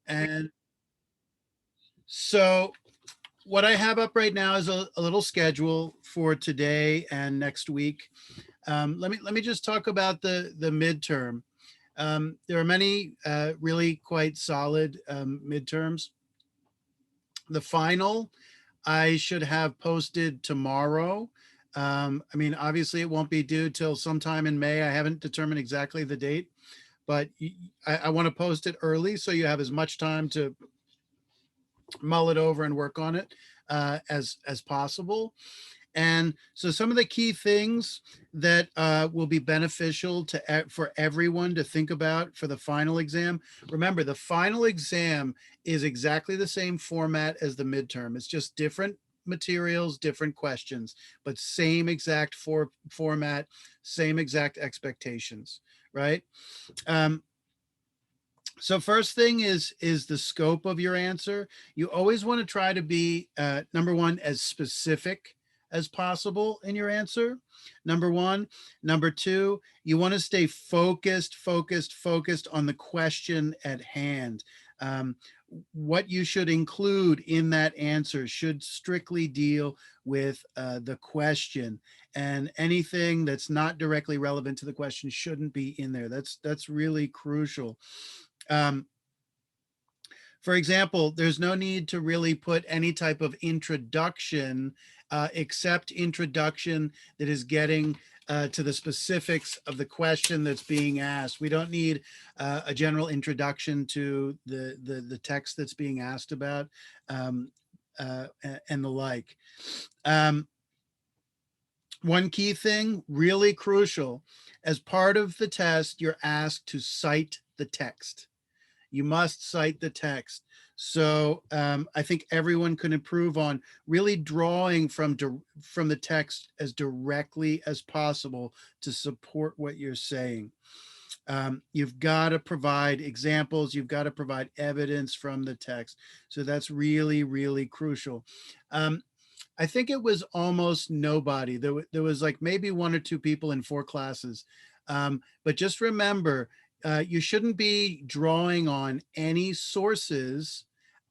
And so what I have up right now is a little schedule for today and next week. Let me just talk about the midterm. There are many really quite solid midterms. The final I should have posted tomorrow. I mean, obviously, it won't be due till sometime in May. I haven't determined exactly the date, but I want to post it early so you have as much time to mull it over and work on it as possible. And so some of the key things that will be beneficial to for everyone to think about for the final exam. Remember, the final exam is exactly the same format as the midterm. It's just different materials, different questions, but same exact format, same exact expectations, right? Um, so first thing is the scope of your answer. You always want to try to be number one, as specific as possible in your answer. Number one. Number two, you want to stay focused on the question at hand. Um, what you should include in that answer should strictly deal with the question, and anything that's not directly relevant to the question shouldn't be in there. That's really crucial. Um, for example, there's no need to really put any type of introduction, except introduction that is getting to the specifics of the question that's being asked. We don't need a general introduction to the text that's being asked about, um, and the like. Um, One key thing, really crucial, as part of the test, you're asked to cite the text. You must cite the text. So I think everyone can improve on really drawing from the text as directly as possible to support what you're saying. You've got to provide examples. You've got to provide evidence from the text. So that's really, really crucial. Um, I think it was almost nobody. There was like maybe one or two people in four classes. But just remember, you shouldn't be drawing on any sources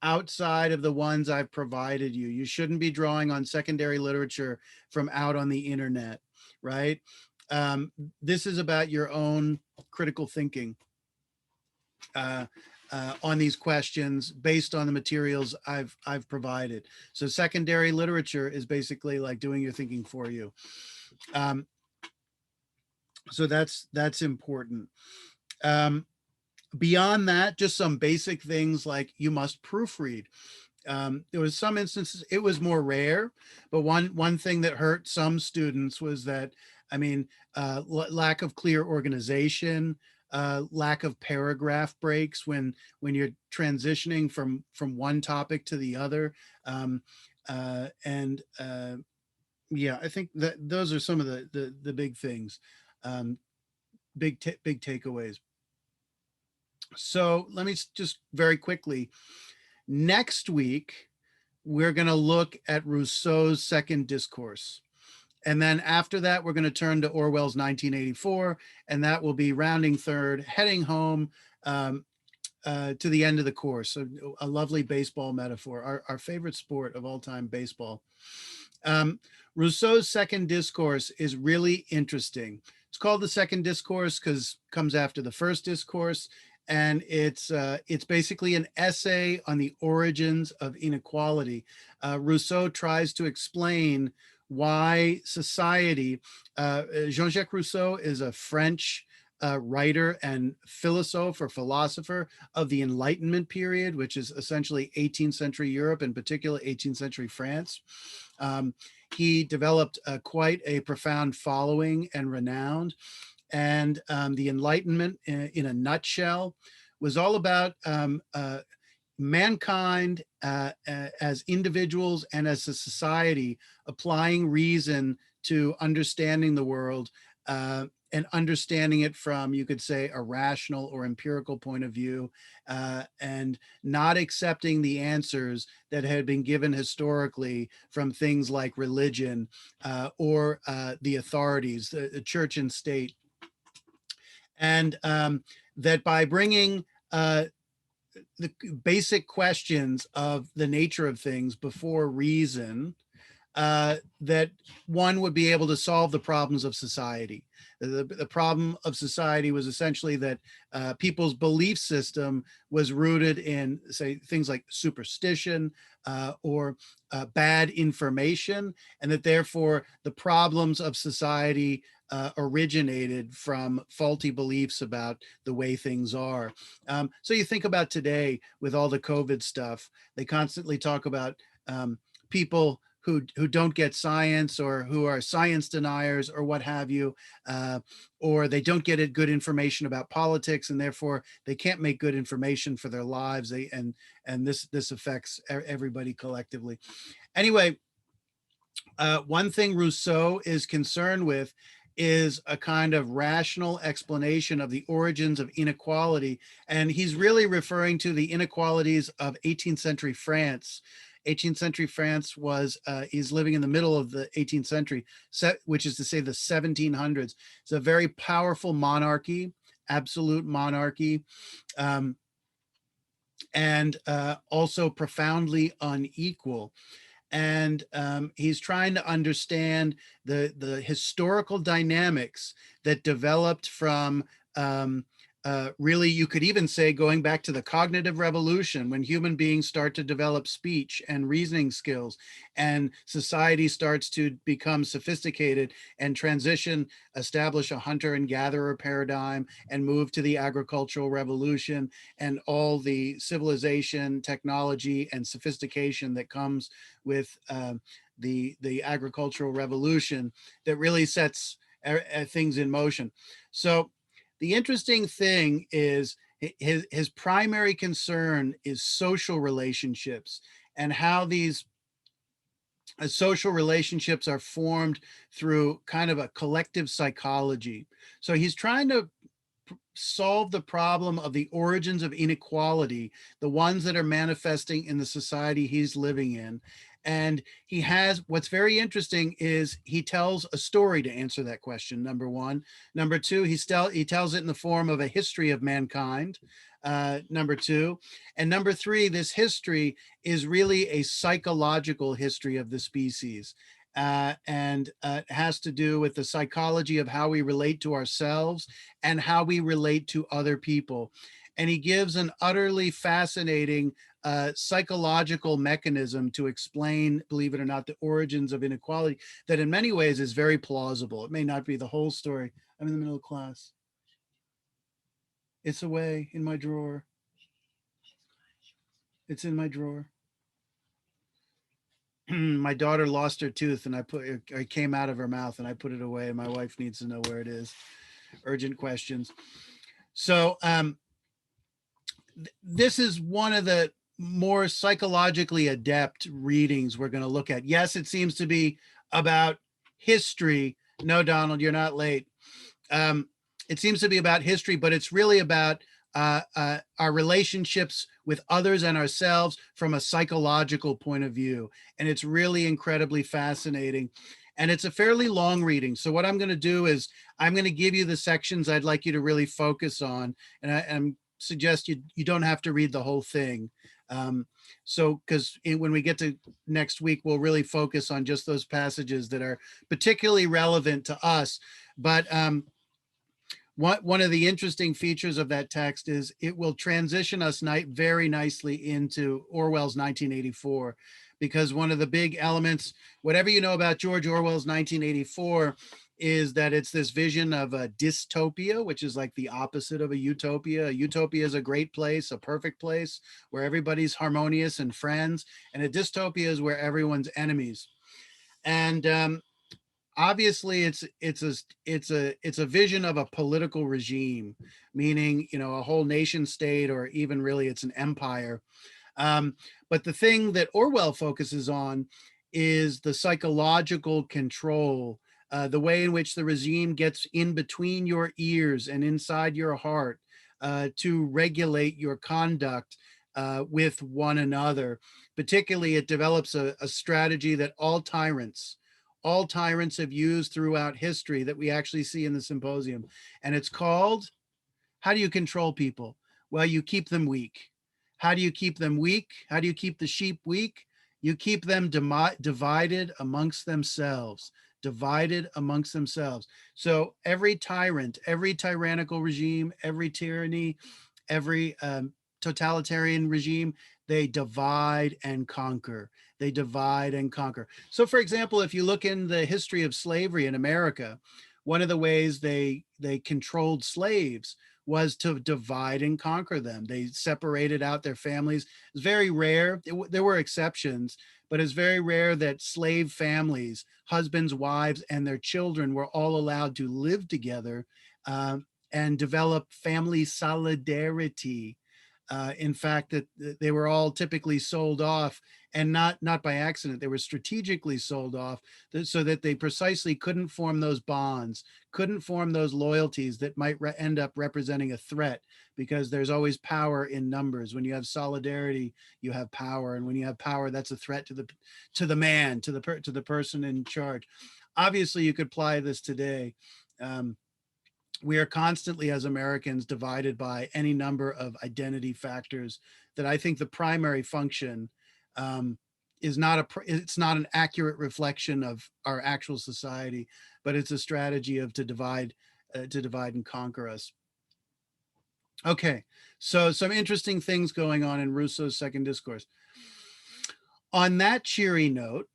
outside of the ones I've provided you. You shouldn't be drawing on secondary literature from out on the internet, right? Um, this is about your own critical thinking. Uh, on these questions based on the materials I've provided. So secondary literature is basically like doing your thinking for you. Um, so that's important. Um, Beyond that, just some basic things like you must proofread. There was some instances it was more rare, but one thing that hurt some students was that, I mean, lack of clear organization, lack of paragraph breaks when you're transitioning from one topic to the other, and yeah, I think that those are some of the big things, um, big takeaways. So let me just very quickly. Next week, we're going to look at Rousseau's Second Discourse. And then after that, we're going to turn to Orwell's 1984, and that will be rounding third, heading home to the end of the course. A lovely baseball metaphor, our favorite sport of all time, baseball. Rousseau's Second Discourse is really interesting. It's called the Second Discourse because it comes after the first discourse, and it's basically an essay on the origins of inequality. Rousseau tries to explain why society. Jean-Jacques Rousseau is a French writer and philosopher of the Enlightenment period, which is essentially 18th century Europe, in particular 18th century France. Um, he developed quite a profound following and renown. And the Enlightenment, in a nutshell, was all about mankind as individuals and as a society applying reason to understanding the world, and understanding it from, you could say, a rational or empirical point of view, and not accepting the answers that had been given historically from things like religion, or the authorities, the church and state. And that by bringing the basic questions of the nature of things before reason, that one would be able to solve the problems of society. The problem of society was essentially that people's belief system was rooted in, say, things like superstition or bad information, and that therefore the problems of society originated from faulty beliefs about the way things are. So you think about today with all the COVID stuff, they constantly talk about people who don't get science, or who are science deniers, or what have you, or they don't get good information about politics, and therefore they can't make good information for their lives. And this affects everybody collectively. Anyway, one thing Rousseau is concerned with is a kind of rational explanation of the origins of inequality. And he's really referring to the inequalities of 18th century France. 18th century France was, he's living in the middle of the 18th century, which is to say the 1700s. It's a very powerful monarchy, absolute monarchy, and also profoundly unequal. And he's trying to understand the historical dynamics that developed from really, you could even say, going back to the cognitive revolution, when human beings start to develop speech and reasoning skills, and society starts to become sophisticated and transition, establish a hunter and gatherer paradigm, and move to the agricultural revolution and all the civilization, technology, and sophistication that comes with the agricultural revolution, that really sets things in motion. So the interesting thing is his primary concern is social relationships, and how these social relationships are formed through kind of a collective psychology. So he's trying to solve the problem of the origins of inequality, the ones that are manifesting in the society he's living in. And he has, what's very interesting is he tells a story to answer that question, number one. Number two, he tells it in the form of a history of mankind, number two. And number three, this history is really a psychological history of the species. And it has to do with the psychology of how we relate to ourselves and how we relate to other people. And he gives an utterly fascinating psychological mechanism to explain, believe it or not, the origins of inequality, that in many ways is very plausible. It may not be the whole story. I'm in the middle of class. It's away in my drawer. It's in my drawer. My daughter lost her tooth, and it came out of her mouth, and I put it away. My wife needs to know where it is. Urgent questions. So this is one of the more psychologically adept readings we're going to look at. Yes, it seems to be about history. No, Donald, you're not late. It seems to be about history, but it's really about our relationships with others and ourselves from a psychological point of view. And it's really incredibly fascinating. And it's a fairly long reading. So what I'm going to do is I'm going to give you the sections I'd like you to really focus on. And I suggest you don't have to read the whole thing. So because when we get to next week, we'll really focus on just those passages that are particularly relevant to us. But one of the interesting features of that text is it will transition us very nicely into Orwell's 1984, because one of the big elements, whatever you know about George Orwell's 1984, is that it's this vision of a dystopia, which is like the opposite of a utopia. A utopia is a great place, a perfect place where everybody's harmonious and friends, and a dystopia is where everyone's enemies. And obviously it's a vision of a political regime, meaning, you know, a whole nation state, or even really it's an empire. But the thing that Orwell focuses on is the psychological control, the way in which the regime gets in between your ears and inside your heart to regulate your conduct with one another. Particularly, it develops a strategy that all tyrants have used throughout history, that we actually see in the Symposium. And it's called, how do you control people? Well, you keep them weak. How do you keep them weak? How do you keep the sheep weak? You keep them divided amongst themselves, divided amongst themselves. So every tyrant, every tyrannical regime, every tyranny, every totalitarian regime, they divide and conquer. They divide and conquer. So, for example, if you look in the history of slavery in America, one of the ways they controlled slaves was to divide and conquer them. They separated out their families. It's very rare. There were exceptions, but it's very rare that slave families, husbands, wives, and their children were all allowed to live together and develop family solidarity. In fact, that they were all typically sold off, and not by accident. They were strategically sold off so that they precisely couldn't form those bonds, couldn't form those loyalties that might end up representing a threat, because there's always power in numbers. When you have solidarity, you have power, and when you have power, that's a threat to the man, to the person in charge. Obviously, you could apply this today. We are constantly, as Americans, divided by any number of identity factors that I think the primary function is it's not an accurate reflection of our actual society, but it's a strategy of to divide and conquer us. Okay, so some interesting things going on in Rousseau's Second Discourse. On that cheery note,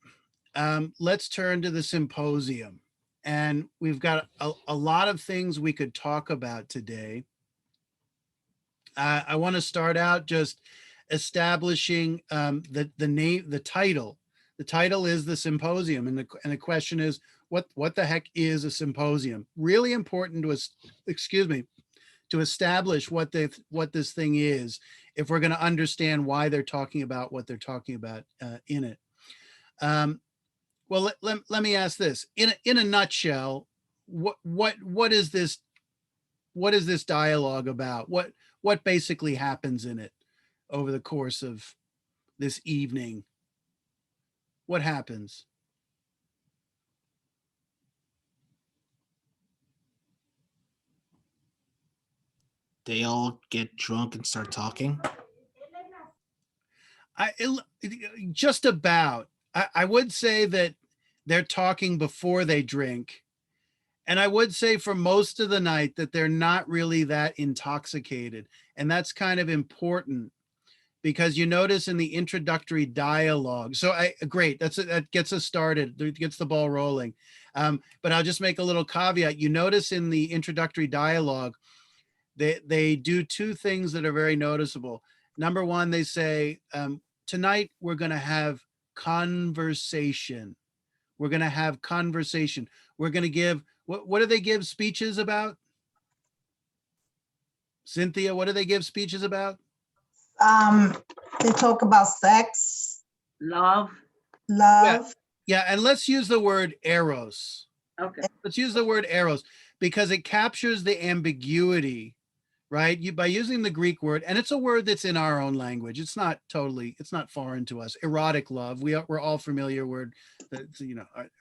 let's turn to the Symposium. And we've got a lot of things we could talk about today. I want to start out just establishing the name, the title. The title is the Symposium, and the question is, what the heck is a symposium? Really important to us, excuse me, to establish what this thing is, if we're going to understand why they're talking about what they're talking about in it. Well, let me ask this in a nutshell. What is this dialogue about? What basically happens in it over the course of this evening? What happens? They all get drunk and start talking. Just about. I would say that they're talking before they drink. And I would say for most of the night that they're not really that intoxicated. And that's kind of important, because you notice in the introductory dialogue. So great, that gets us started, it gets the ball rolling. But I'll just make a little caveat. You notice in the introductory dialogue, they do two things that are very noticeable. Number one, they say, tonight we're going to have conversation. We're going to have conversation. We're going to give, what do they give speeches about? Cynthia, what do they give speeches about? They talk about sex, Love. love. Yeah, and let's use the word eros. Okay. Let's use the word eros, because it captures the ambiguity, right? By using the Greek word, and it's a word that's in our own language. It's not foreign to us. Erotic love. We're all familiar with,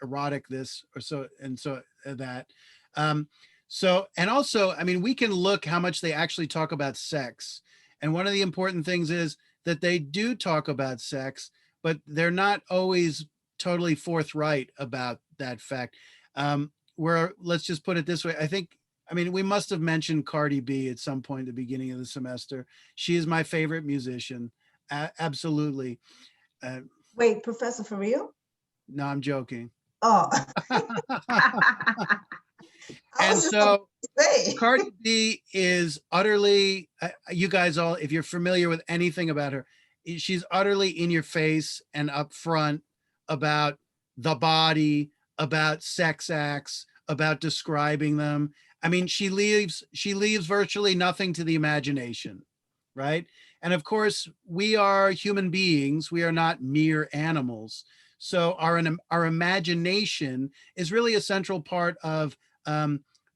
erotic this or so, and so that. So, and also, I mean, we can look how much they actually talk about sex. And one of the important things is that they do talk about sex, but they're not always totally forthright about that fact. Where, let's just put it this way. I mean, we must have mentioned Cardi B at some point at the beginning of the semester. She is my favorite musician. Absolutely. Wait, Professor, for real? No, I'm joking. Oh. And so Cardi B is utterly, you guys all, if you're familiar with anything about her, she's utterly in your face and upfront about the body, about sex acts, about describing them. I mean, she leaves virtually nothing to the imagination, right? And of course, we are human beings. We are not mere animals. So our imagination is really a central part of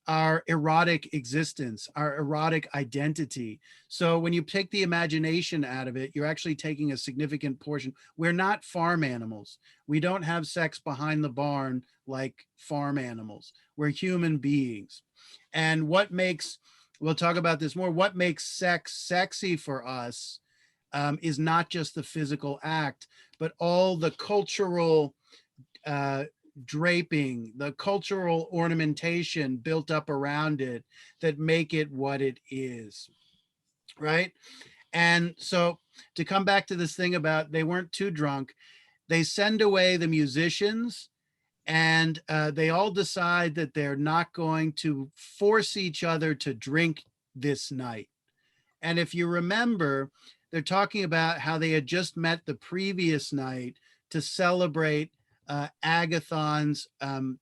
our erotic existence, our erotic identity. So when you take the imagination out of it, you're actually taking a significant portion. We're not farm animals. We don't have sex behind the barn like farm animals. We're human beings. And we'll talk about this more, what makes sex sexy for us is not just the physical act, but all the cultural draping, the cultural ornamentation built up around it that make it what it is, right? And so to come back to this thing about they weren't too drunk, they send away the musicians, and they all decide that they're not going to force each other to drink this night. And if you remember, they're talking about how they had just met the previous night to celebrate Agathon's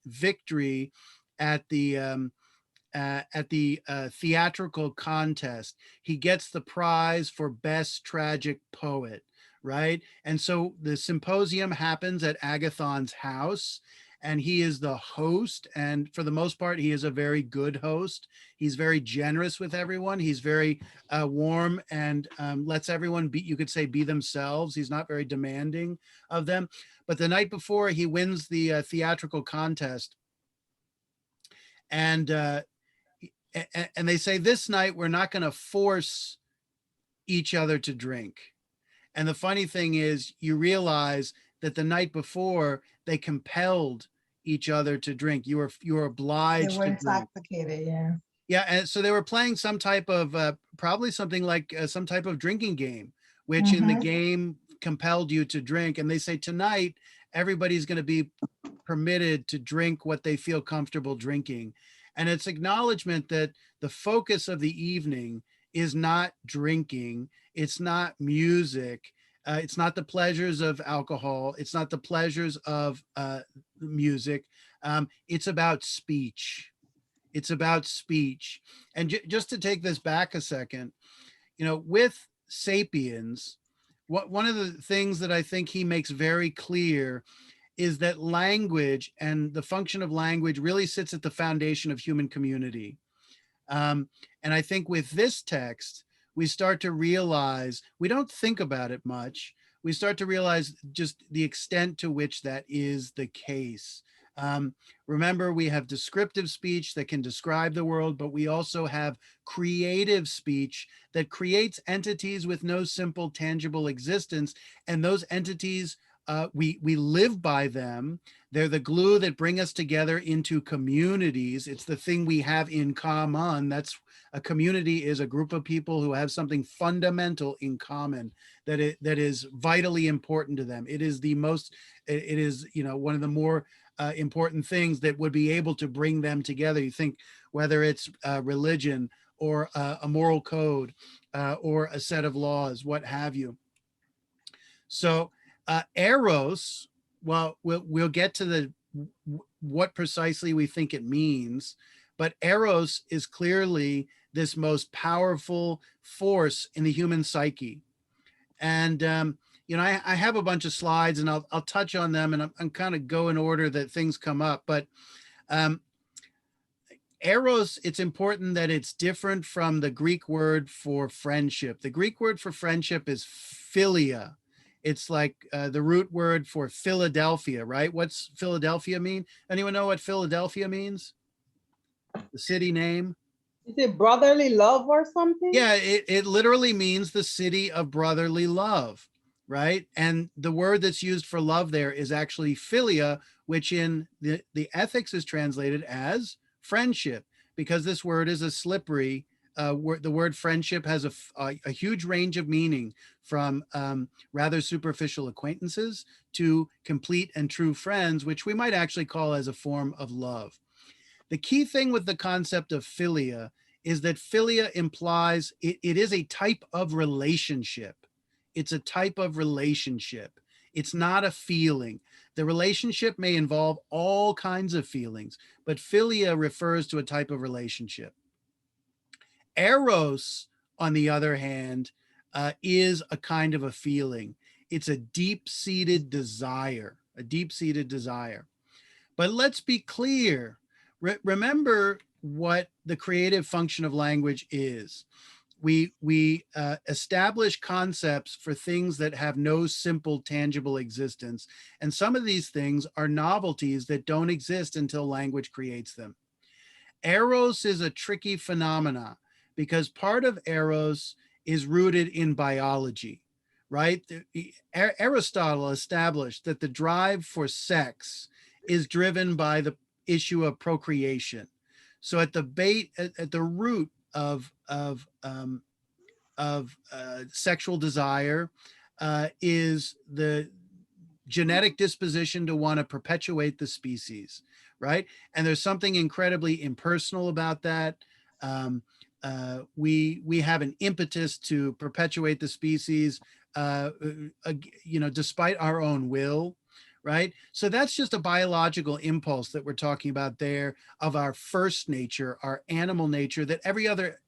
victory at the theatrical contest. He gets the prize for best tragic poet, right? And so the symposium happens at Agathon's house, and he is the host. And for the most part, he is a very good host. He's very generous with everyone. He's very warm and lets everyone be, you could say, be themselves. He's not very demanding of them. But the night before, he wins the theatrical contest. And they say, this night, we're not going to force each other to drink. And the funny thing is, you realize that the night before, they compelled each other to drink. You were obliged They were to drink. intoxicated, yeah. Yeah, and so they were playing some type of, probably something like some type of drinking game, which in the game compelled you to drink. And they say tonight, everybody's going to be permitted to drink what they feel comfortable drinking. And it's acknowledgement that the focus of the evening is not drinking, it's not music, it's not the pleasures of alcohol, it's not the pleasures of music, it's about speech. It's about speech. And just to take this back a second, you know, with Sapiens, one of the things that I think he makes very clear is that language and the function of language really sits at the foundation of human community. And I think with this text, we start to realize, we don't think about it much, we start to realize just the extent to which that is the case. Remember, we have descriptive speech that can describe the world, but we also have creative speech that creates entities with no simple, tangible existence. And those entities, we live by them. They're the glue that bring us together into communities. It's the thing we have in common. That's a community, is a group of people who have something fundamental in common that is vitally important to them. It is one of the more important things that would be able to bring them together. You think whether it's religion or a moral code or a set of laws, what have you. So eros, well, we'll get to what precisely we think it means, but eros is clearly this most powerful force in the human psyche. And I have a bunch of slides, and I'll touch on them, and I'm kind of go in order that things come up. But eros, it's important that it's different from the Greek word for friendship. The Greek word for friendship is philia. It's like the root word for Philadelphia, right? What's Philadelphia mean? Anyone know what Philadelphia means? The city name? Is it brotherly love or something? Yeah, it literally means the city of brotherly love, right? And the word that's used for love there is actually philia, which in the ethics is translated as friendship, because this word is a slippery word. The word friendship has a huge range of meaning, from rather superficial acquaintances to complete and true friends, which we might actually call as a form of love. The key thing with the concept of philia is that philia implies it is a type of relationship. It's a type of relationship. It's not a feeling. The relationship may involve all kinds of feelings, but philia refers to a type of relationship. Eros, on the other hand, is a kind of a feeling. It's a deep-seated desire, But let's be clear. Remember what the creative function of language is. We establish concepts for things that have no simple, tangible existence. And some of these things are novelties that don't exist until language creates them. Eros is a tricky phenomena because part of eros is rooted in biology. right? Aristotle established that the drive for sex is driven by the issue of procreation. So at the root of sexual desire is the genetic disposition to want to perpetuate the species, right? And there's something incredibly impersonal about that. We have an impetus to perpetuate the species, despite our own will, right? So that's just a biological impulse that we're talking about there of our first nature, our animal nature that every other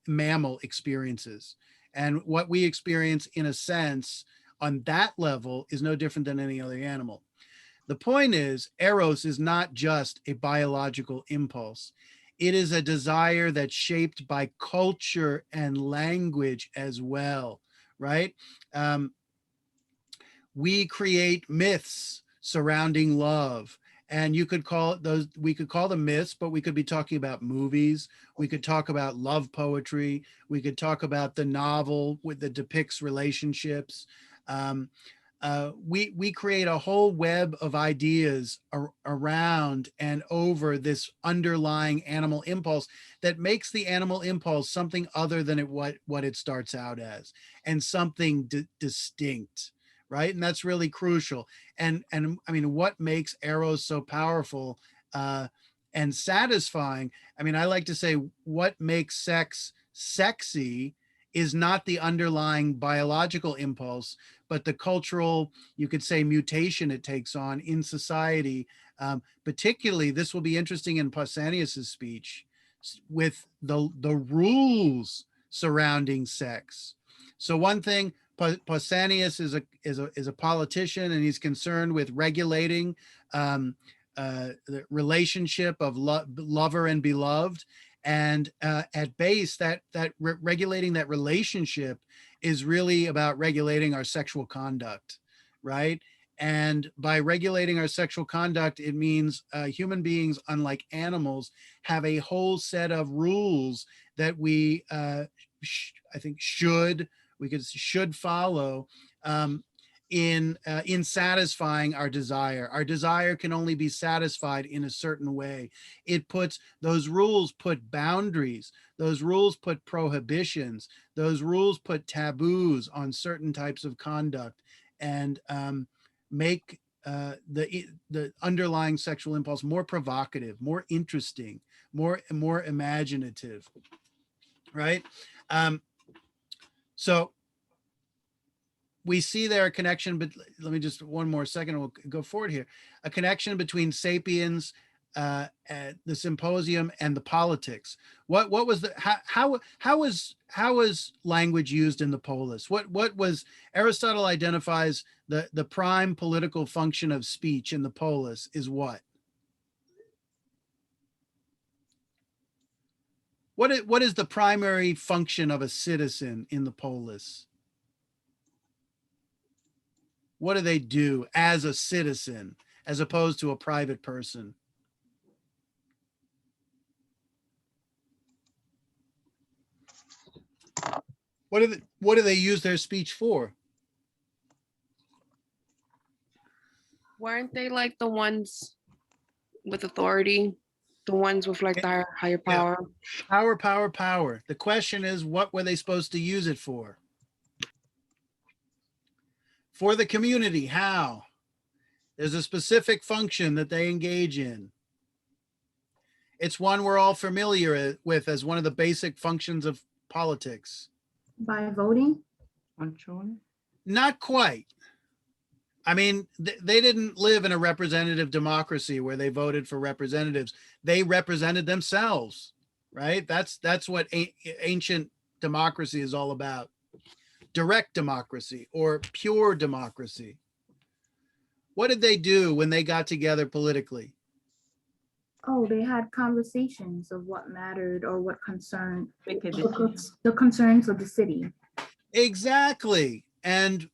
mammal experiences. And what we experience, in a sense, on that level is no different than any other animal. The point is, eros is not just a biological impulse. It is a desire that's shaped by culture and language as well, right? We create myths surrounding love. And you could call it those, we could call them myths, but we could be talking about movies. We could talk about love poetry. We could talk about the novel that depicts relationships. We create a whole web of ideas around and over this underlying animal impulse that makes the animal impulse something other than what it starts out as, and something distinct, right? And that's really crucial. And I mean, what makes eros so powerful and satisfying? I mean, I like to say what makes sex sexy is not the underlying biological impulse, but the cultural, you could say, mutation it takes on in society. Particularly, this will be interesting in Pausanias's speech with the rules surrounding sex. So one thing, Pausanias is a politician, and he's concerned with regulating the relationship of lover and beloved. And at base, that regulating that relationship is really about regulating our sexual conduct, right? And by regulating our sexual conduct, it means human beings, unlike animals, have a whole set of rules that we, I think, should follow in satisfying our desire. Our desire can only be satisfied in a certain way. Those rules put boundaries, those rules put prohibitions, those rules put taboos on certain types of conduct, and make the underlying sexual impulse more provocative, more interesting, more imaginative, right? So we see there a connection, but let me just one more second, we'll go forward here. A connection between Sapiens, the Symposium, and the politics. What was the how was language used in the polis? What was Aristotle identifies the prime political function of speech in the polis is what? What is the primary function of a citizen in the polis? What do they do as a citizen, as opposed to a private person? What do they use their speech for? Weren't they like the ones with authority? The ones with like the higher power? Yeah. Power. The question is, what were they supposed to use it for? For the community, how? There's a specific function that they engage in. It's one we're all familiar with as one of the basic functions of politics. By voting? Not quite. I mean, they didn't live in a representative democracy where they voted for representatives. They represented themselves, right? That's what ancient democracy is all about. Direct democracy or pure democracy. What did they do when they got together politically? Oh, they had conversations of what mattered or what concerned the concerns of the city. Exactly. And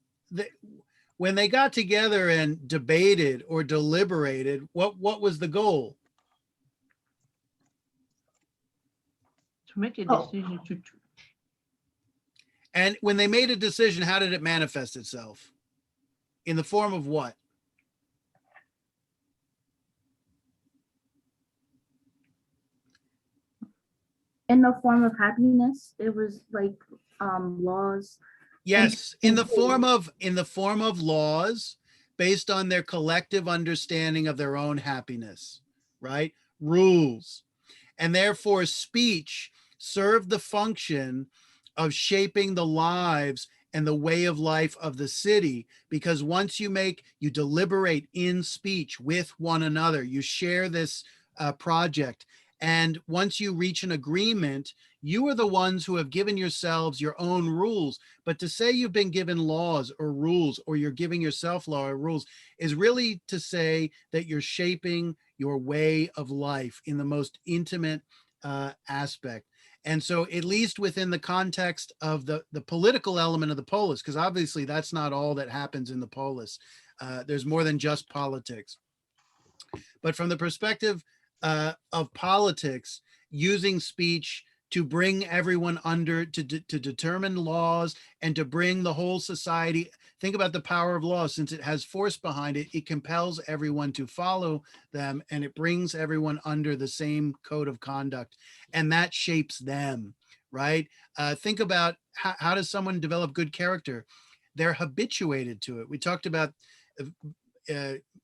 when they got together and debated or deliberated, what was the goal? To make a decision And when they made a decision, how did it manifest itself? In the form of what? In the form of happiness, it was like laws. Yes, in the form of laws based on their collective understanding of their own happiness, right? Rules. And therefore speech served the function of shaping the lives and the way of life of the city, because once you deliberate in speech with one another, you share this project, and once you reach an agreement, you are the ones who have given yourselves your own rules. But to say you've been given laws or rules, or you're giving yourself law or rules, is really to say that you're shaping your way of life in the most intimate aspect. And so, at least within the context of the political element of the polis, because obviously that's not all that happens in the polis. There's more than just politics. But from the perspective of politics, using speech to bring everyone under, to determine laws and to bring the whole society. Think about the power of law. Since it has force behind it, it compels everyone to follow them, and it brings everyone under the same code of conduct, and that shapes them, right? Think about how does someone develop good character? They're habituated to it. We talked about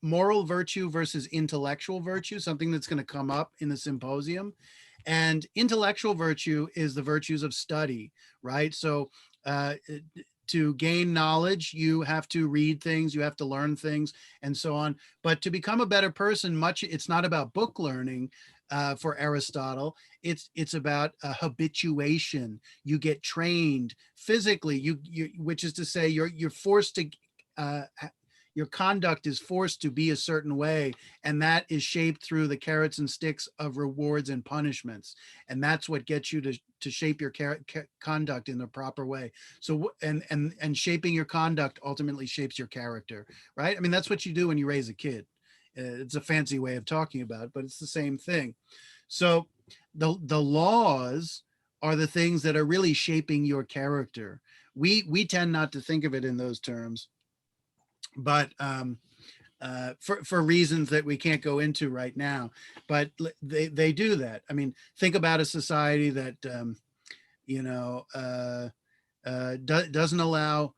moral virtue versus intellectual virtue, something that's going to come up in the symposium. And intellectual virtue is the virtues of study, right? So to gain knowledge, you have to read things, you have to learn things, and so on. But to become a better person, it's not about book learning. For Aristotle, it's about habituation. You get trained physically, which is to say, you're forced to. Your conduct is forced to be a certain way, and that is shaped through the carrots and sticks of rewards and punishments, and that's what gets you to shape your conduct in the proper way. So and shaping your conduct ultimately shapes your character, right? I mean, that's what you do when you raise a kid. It's a fancy way of talking about it, but it's the same thing. So the laws are the things that are really shaping your character. We tend not to think of it in those terms, but for reasons that we can't go into right now. But they do that. I mean, think about a society that doesn't allow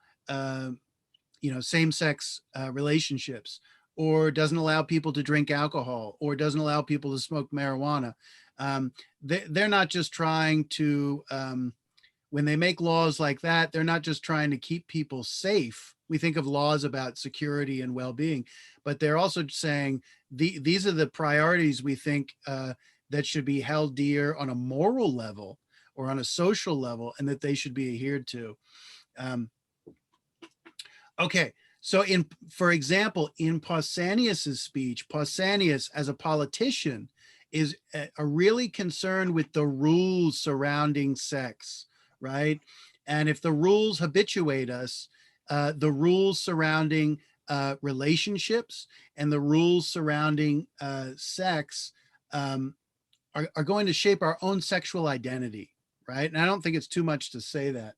same-sex relationships, or doesn't allow people to drink alcohol, or doesn't allow people to smoke marijuana. They're not just trying to when they make laws like that, they're not just trying to keep people safe. We think of laws about security and well-being, but they're also saying these are the priorities we think that should be held dear on a moral level or on a social level, and that they should be adhered to. Okay, so for example, in Pausanias's speech, Pausanias as a politician is really concerned with the rules surrounding sex, right? And if the rules habituate us, the rules surrounding relationships and the rules surrounding sex are going to shape our own sexual identity, right? And I don't think it's too much to say that.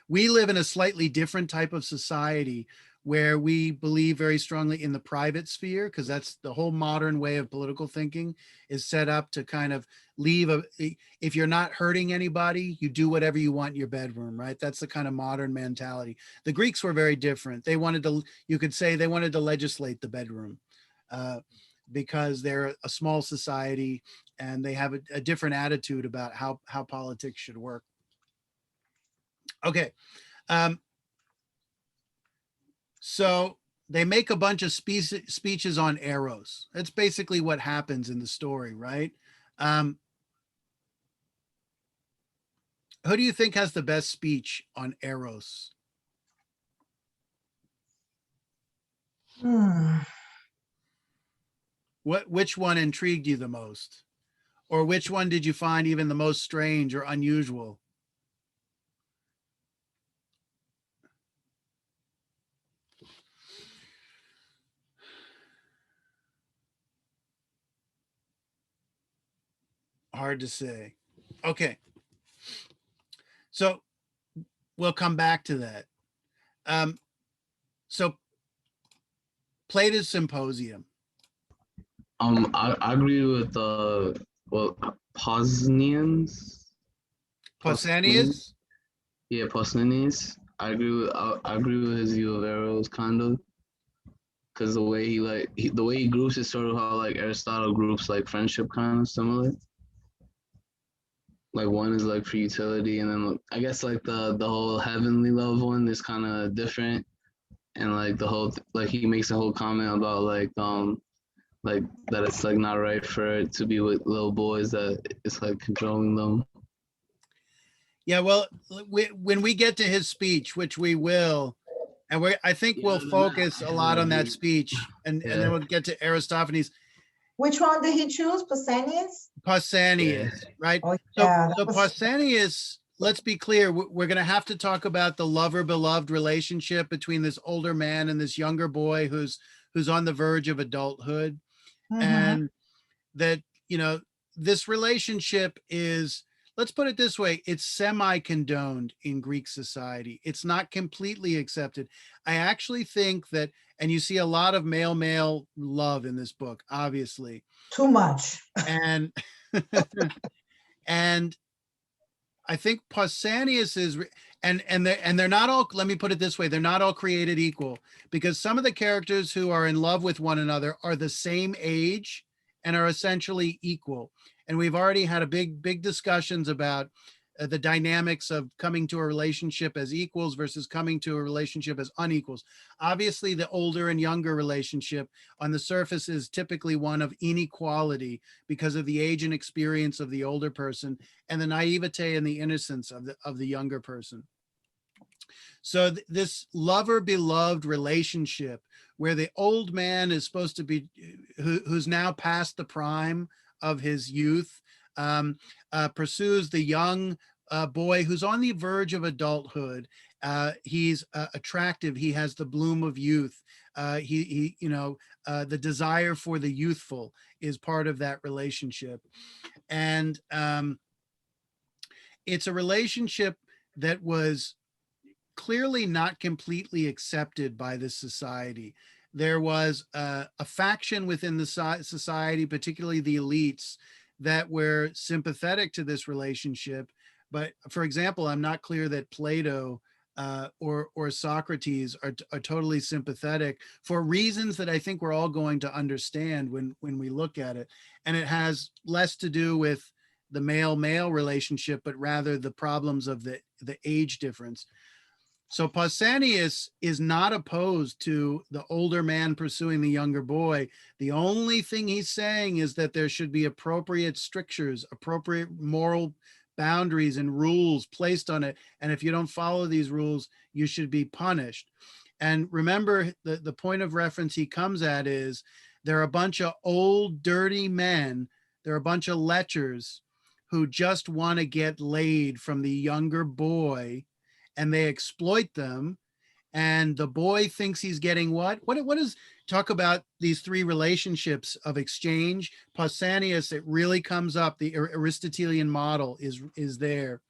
We live in a slightly different type of society where we believe very strongly in the private sphere, because that's the whole modern way of political thinking is set up to kind of if you're not hurting anybody, you do whatever you want in your bedroom, right? That's the kind of modern mentality. The Greeks were very different. You could say they wanted to legislate the bedroom because they're a small society and they have a different attitude about how politics should work. Okay. So they make a bunch of speeches on Eros. That's basically what happens in the story, right? Who do you think has the best speech on Eros? Which one intrigued you the most? Or which one did you find even the most strange or unusual? Hard to say. Okay. So we'll come back to that. So Plato's Symposium. I agree with Pausanias. Pausanias? Yeah, Pausanias. I agree with his view of Eros, kind of, because the way the way he groups is sort of how like Aristotle groups like friendship, kind of similar. Like one is like for utility, and then I guess like the whole heavenly love one is kind of different, and like the whole like he makes a whole comment about like that it's like not right for it to be with little boys, that it's like controlling them. Yeah, well, when we get to his speech, which we will, and I think we'll focus a lot on that speech, and then we'll get to Aristophanes. Which one did he choose? Pausanias? Pausanias, right? Oh, yeah, So that was- Pausanias, let's be clear, we're going to have to talk about the lover-beloved relationship between this older man and this younger boy who's on the verge of adulthood. Mhm. And that, this relationship is, let's put it this way, it's semi-condoned in Greek society. It's not completely accepted. I actually think that, and you see a lot of male-male love in this book, obviously. Too much. And and I think Pausanias is, and they're not all, let me put it this way, they're not all created equal, because some of the characters who are in love with one another are the same age and are essentially equal. And we've already had a big discussions about the dynamics of coming to a relationship as equals versus coming to a relationship as unequals. Obviously, the older and younger relationship on the surface is typically one of inequality because of the age and experience of the older person and the naivete and the innocence of the younger person. So this lover-beloved relationship where the old man is supposed to be, who's now past the prime of his youth, pursues the young boy who's on the verge of adulthood. He's attractive. He has the bloom of youth. The desire for the youthful is part of that relationship. And it's a relationship that was clearly not completely accepted by this society. There was a faction within the society, particularly the elites, that were sympathetic to this relationship. But for example, I'm not clear that Plato or Socrates are totally sympathetic for reasons that I think we're all going to understand when we look at it. And it has less to do with the male-male relationship, but rather the problems of the age difference. So Pausanias is not opposed to the older man pursuing the younger boy. The only thing he's saying is that there should be appropriate strictures, appropriate moral boundaries and rules placed on it. And if you don't follow these rules, you should be punished. And remember, the point of reference he comes at is there are a bunch of old, dirty men. There are a bunch of lechers who just want to get laid from the younger boy, and they exploit them. And the boy thinks he's getting what is, talk about these three relationships of exchange. Pausanias, it really comes up. The Aristotelian model is there.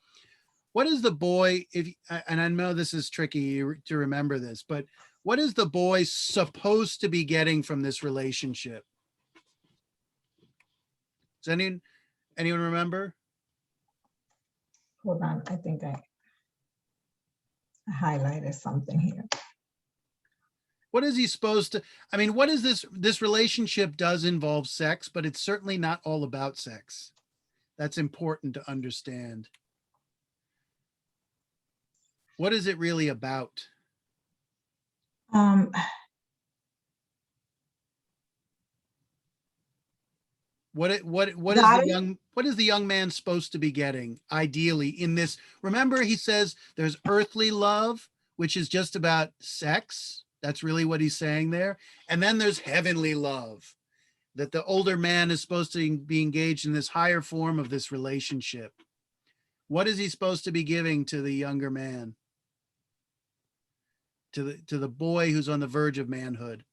What is the boy, and I know this is tricky to remember this, but what is the boy supposed to be getting from this relationship? Does anyone remember? Hold on, I think I highlighted something here. What is he supposed to, I mean, what is this relationship does involve sex, but it's certainly not all about sex. That's important to understand. What is it really about? What is the young man supposed to be getting ideally in this? Remember, he says there's earthly love, which is just about sex. That's really what he's saying there. And then there's heavenly love, that the older man is supposed to be engaged in this higher form of this relationship. What is he supposed to be giving to the younger man? To the boy who's on the verge of manhood?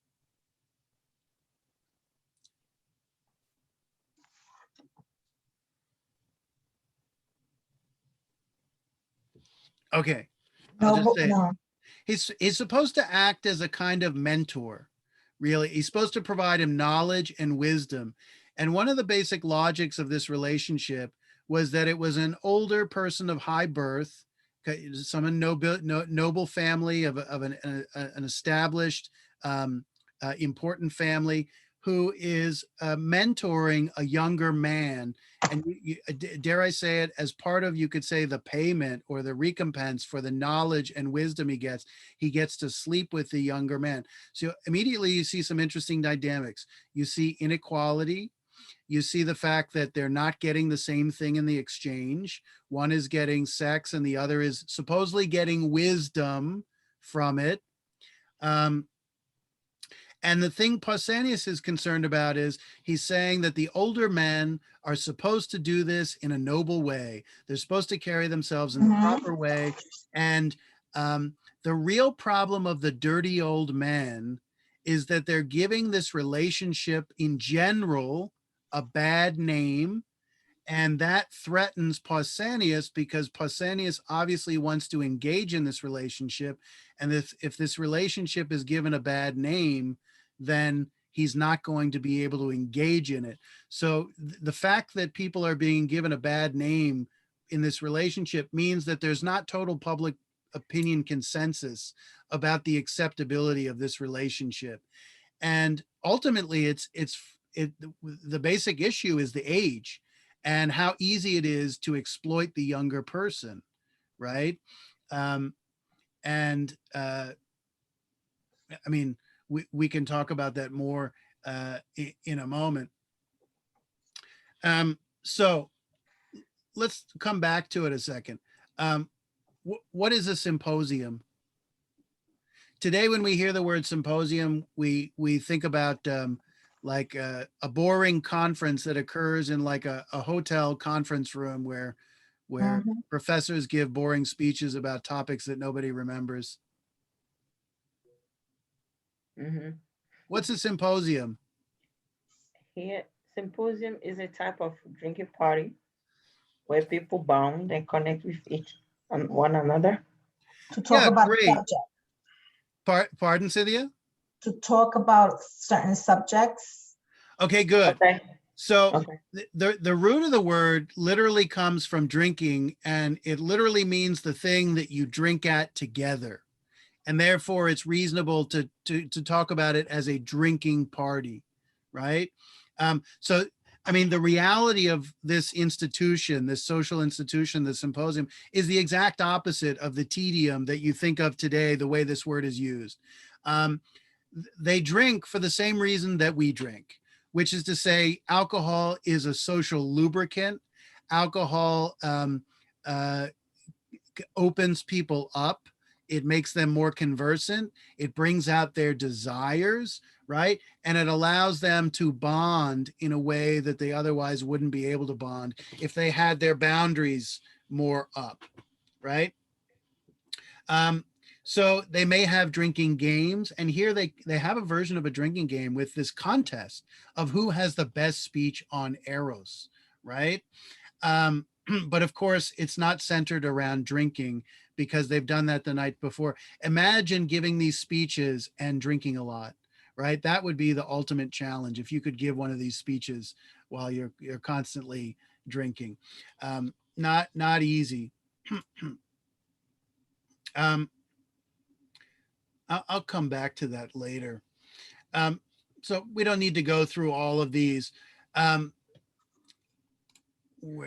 Okay, I'll just say it. No. He's supposed to act as a kind of mentor, really. He's supposed to provide him knowledge and wisdom. And one of the basic logics of this relationship was that it was an older person of high birth, some noble family of an established, important family, who is mentoring a younger man. And dare I say it, as part of, you could say, the payment or the recompense for the knowledge and wisdom he gets to sleep with the younger man. So immediately you see some interesting dynamics. You see inequality. You see the fact that they're not getting the same thing in the exchange. One is getting sex and the other is supposedly getting wisdom from it. And the thing Pausanias is concerned about is he's saying that the older men are supposed to do this in a noble way. They're supposed to carry themselves in the proper way. And the real problem of the dirty old men is that they're giving this relationship in general a bad name. And that threatens Pausanias, because Pausanias obviously wants to engage in this relationship. And if this relationship is given a bad name, then he's not going to be able to engage in it. So the fact that people are being given a bad name in this relationship means that there's not total public opinion consensus about the acceptability of this relationship. And ultimately the basic issue is the age and how easy it is to exploit the younger person, right? I mean, we can talk about that more in a moment. So let's come back to it a second. What is a symposium? Today, when we hear the word symposium, we think about like a boring conference that occurs in like a hotel conference room where professors give boring speeches about topics that nobody remembers. What's a symposium? Here, symposium is a type of drinking party where people bond and connect with each and one another. To talk about subjects. Pardon, Cynthia? To talk about certain subjects. Okay, good. Okay. So the root of the word literally comes from drinking, and it literally means the thing that you drink at together. And therefore it's reasonable to talk about it as a drinking party, right? So, I mean, the reality of this institution, this social institution, the symposium, is the exact opposite of the tedium that you think of today, the way this word is used. They drink for the same reason that we drink, which is to say alcohol is a social lubricant. Alcohol opens people up. It makes them more conversant. It brings out their desires, right? And it allows them to bond in a way that they otherwise wouldn't be able to bond if they had their boundaries more up, right? So they may have drinking games, and here they have a version of a drinking game with this contest of who has the best speech on Eros, right? But of course, it's not centered around drinking, because they've done that the night before. Imagine giving these speeches and drinking a lot, right? That would be the ultimate challenge, if you could give one of these speeches while you're constantly drinking. Not easy. I'll come back to that later. So we don't need to go through all of these. Where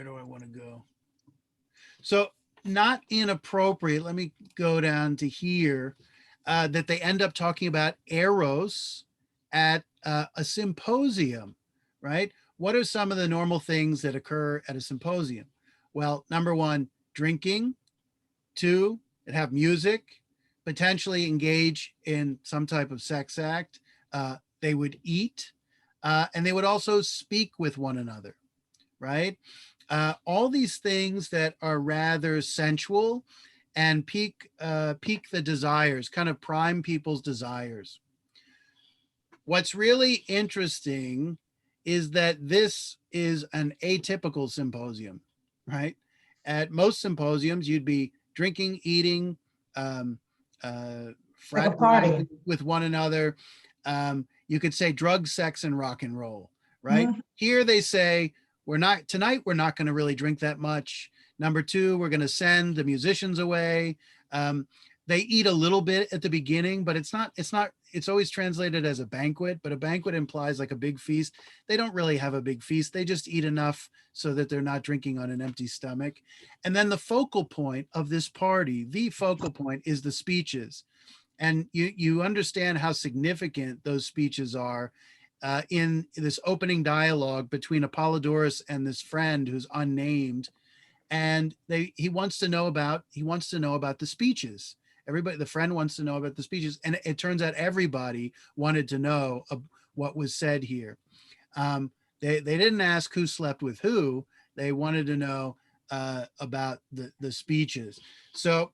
do I want to go? So not inappropriate, let me go down to here, that they end up talking about Eros at a symposium, right? What are some of the normal things that occur at a symposium? Well, number one, drinking. Two, it have music, potentially engage in some type of sex act. They would eat, and they would also speak with one another, right? All these things that are rather sensual and pique the desires, kind of prime people's desires. What's really interesting is that this is an atypical symposium, right? At most symposiums, you'd be drinking, eating, Like a party. fraternizing with one another. You could say drugs, sex, and rock and roll, right? Mhm. Here they say, tonight, we're not going to really drink that much. Number two, we're going to send the musicians away. They eat a little bit at the beginning, but it's always translated as a banquet, but a banquet implies like a big feast. They don't really have a big feast. They just eat enough so that they're not drinking on an empty stomach. And then the focal point of this party, the focal point is the speeches. And you understand how significant those speeches are in this opening dialogue between Apollodorus and this friend who's unnamed. And he wants to know about the speeches. Everybody, the friend wants to know about the speeches, and it turns out everybody wanted to know what was said here. They didn't ask who slept with who. They wanted to know about the speeches. So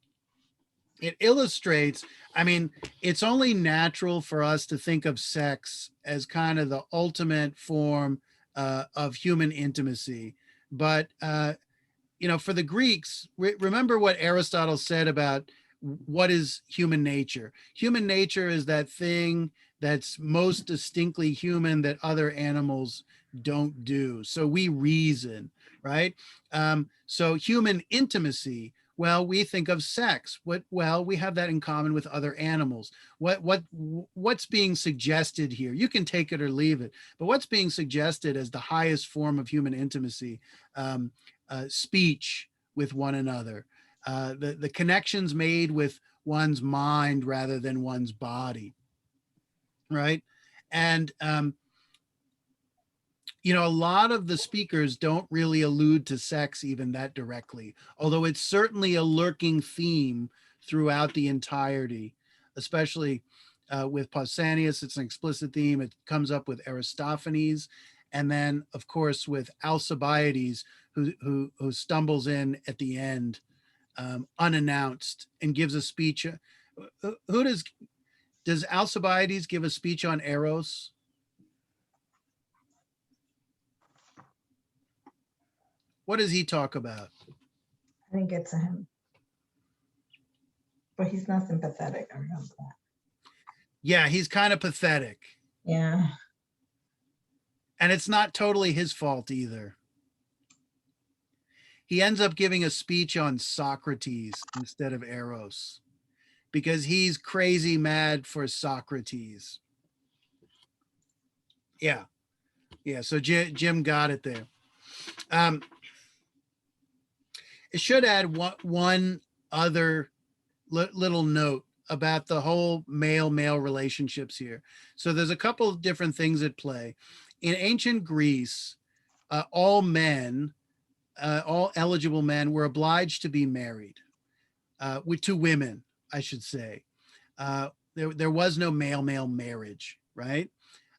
it illustrates, I mean, it's only natural for us to think of sex as kind of the ultimate form of human intimacy. But for the Greeks, remember what Aristotle said about what is human nature. Human nature is that thing that's most distinctly human that other animals don't do. So we reason, right? So human intimacy, well, we think of sex. Well, we have that in common with other animals. What's being suggested here? You can take it or leave it, but what's being suggested as the highest form of human intimacy? Speech with one another, the connections made with one's mind rather than one's body, right? And a lot of the speakers don't really allude to sex even that directly, although it's certainly a lurking theme throughout the entirety, especially with Pausanias. It's an explicit theme. It comes up with Aristophanes, and then of course with Alcibiades, who stumbles in at the end unannounced and gives a speech. Who does Alcibiades give a speech on Eros? What does he talk about? I didn't get to him. But he's not sympathetic, I remember that. Yeah, he's kind of pathetic. Yeah. And it's not totally his fault either. He ends up giving a speech on Socrates instead of Eros because he's crazy mad for Socrates. Yeah. So Jim got it there. It should add one other little note about the whole male-male relationships here. So there's a couple of different things at play. In ancient Greece, all eligible men were obliged to be married to women, I should say. There was no male-male marriage, right?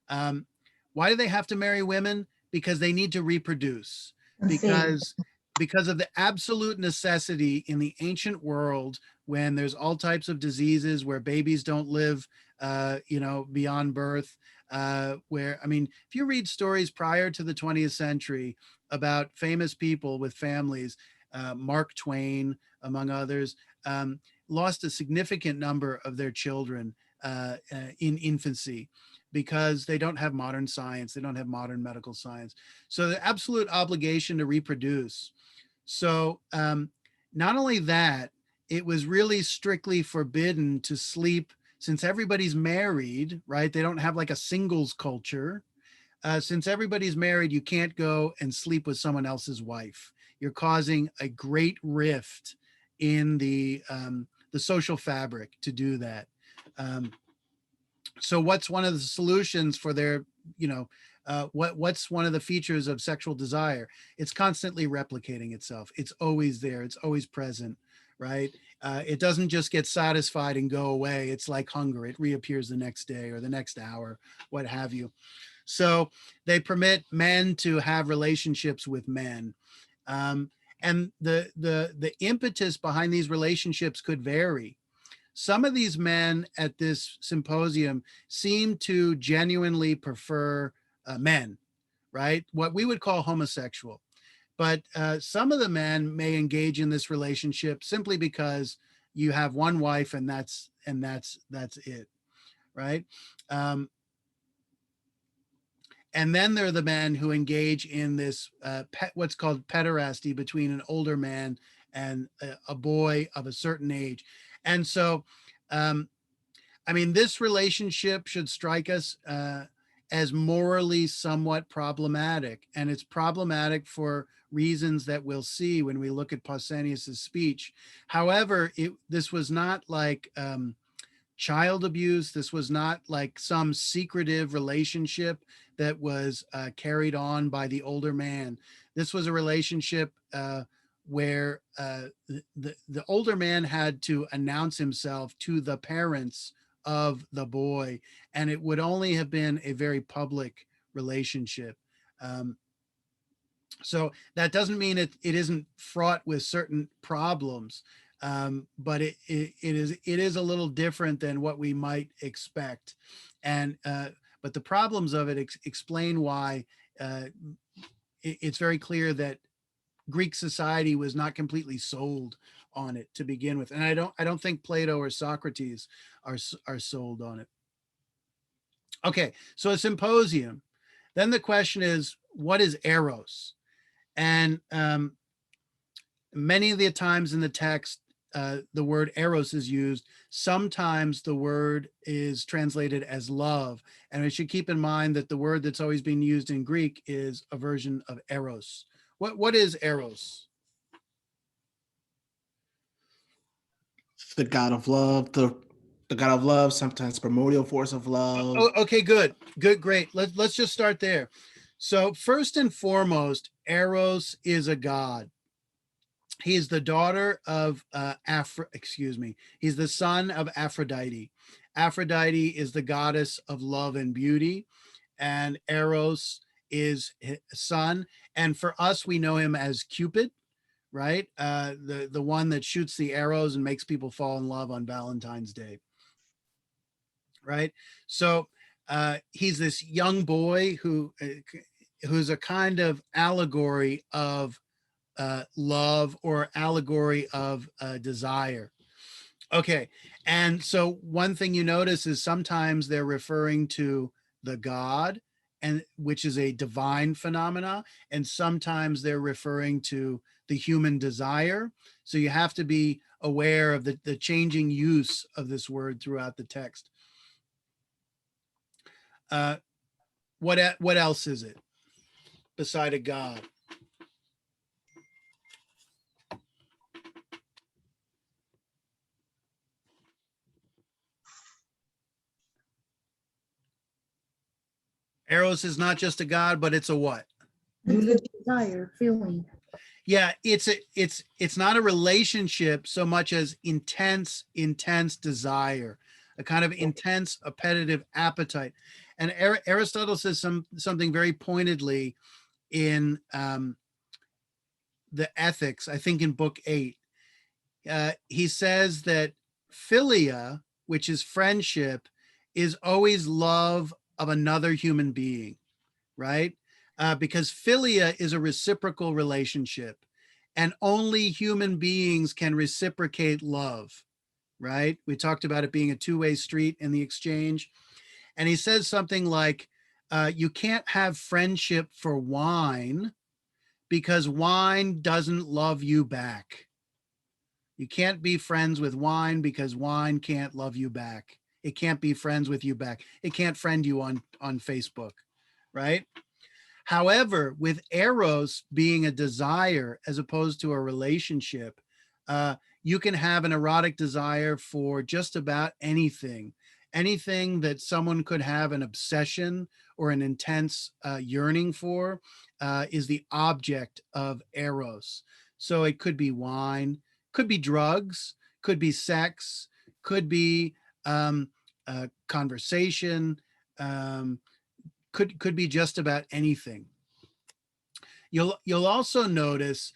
Why do they have to marry women? Because they need to reproduce. Because of the absolute necessity in the ancient world when there's all types of diseases where babies don't live, beyond birth. If you read stories prior to the 20th century about famous people with families, Mark Twain, among others, lost a significant number of their children in infancy because they don't have modern science, they don't have modern medical science. So the absolute obligation to reproduce. So not only that, it was really strictly forbidden to sleep since everybody's married, right? They don't have like a singles culture. Since everybody's married, you can't go and sleep with someone else's wife. You're causing a great rift in the social fabric to do that. So what's one of the solutions for their, what's one of the features of sexual desire? It's constantly replicating itself. It's always there. It's always present, right? It doesn't just get satisfied and go away. It's like hunger. It reappears the next day or the next hour, what have you. So they permit men to have relationships with men. And the impetus behind these relationships could vary. Some of these men at this symposium seem to genuinely prefer men, right? What we would call homosexual. But some of the men may engage in this relationship simply because you have one wife and that's it, right? And then there are the men who engage in this what's called pederasty between an older man and a boy of a certain age. And so, I mean, this relationship should strike us as morally somewhat problematic. And it's problematic for reasons that we'll see when we look at Pausanias's speech. However, this was not like child abuse. This was not like some secretive relationship that was carried on by the older man. This was a relationship where the older man had to announce himself to the parents of the boy, and it would only have been a very public relationship. So that doesn't mean it isn't fraught with certain problems, but it is a little different than what we might expect, and but the problems of it explain why it's very clear that Greek society was not completely sold on it to begin with, and I don't think Plato or Socrates are sold on it. Okay, so a symposium. Then the question is, what is eros? And many of the times in the text, the word eros is used. Sometimes the word is translated as love. And we should keep in mind that the word that's always being used in Greek is a version of eros. What is eros? The god of love, the god of love, sometimes primordial force of love. Oh, okay, good, great. Let's just start there. So first and foremost, Eros is a god. He is the daughter of he's the son of Aphrodite. Aphrodite is the goddess of love and beauty, and Eros is his son. And for us, we know him as Cupid, right? The one that shoots the arrows and makes people fall in love on Valentine's Day, right? So he's this young boy who's a kind of allegory of love or allegory of desire. Okay, and so one thing you notice is sometimes they're referring to the god, and which is a divine phenomena, and sometimes they're referring to the human desire. So you have to be aware of the changing use of this word throughout the text. What else is it beside a god? Eros is not just a god, but it's a what? Desire, feeling. Yeah, it's not a relationship so much as intense desire, a kind of intense appetitive appetite. And Aristotle says something very pointedly in the Ethics, I think in book 8. He says that philia, which is friendship, is always love of another human being, right? Because philia is a reciprocal relationship, and only human beings can reciprocate love, right? We talked about it being a two-way street in the exchange. And he says something like, you can't have friendship for wine because wine doesn't love you back. You can't be friends with wine because wine can't love you back. It can't be friends with you back. It can't friend you on Facebook, right? However, with eros being a desire as opposed to a relationship, you can have an erotic desire for just about anything. Anything that someone could have an obsession or an intense yearning for is the object of eros. So it could be wine, could be drugs, could be sex, could be conversation, could be just about anything. You'll also notice,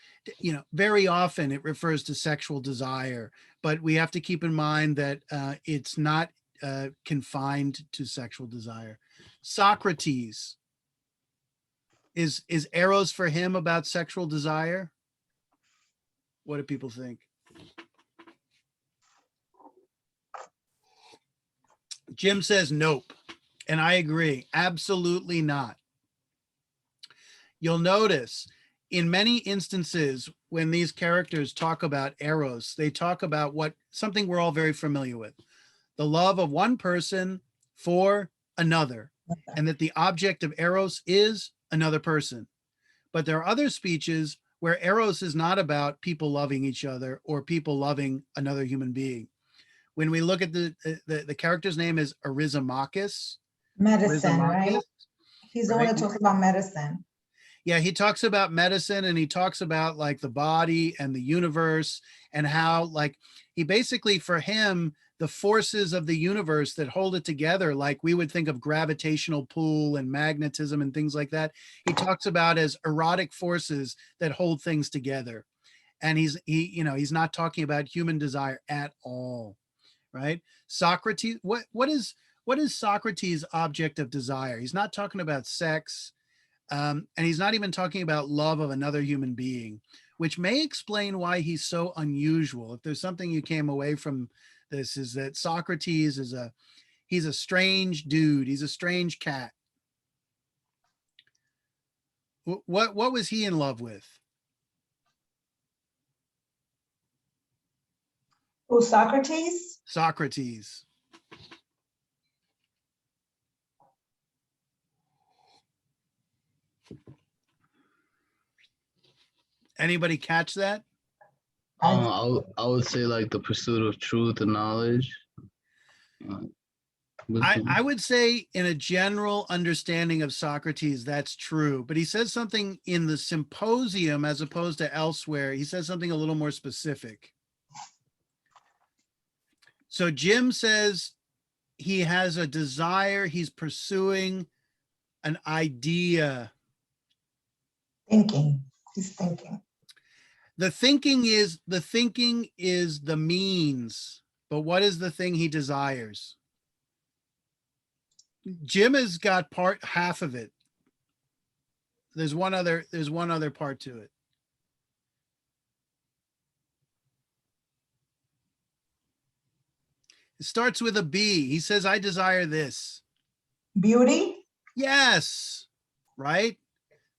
very often it refers to sexual desire, but we have to keep in mind that it's not confined to sexual desire. Socrates Is eros for him about sexual desire? What do people think? Jim says nope. And I agree. Absolutely not. You'll notice in many instances when these characters talk about eros, they talk about something we're all very familiar with. The love of one person for another, and that the object of eros is another person. But there are other speeches where eros is not about people loving each other or people loving another human being. When we look at the character's name is Arisomachus. Medicine, right? He's the one right? that talks about medicine. Yeah, he talks about medicine, and he talks about like the body and the universe, and how like he basically, for him, the forces of the universe that hold it together, like we would think of gravitational pull and magnetism and things like that, he talks about as erotic forces that hold things together. And he's not talking about human desire at all, right? Socrates, what is Socrates' object of desire? He's not talking about sex. And he's not even talking about love of another human being, which may explain why he's so unusual. If there's something you came away from this, is that Socrates he's a strange dude. He's a strange cat. What was he in love with? Oh, Socrates? Socrates. Anybody catch that? I would say like the pursuit of truth and knowledge. I would say in a general understanding of Socrates, that's true. But he says something in the Symposium as opposed to elsewhere. He says something a little more specific. So Jim says he has a desire. He's pursuing an idea. Thinking. He's thinking. The thinking is the means, but what is the thing he desires? Jim has got half of it. There's one other part to it. It starts with a B. He says, I desire this. Beauty? Yes. Right?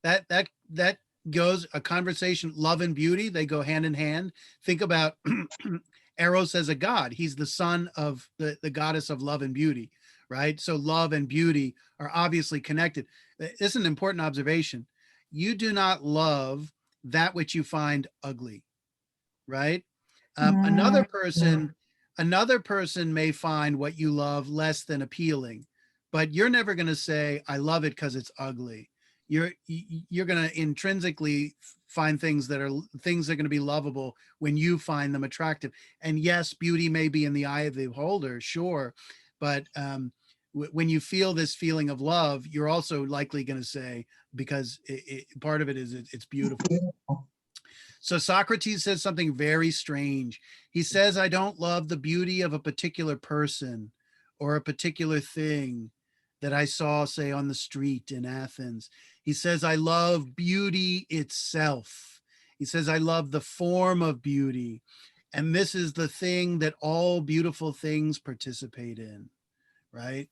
That goes a conversation, love and beauty, they go hand in hand. Think about Eros as a god. He's the son of the goddess of love and beauty, right? So love and beauty are obviously connected. This is an important observation. You do not love that which you find ugly, right? Another person may find what you love less than appealing, but you're never going to say, I love it because it's ugly. You're going to intrinsically find things that are going to be lovable when you find them attractive. And yes, beauty may be in the eye of the beholder, sure. But when you feel this feeling of love, you're also likely going to say, because part of it is it's beautiful. So Socrates says something very strange. He says, I don't love the beauty of a particular person or a particular thing that I saw, say, on the street in Athens. He says, I love beauty itself. He says, I love the form of beauty. And this is the thing that all beautiful things participate in, right?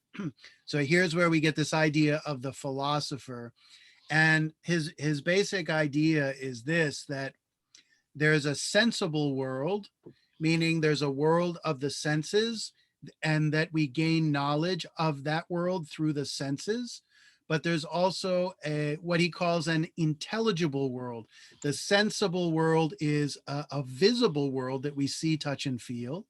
So here's where we get this idea of the philosopher. And his basic idea is this, that there's a sensible world, meaning there's a world of the senses, and that we gain knowledge of that world through the senses. But there's also what he calls an intelligible world. The sensible world is a visible world that we see, touch, and feel.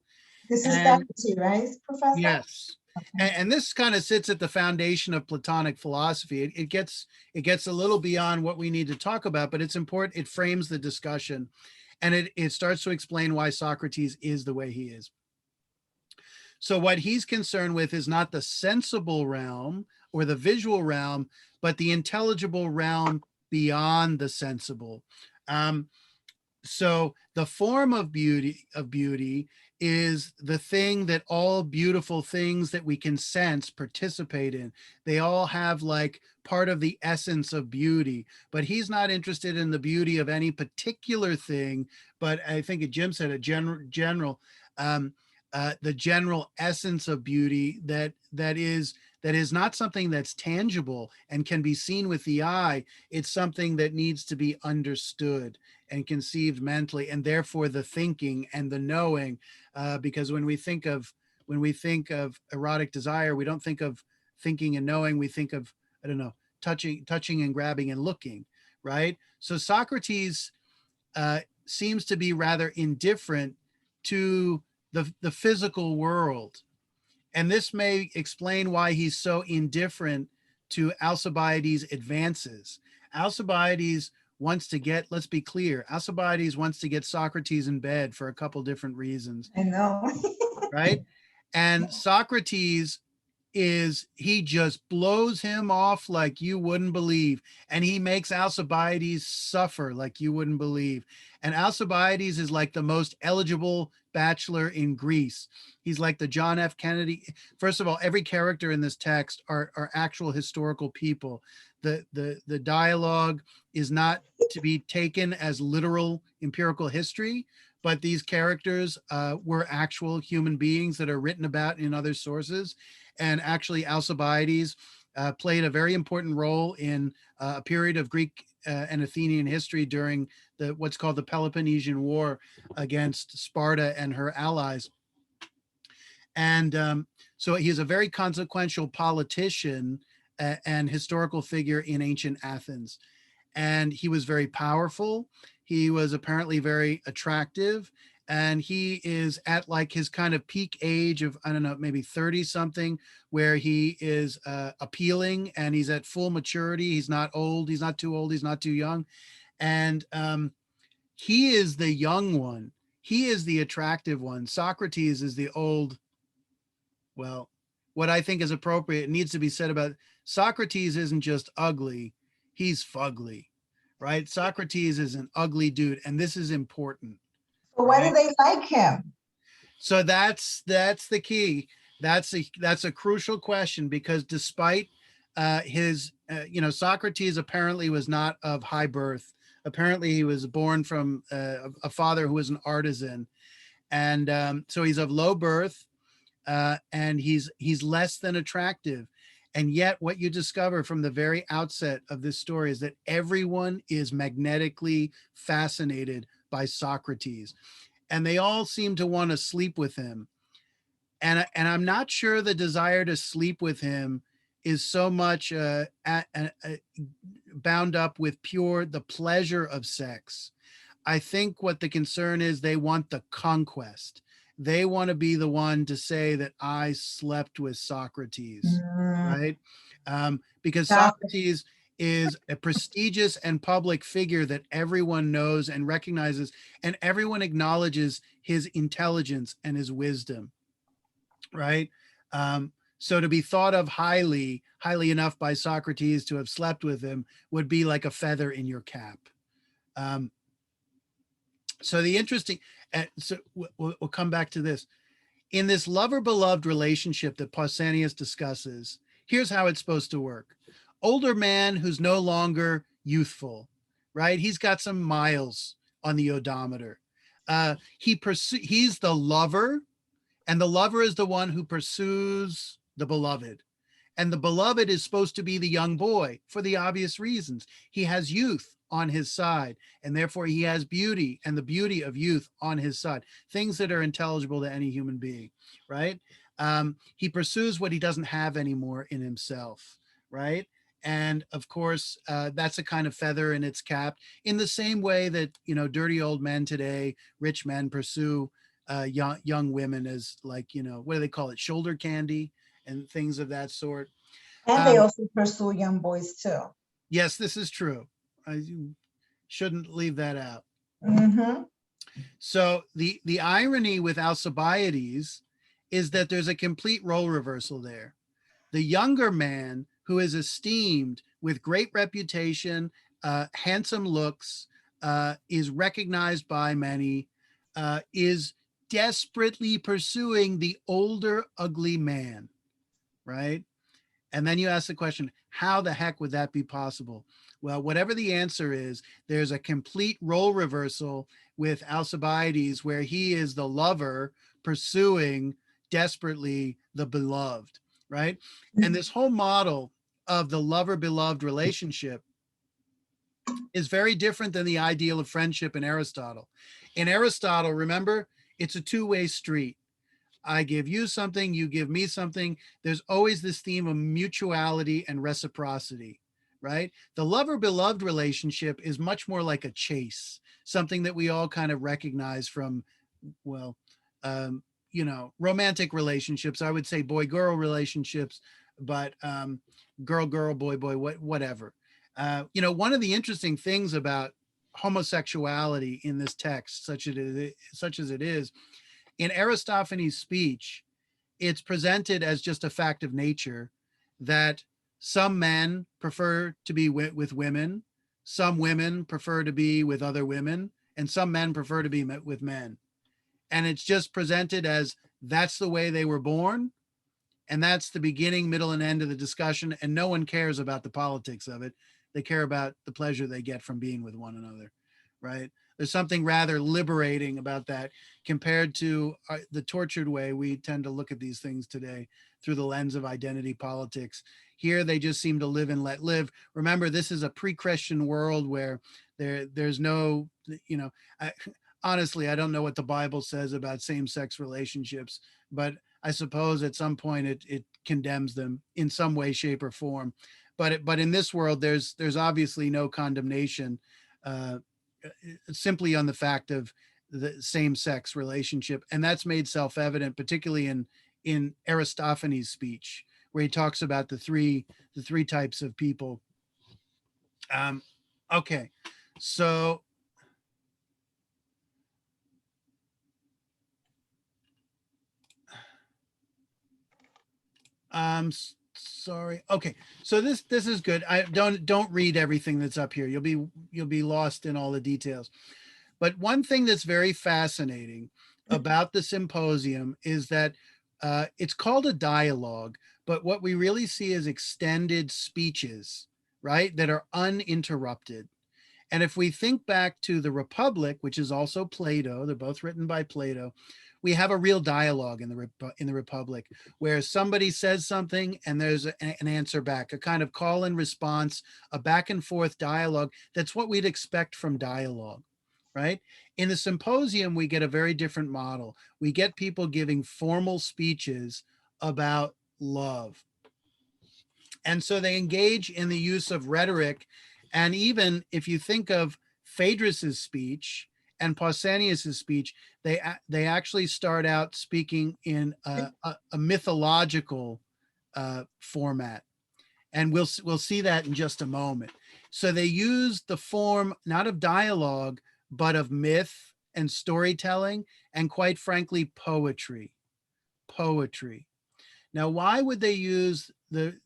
This is Socrates, right, Professor? Yes. And this kind of sits at the foundation of Platonic philosophy. It gets a little beyond what we need to talk about, but it's important. It frames the discussion, and it starts to explain why Socrates is the way he is. So what he's concerned with is not the sensible realm or the visual realm, but the intelligible realm beyond the sensible. So the form of beauty is the thing that all beautiful things that we can sense participate in. They all have like part of the essence of beauty, but he's not interested in the beauty of any particular thing. But I think Jim said a the general essence of beauty that is not something that's tangible and can be seen with the eye. It's something that needs to be understood and conceived mentally, and therefore the thinking and the knowing. Because when we think of erotic desire, we don't think of thinking and knowing. We think of, I don't know, touching and grabbing and looking, right? So Socrates seems to be rather indifferent to the physical world. And this may explain why he's so indifferent to Alcibiades' advances. Alcibiades wants to get, let's be clear, Alcibiades wants to get Socrates in bed for a couple different reasons, I know. right? And Socrates he just blows him off like you wouldn't believe. And he makes Alcibiades suffer like you wouldn't believe. And Alcibiades is like the most eligible bachelor in Greece. He's like the John F. Kennedy. First of all, every character in this text are actual historical people. The dialogue is not to be taken as literal empirical history, but these characters were actual human beings that are written about in other sources. And actually Alcibiades played a very important role in a period of Greek and Athenian history during what's called the Peloponnesian War against Sparta and her allies. And so he's a very consequential politician and historical figure in ancient Athens. And he was very powerful. He was apparently very attractive. And he is at like his kind of peak age of, I don't know, maybe 30 something, where he is appealing and he's at full maturity. He's not old. He's not too old. He's not too young. And he is the young one. He is the attractive one. Socrates is the old. Well, what I think is appropriate, it needs to be said about Socrates isn't just ugly. He's fugly, right? Socrates is an ugly dude. And this is important. So why do they like him? So that's the key. That's a crucial question, because despite his, Socrates apparently was not of high birth. Apparently he was born from a father who was an artisan. And so he's of low birth and he's less than attractive. And yet what you discover from the very outset of this story is that everyone is magnetically fascinated by Socrates, and they all seem to want to sleep with him. And I'm not sure the desire to sleep with him is so much bound up with the pleasure of sex. I think what the concern is, they want the conquest. They want to be the one to say that I slept with Socrates, right? Because Socrates is a prestigious and public figure that everyone knows and recognizes, and everyone acknowledges his intelligence and his wisdom, right? So to be thought of highly enough by Socrates to have slept with him would be like a feather in your cap. So the interesting, so we'll come back to this. In this lover-beloved relationship that Pausanias discusses, here's how it's supposed to work. Older man who's no longer youthful, right? He's got some miles on the odometer. He's the lover, and the lover is the one who pursues the beloved. And the beloved is supposed to be the young boy for the obvious reasons. He has youth on his side, and therefore he has beauty and the beauty of youth on his side, things that are intelligible to any human being, right? He pursues what he doesn't have anymore in himself, right? And of course, that's a kind of feather in its cap, in the same way that, dirty old men today, rich men pursue young women as like, what do they call it? Shoulder candy and things of that sort. And they also pursue young boys too. Yes, this is true. I shouldn't leave that out. Mm-hmm. So the irony with Alcibiades is that there's a complete role reversal there. The younger man who is esteemed with great reputation, handsome looks, is recognized by many, is desperately pursuing the older, ugly man, right? And then you ask the question, how the heck would that be possible? Well, whatever the answer is, there's a complete role reversal with Alcibiades where he is the lover pursuing desperately the beloved, right? And this whole model of the lover-beloved relationship is very different than the ideal of friendship in Aristotle. In Aristotle, remember, it's a two-way street. I give you something, you give me something. There's always this theme of mutuality and reciprocity, right? The lover-beloved relationship is much more like a chase, something that we all kind of recognize from, well, romantic relationships. I would say boy-girl relationships, but girl-girl, boy-boy, whatever. One of the interesting things about homosexuality in this text, such as it is, in Aristophanes' speech, it's presented as just a fact of nature that some men prefer to be with women, some women prefer to be with other women, and some men prefer to be with men. And it's just presented as that's the way they were born. And that's the beginning, middle, and end of the discussion. And no one cares about the politics of it. They care about the pleasure they get from being with one another, right? There's something rather liberating about that compared to the tortured way we tend to look at these things today through the lens of identity politics. Here, they just seem to live and let live. Remember, this is a pre-Christian world where there's no, honestly, I don't know what the Bible says about same-sex relationships, but I suppose at some point it condemns them in some way, shape, or form. But in this world, there's obviously no condemnation simply on the fact of the same-sex relationship, and that's made self-evident, particularly in Aristophanes' speech, where he talks about the three types of people. Okay, so sorry. Okay, so this is good. I don't read everything that's up here. You'll be lost in all the details. But one thing that's very fascinating about the symposium is that it's called a dialogue, but what we really see is extended speeches, right, that are uninterrupted. And if we think back to the Republic, which is also Plato, they're both written by Plato, we have a real dialogue in the Republic where somebody says something and there's an answer back, a kind of call and response, a back and forth dialogue. That's what we'd expect from dialogue, right? In the Symposium, we get a very different model. We get people giving formal speeches about love. And so they engage in the use of rhetoric. And even if you think of Phaedrus's speech and Pausanias's speech, they actually start out speaking in a mythological format. And we'll see that in just a moment. So they use the form not of dialogue, but of myth and storytelling, and quite frankly, poetry. Now, why would they use the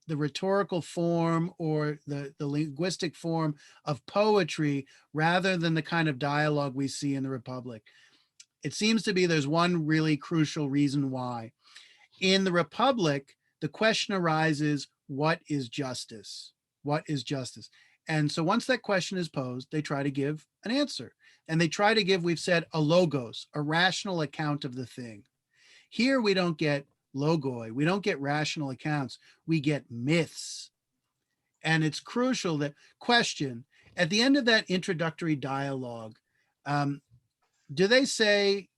rhetorical form or the linguistic form of poetry rather than the kind of dialogue we see in the Republic? It seems to be there's one really crucial reason why. In the Republic, the question arises, what is justice? What is justice? And so once that question is posed, they try to give an answer. And they try to give, we've said, a logos, a rational account of the thing. Here we don't get logoi, we don't get rational accounts, we get myths. And it's crucial that question, at the end of that introductory dialogue, do they say,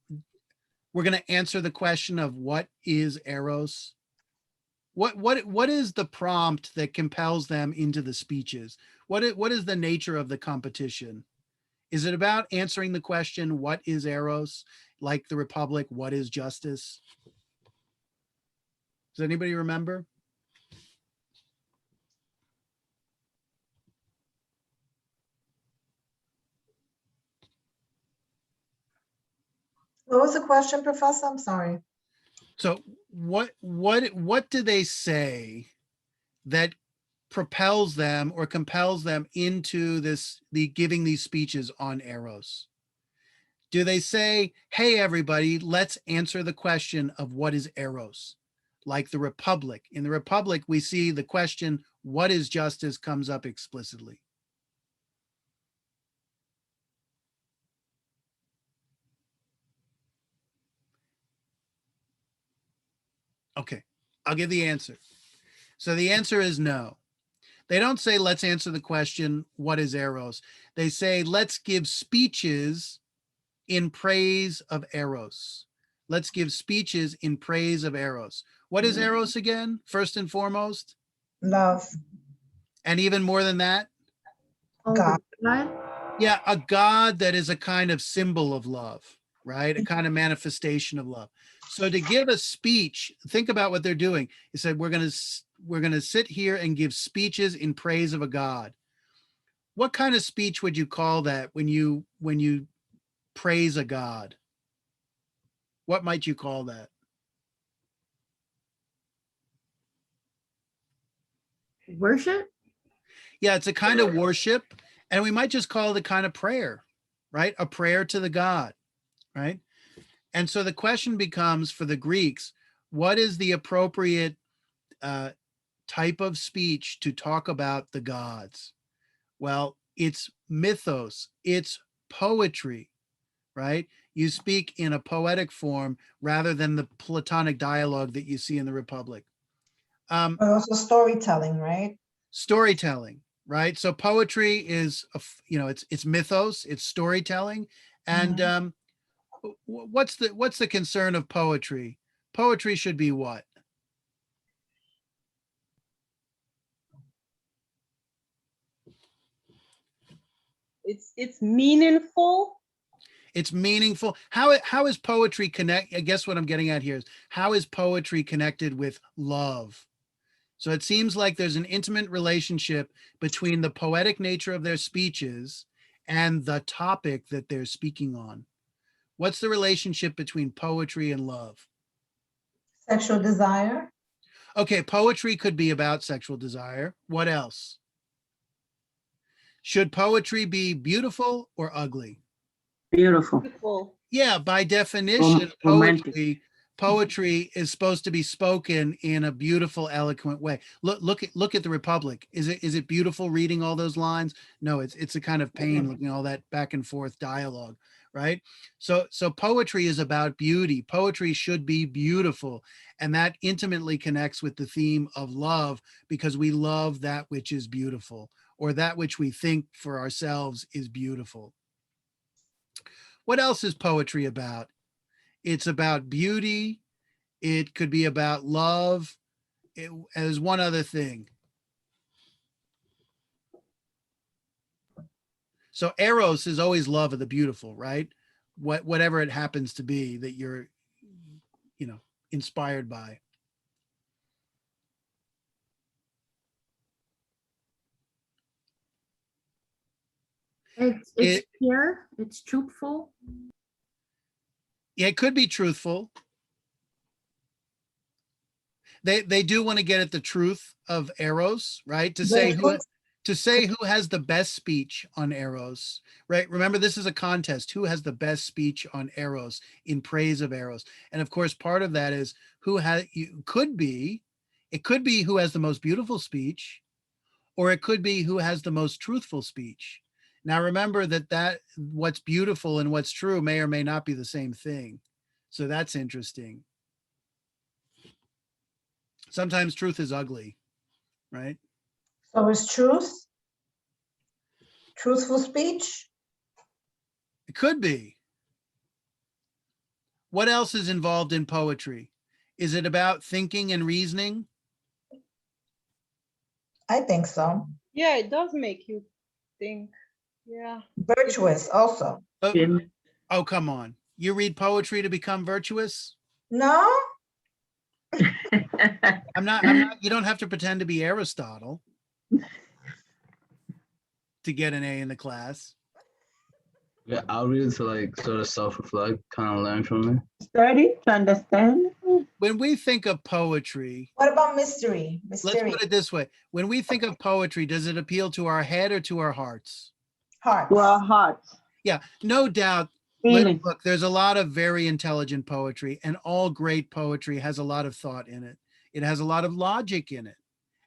we're going to answer the question of what is eros? What is the prompt that compels them into the speeches? What is the nature of the competition? Is it about answering the question, what is eros? Like the Republic, what is justice? Does anybody remember? What was the question, Professor? I'm sorry. So what do they say that propels them or compels them into the giving these speeches on eros? Do they say, hey, everybody, let's answer the question of what is eros? Like the Republic. In the Republic, we see the question, what is justice, comes up explicitly. Okay, I'll give the answer. So the answer is no. They don't say, let's answer the question, what is eros? They say, let's give speeches in praise of eros. Let's give speeches in praise of eros. What is eros again, first and foremost? Love. And even more than that? Oh, God. God. Yeah, a God that is a kind of symbol of love, right? A kind of manifestation of love. So to give a speech, think about what they're doing. He said, we're going to sit here and give speeches in praise of a God. What kind of speech would you call that when you praise a God? What might you call that? Worship? Yeah, it's a kind of worship, and we might just call it a kind of prayer, right? A prayer to the God, right? And so the question becomes for the Greeks, what is the appropriate type of speech to talk about the gods? Well, it's mythos, it's poetry, right? You speak in a poetic form rather than the Platonic dialogue that you see in the Republic. But also storytelling, right? Storytelling, right? So poetry is, it's mythos, it's storytelling. And what's the concern of poetry? Poetry should be what? It's meaningful. It's meaningful. How is poetry connect? I guess what I'm getting at here is, how is poetry connected with love? So it seems like there's an intimate relationship between the poetic nature of their speeches and the topic that they're speaking on. What's the relationship between poetry and love? Sexual desire. Okay, poetry could be about sexual desire. What else? Should poetry be beautiful or ugly? Beautiful. Beautiful. Yeah, by definition, Romantic. poetry is supposed to be spoken in a beautiful, eloquent way. Look at the Republic. Is it beautiful reading all those lines? No, it's a kind of pain looking at all that back and forth dialogue, right? So poetry is about beauty. Poetry should be beautiful, and that intimately connects with the theme of love, because we love that which is beautiful, or that which we think for ourselves is beautiful. What else is poetry about? It's about beauty. It could be about love. There's one other thing. So eros is always love of the beautiful, right? Whatever it happens to be that you're, inspired by. It's pure, it's truthful. Yeah, it could be truthful. They do want to get at the truth of eros, right? To say who has the best speech on eros, right? Remember, this is a contest. Who has the best speech on eros, in praise of eros? And of course, part of that is it could be who has the most beautiful speech, or it could be who has the most truthful speech. Now, remember that what's beautiful and what's true may or may not be the same thing. So that's interesting. Sometimes truth is ugly, right? So is truth? Truthful speech? It could be. What else is involved in poetry? Is it about thinking and reasoning? I think so. Yeah, it does make you think. Yeah. Virtuous also. Oh, come on. You read poetry to become virtuous? No? I'm not, you don't have to pretend to be Aristotle to get an A in the class. Yeah, I'll read it to like sort of self-reflect, kind of learn from it. Study to understand. When we think of poetry, What about mystery? let's Mystery. put it this way. When we think of poetry, does it appeal to our head or to our hearts? Heart. To our hearts. Yeah, no doubt Feeling. Look, there's a lot of very intelligent poetry, and all great poetry has a lot of thought in it. It has a lot of logic in it.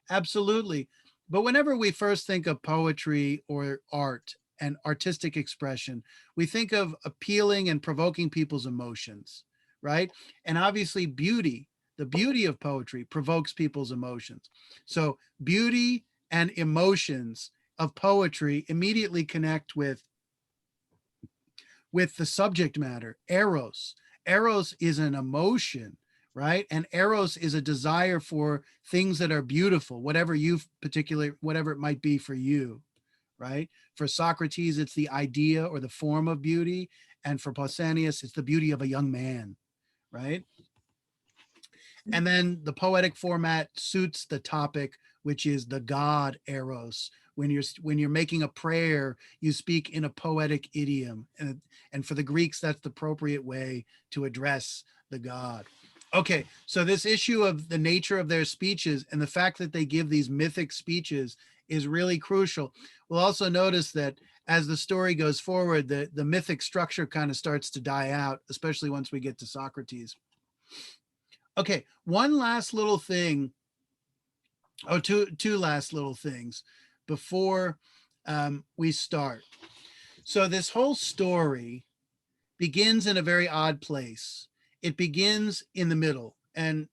Absolutely. But whenever we first think of poetry or art and artistic expression, we think of appealing and provoking people's emotions, right? And obviously, beauty, the beauty of poetry provokes people's emotions. So, beauty and emotions of poetry immediately connect with the subject matter, eros. Eros is an emotion, right? And eros is a desire for things that are beautiful, whatever whatever it might be for you, right? For Socrates, it's the idea or the form of beauty. And for Pausanias, it's the beauty of a young man, right? And then the poetic format suits the topic, which is the god eros. When you're making a prayer, you speak in a poetic idiom, and for the Greeks, that's the appropriate way to address the god. Okay, so this issue of the nature of their speeches and the fact that they give these mythic speeches is really crucial. We'll also notice that as the story goes forward, the mythic structure kind of starts to die out, especially once we get to Socrates. Okay, one last little thing. Oh, two last little things before we start. So this whole story begins in a very odd place. It begins in the middle, and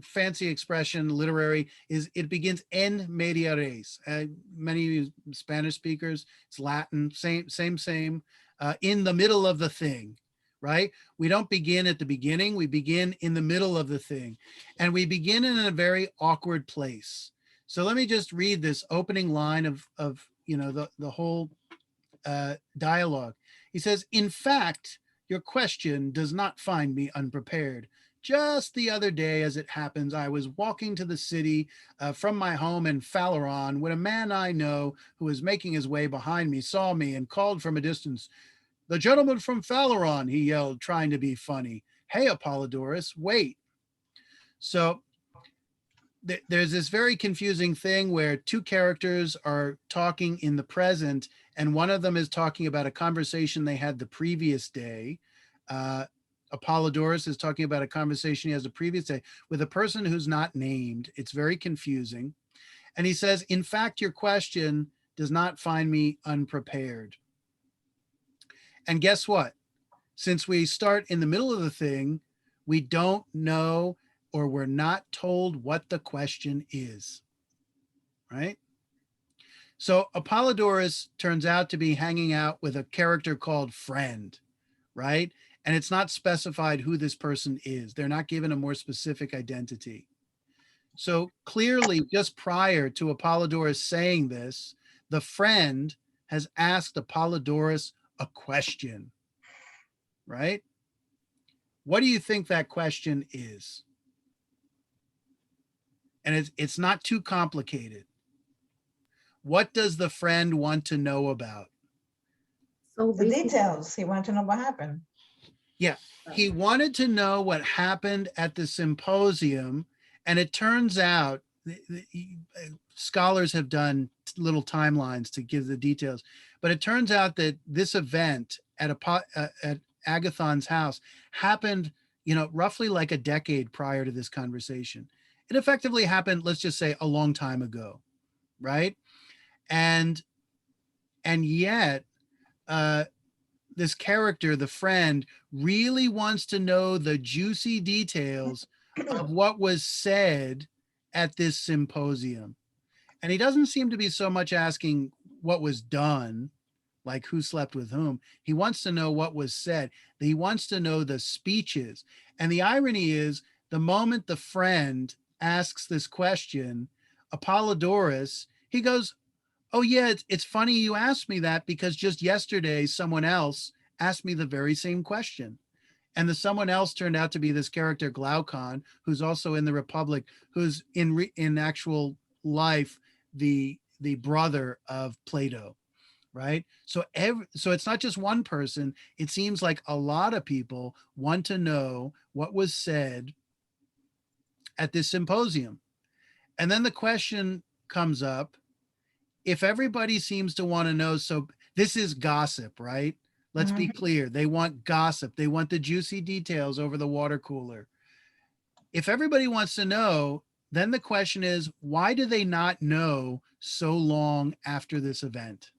fancy expression, literary, is it begins en media res. Many Spanish speakers, it's Latin, same. In the middle of the thing, right? We don't begin at the beginning. We begin in the middle of the thing, and we begin in a very awkward place. So let me just read this opening line of the whole dialogue. He says, "In fact, your question does not find me unprepared. Just the other day, as it happens, I was walking to the city from my home in Phaleron when a man I know who was making his way behind me saw me and called from a distance, 'The gentleman from Phaleron,' he yelled, trying to be funny. 'Hey, Apollodorus, wait.'" So there's this very confusing thing where two characters are talking in the present, and one of them is talking about a conversation they had the previous day. Apollodorus is talking about a conversation he has the previous day with a person who's not named. It's very confusing. And he says, "In fact, your question does not find me unprepared." And guess what? Since we start in the middle of the thing, we don't know, or we're not told what the question is, right? So Apollodorus turns out to be hanging out with a character called Friend, right? And it's not specified who this person is. They're not given a more specific identity. So clearly, just prior to Apollodorus saying this, the friend has asked Apollodorus a question, right? What do you think that question is? And it's not too complicated. What does the friend want to know about? So The basically, details, he wanted to know what happened. Yeah, he wanted to know what happened at the symposium, and it turns out scholars have done little timelines to give the details, but it turns out that this event at Agathon's house happened, roughly like a decade prior to this conversation. It effectively happened, let's just say, a long time ago, right? And yet, this character, the friend, really wants to know the juicy details of what was said at this symposium. And he doesn't seem to be so much asking what was done, like who slept with whom. He wants to know what was said. He wants to know the speeches. And the irony is, the moment the friend asks this question, Apollodorus, he goes, "Oh yeah, it's funny you asked me that, because just yesterday someone else asked me the very same question." And the someone else turned out to be this character Glaucon, who's also in the Republic, who's in actual life the brother of Plato, right? So it's not just one person. It seems like a lot of people want to know what was said at this symposium. And then the question comes up, if everybody seems to want to know, so this is gossip, right? Let's be clear. They want gossip. They want the juicy details over the water cooler. If everybody wants to know, then the question is, why do they not know so long after this event?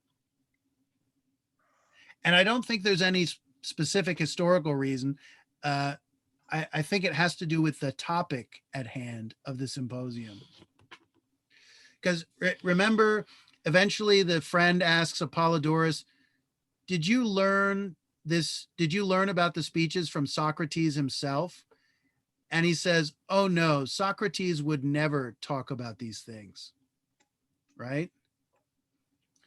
And I don't think there's any specific historical reason. I think it has to do with the topic at hand of the symposium. Because remember, eventually the friend asks Apollodorus, did you learn this? Did you learn about the speeches from Socrates himself? And he says, oh no, Socrates would never talk about these things, right?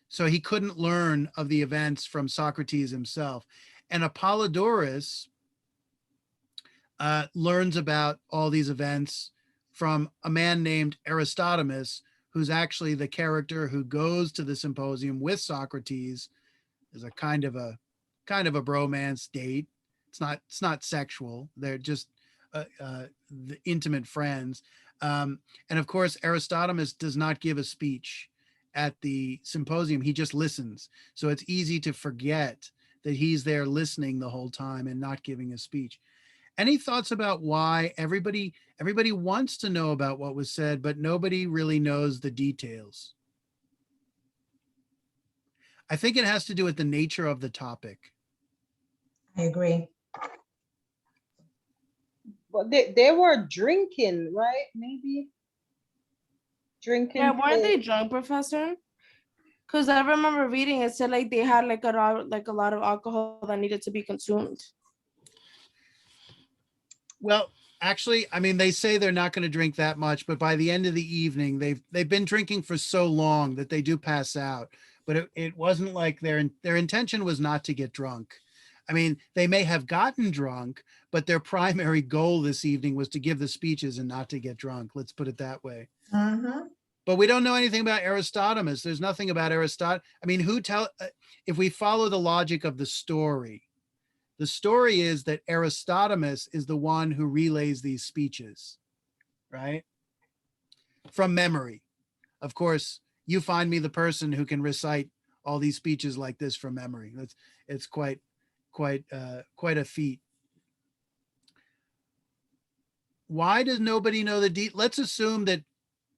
So he couldn't learn of the events from Socrates himself. And Apollodorus learns about all these events from a man named Aristodemus, who's actually the character who goes to the symposium with Socrates. Is a kind of a bromance date. It's not sexual. They're just the intimate friends. And of course, Aristodemus does not give a speech at the symposium. He just listens. So it's easy to forget that he's there listening the whole time and not giving a speech. Any thoughts about why everybody wants to know about what was said, but nobody really knows the details? I think it has to do with the nature of the topic. I agree. But they were drinking, right? Maybe drinking. Yeah, weren't they drunk, Professor? Because I remember reading it said like they had like a lot of alcohol that needed to be consumed. Well, actually, I mean, they say they're not going to drink that much, but by the end of the evening, they've been drinking for so long that they do pass out. But it wasn't like their intention was not to get drunk. I mean, they may have gotten drunk, but their primary goal this evening was to give the speeches and not to get drunk. Let's put it that way. But we don't know anything about Aristodemus. There's nothing about Aristotle. I mean, if we follow the logic of the story is that Aristodemus is the one who relays these speeches, right? From memory. Of course, you find me the person who can recite all these speeches like this from memory. It's quite a feat. Why does nobody know let's assume that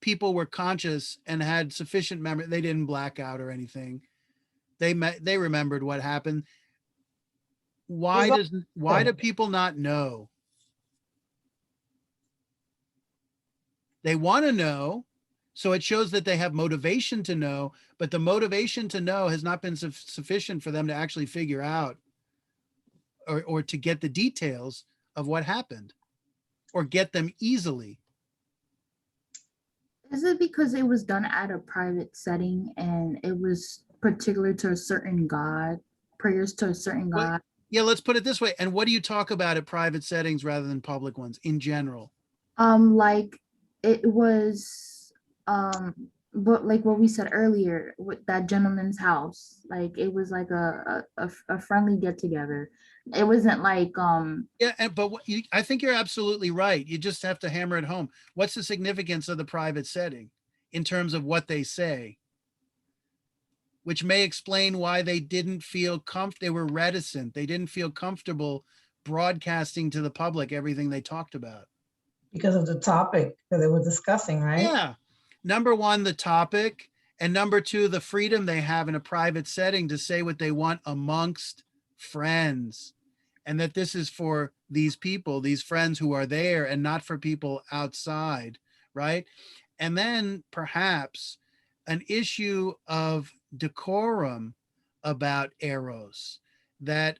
people were conscious and had sufficient memory. They didn't black out or anything. They remembered what happened. Why do people not know? They want to know. So it shows that they have motivation to know, but the motivation to know has not been sufficient for them to actually figure out or to get the details of what happened or get them easily. Is it because it was done at a private setting and it was particular to a certain god, prayers to a certain god? Well, yeah, let's put it this way. And what do you talk about at private settings rather than public ones in general? Like it was, but like what we said earlier with that gentleman's house, like it was like a friendly get together. It wasn't like yeah, but I think you're absolutely right. You just have to hammer it home. What's the significance of the private setting in terms of what they say? Which may explain why they didn't feel they were reticent. They didn't feel comfortable broadcasting to the public everything they talked about. Because of the topic that they were discussing, right? Yeah. Number one, the topic. And number two, the freedom they have in a private setting to say what they want amongst friends. And that this is for these people, these friends who are there and not for people outside, right? And then perhaps an issue of decorum about eros, that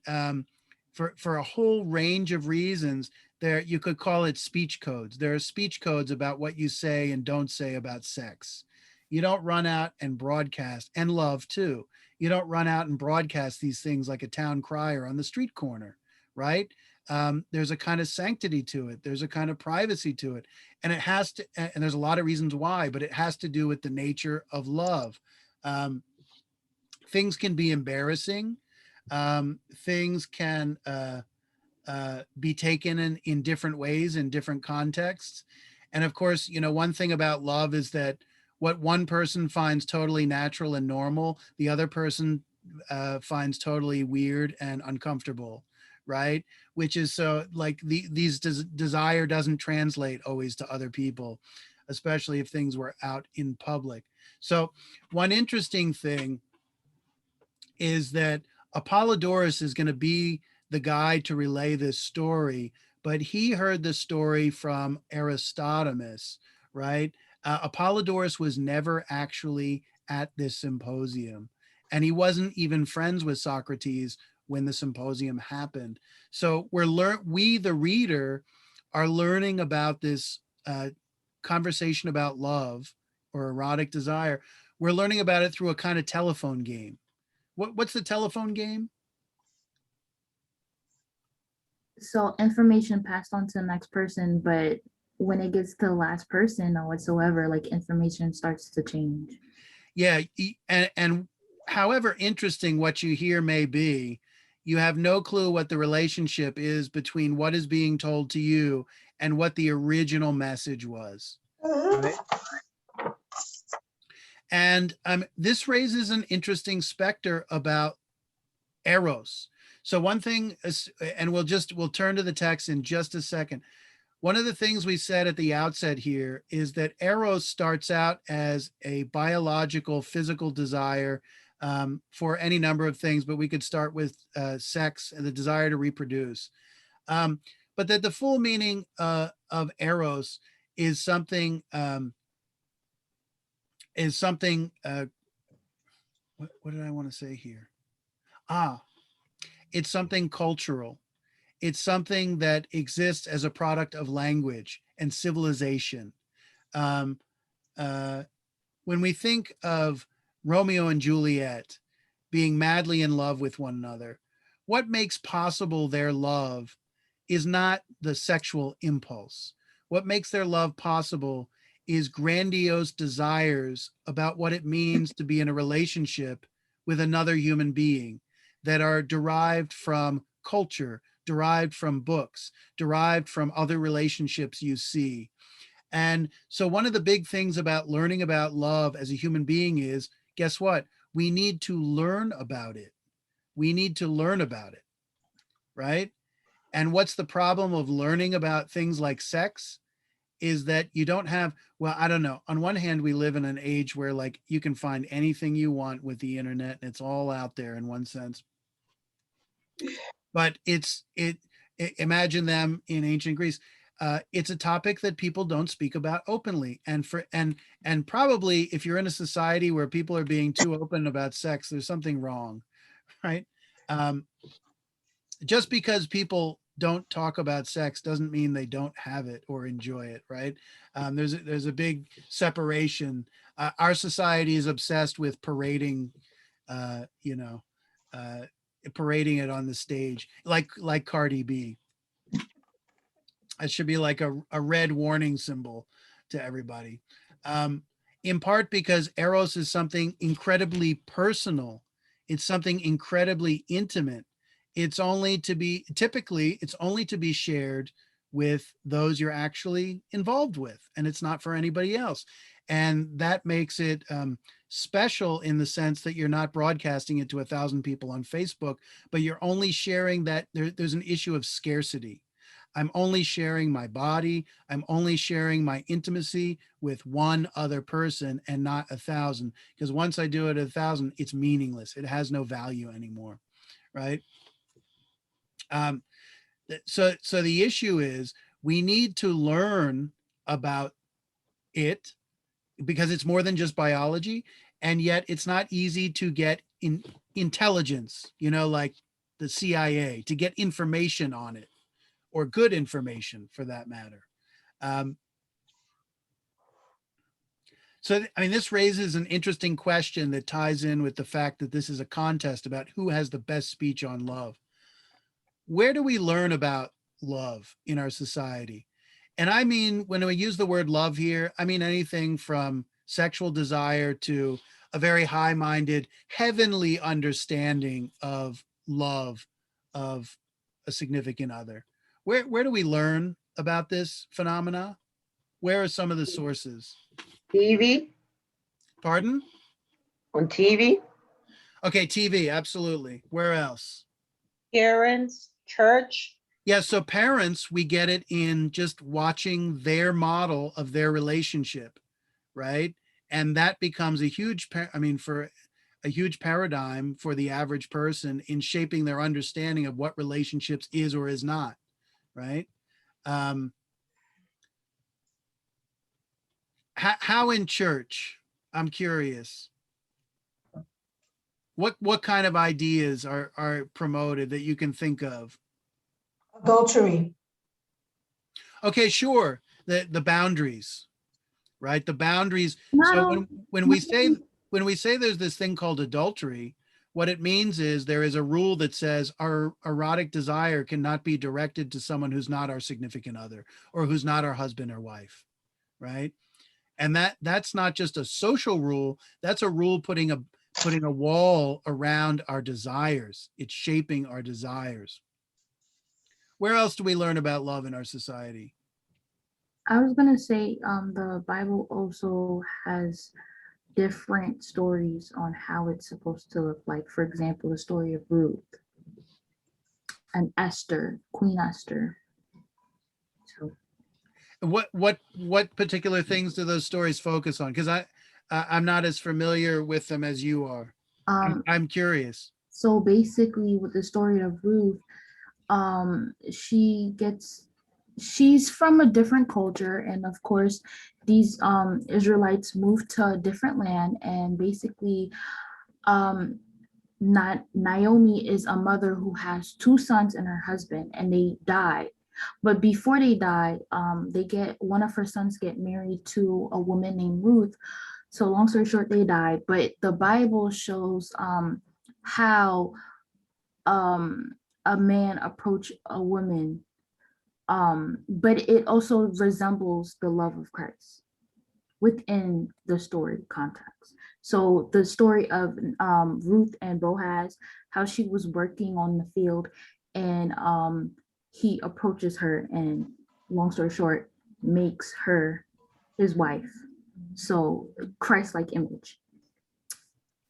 for a whole range of reasons, there you could call it speech codes. There are speech codes about what you say and don't say about sex. You don't run out and broadcast, and love too. You don't run out and broadcast these things like a town crier on the street corner, right? There's a kind of sanctity to it. There's a kind of privacy to it. And it has to, and there's a lot of reasons why, but it has to do with the nature of love. Things can be embarrassing. Things can be taken in different ways, in different contexts. And of course, you know, one thing about love is that what one person finds totally natural and normal, the other person finds totally weird and uncomfortable, right? Which is so like desire doesn't translate always to other people, especially if things were out in public. So one interesting thing is that Apollodorus is going to be the guy to relay this story, but he heard the story from Aristotemus, right? Apollodorus was never actually at this symposium, and he wasn't even friends with Socrates when the symposium happened. So we, the reader, are learning about this conversation about love or erotic desire. We're learning about it through a kind of telephone game. What's the telephone game? So information passed on to the next person, but when it gets to the last person or whatsoever, like information starts to change. Yeah, and however interesting what you hear may be, you have no clue what the relationship is between what is being told to you and what the original message was. Right? And this raises an interesting specter about eros. So one thing is, and we'll turn to the text in just a second. One of the things we said at the outset here is that eros starts out as a biological, physical desire for any number of things, but we could start with sex and the desire to reproduce. But that the full meaning of eros is something, what did I want to say here? It's something cultural. It's something that exists as a product of language and civilization. When we think of Romeo and Juliet being madly in love with one another, what makes possible their love is not the sexual impulse. What makes their love possible is grandiose desires about what it means to be in a relationship with another human being that are derived from culture, derived from books, derived from other relationships you see. And so one of the big things about learning about love as a human being is, guess what? We need to learn about it. We need to learn about it, right? And what's the problem of learning about things like sex is that you don't have, well, I don't know. On one hand, we live in an age where like you can find anything you want with the internet and it's all out there in one sense. But imagine them in ancient Greece. It's a topic that people don't speak about openly. And probably if you're in a society where people are being too open about sex, there's something wrong, right? Just because people don't talk about sex doesn't mean they don't have it or enjoy it, right? There's a big separation. Our society is obsessed with parading, parading it on the stage, like Cardi B. It should be like a red warning symbol to everybody. In part because eros is something incredibly personal. It's something incredibly intimate. It's only to be shared with those you're actually involved with, and it's not for anybody else. And that makes it special in the sense that you're not broadcasting it to 1,000 people on Facebook, but you're only sharing that there's an issue of scarcity. I'm only sharing my body. I'm only sharing my intimacy with one other person and not 1,000. Because once I do it 1,000, it's meaningless. It has no value anymore, right? So the issue is we need to learn about it because it's more than just biology, and yet it's not easy to get intelligence, like the CIA, to get information on it, or good information for that matter. So, I mean, this raises an interesting question that ties in with the fact that this is a contest about who has the best speech on love. Where do we learn about love in our society? And I mean, when we use the word love here, I mean anything from sexual desire to a very high-minded, heavenly understanding of love of a significant other. Where do we learn about this phenomena? Where are some of the sources? TV, Pardon? on TV. Okay, TV, absolutely. Where else? Parents, church. Yeah, so parents, we get it in just watching their model of their relationship, right? And that becomes a huge, for a huge paradigm for the average person in shaping their understanding of what relationships is or is not, right? Um, how in church? I'm curious. What kind of ideas are promoted that you can think of? Adultery. Okay, sure. The boundaries, right? The boundaries. Not So all, when we say when we say there's this thing called adultery, what it means is there is a rule that says our erotic desire cannot be directed to someone who's not our significant other or who's not our husband or wife, right? And that's not just a social rule, that's a rule putting a wall around our desires. It's shaping our desires. Where else do we learn about love in our society? I was gonna say, the Bible also has different stories on how it's supposed to look like. For example, the story of Ruth and Esther, Queen Esther. So, What particular things do those stories focus on? Because I'm not as familiar with them as you are. um, I'm curious. so basically, with the story of Ruth, she's from a different culture, and of course, these Israelites moved to a different land, and basically, um, not Naomi is a mother who has two sons and her husband, and they die. But before they die, they get one of her sons get married to a woman named Ruth. So long story short, they die. But the Bible shows how a man approach a woman, but it also resembles the love of Christ within the story context. So the story of Ruth and Boaz, how she was working on the field, and he approaches her, and long story short, makes her his wife. So Christ-like image.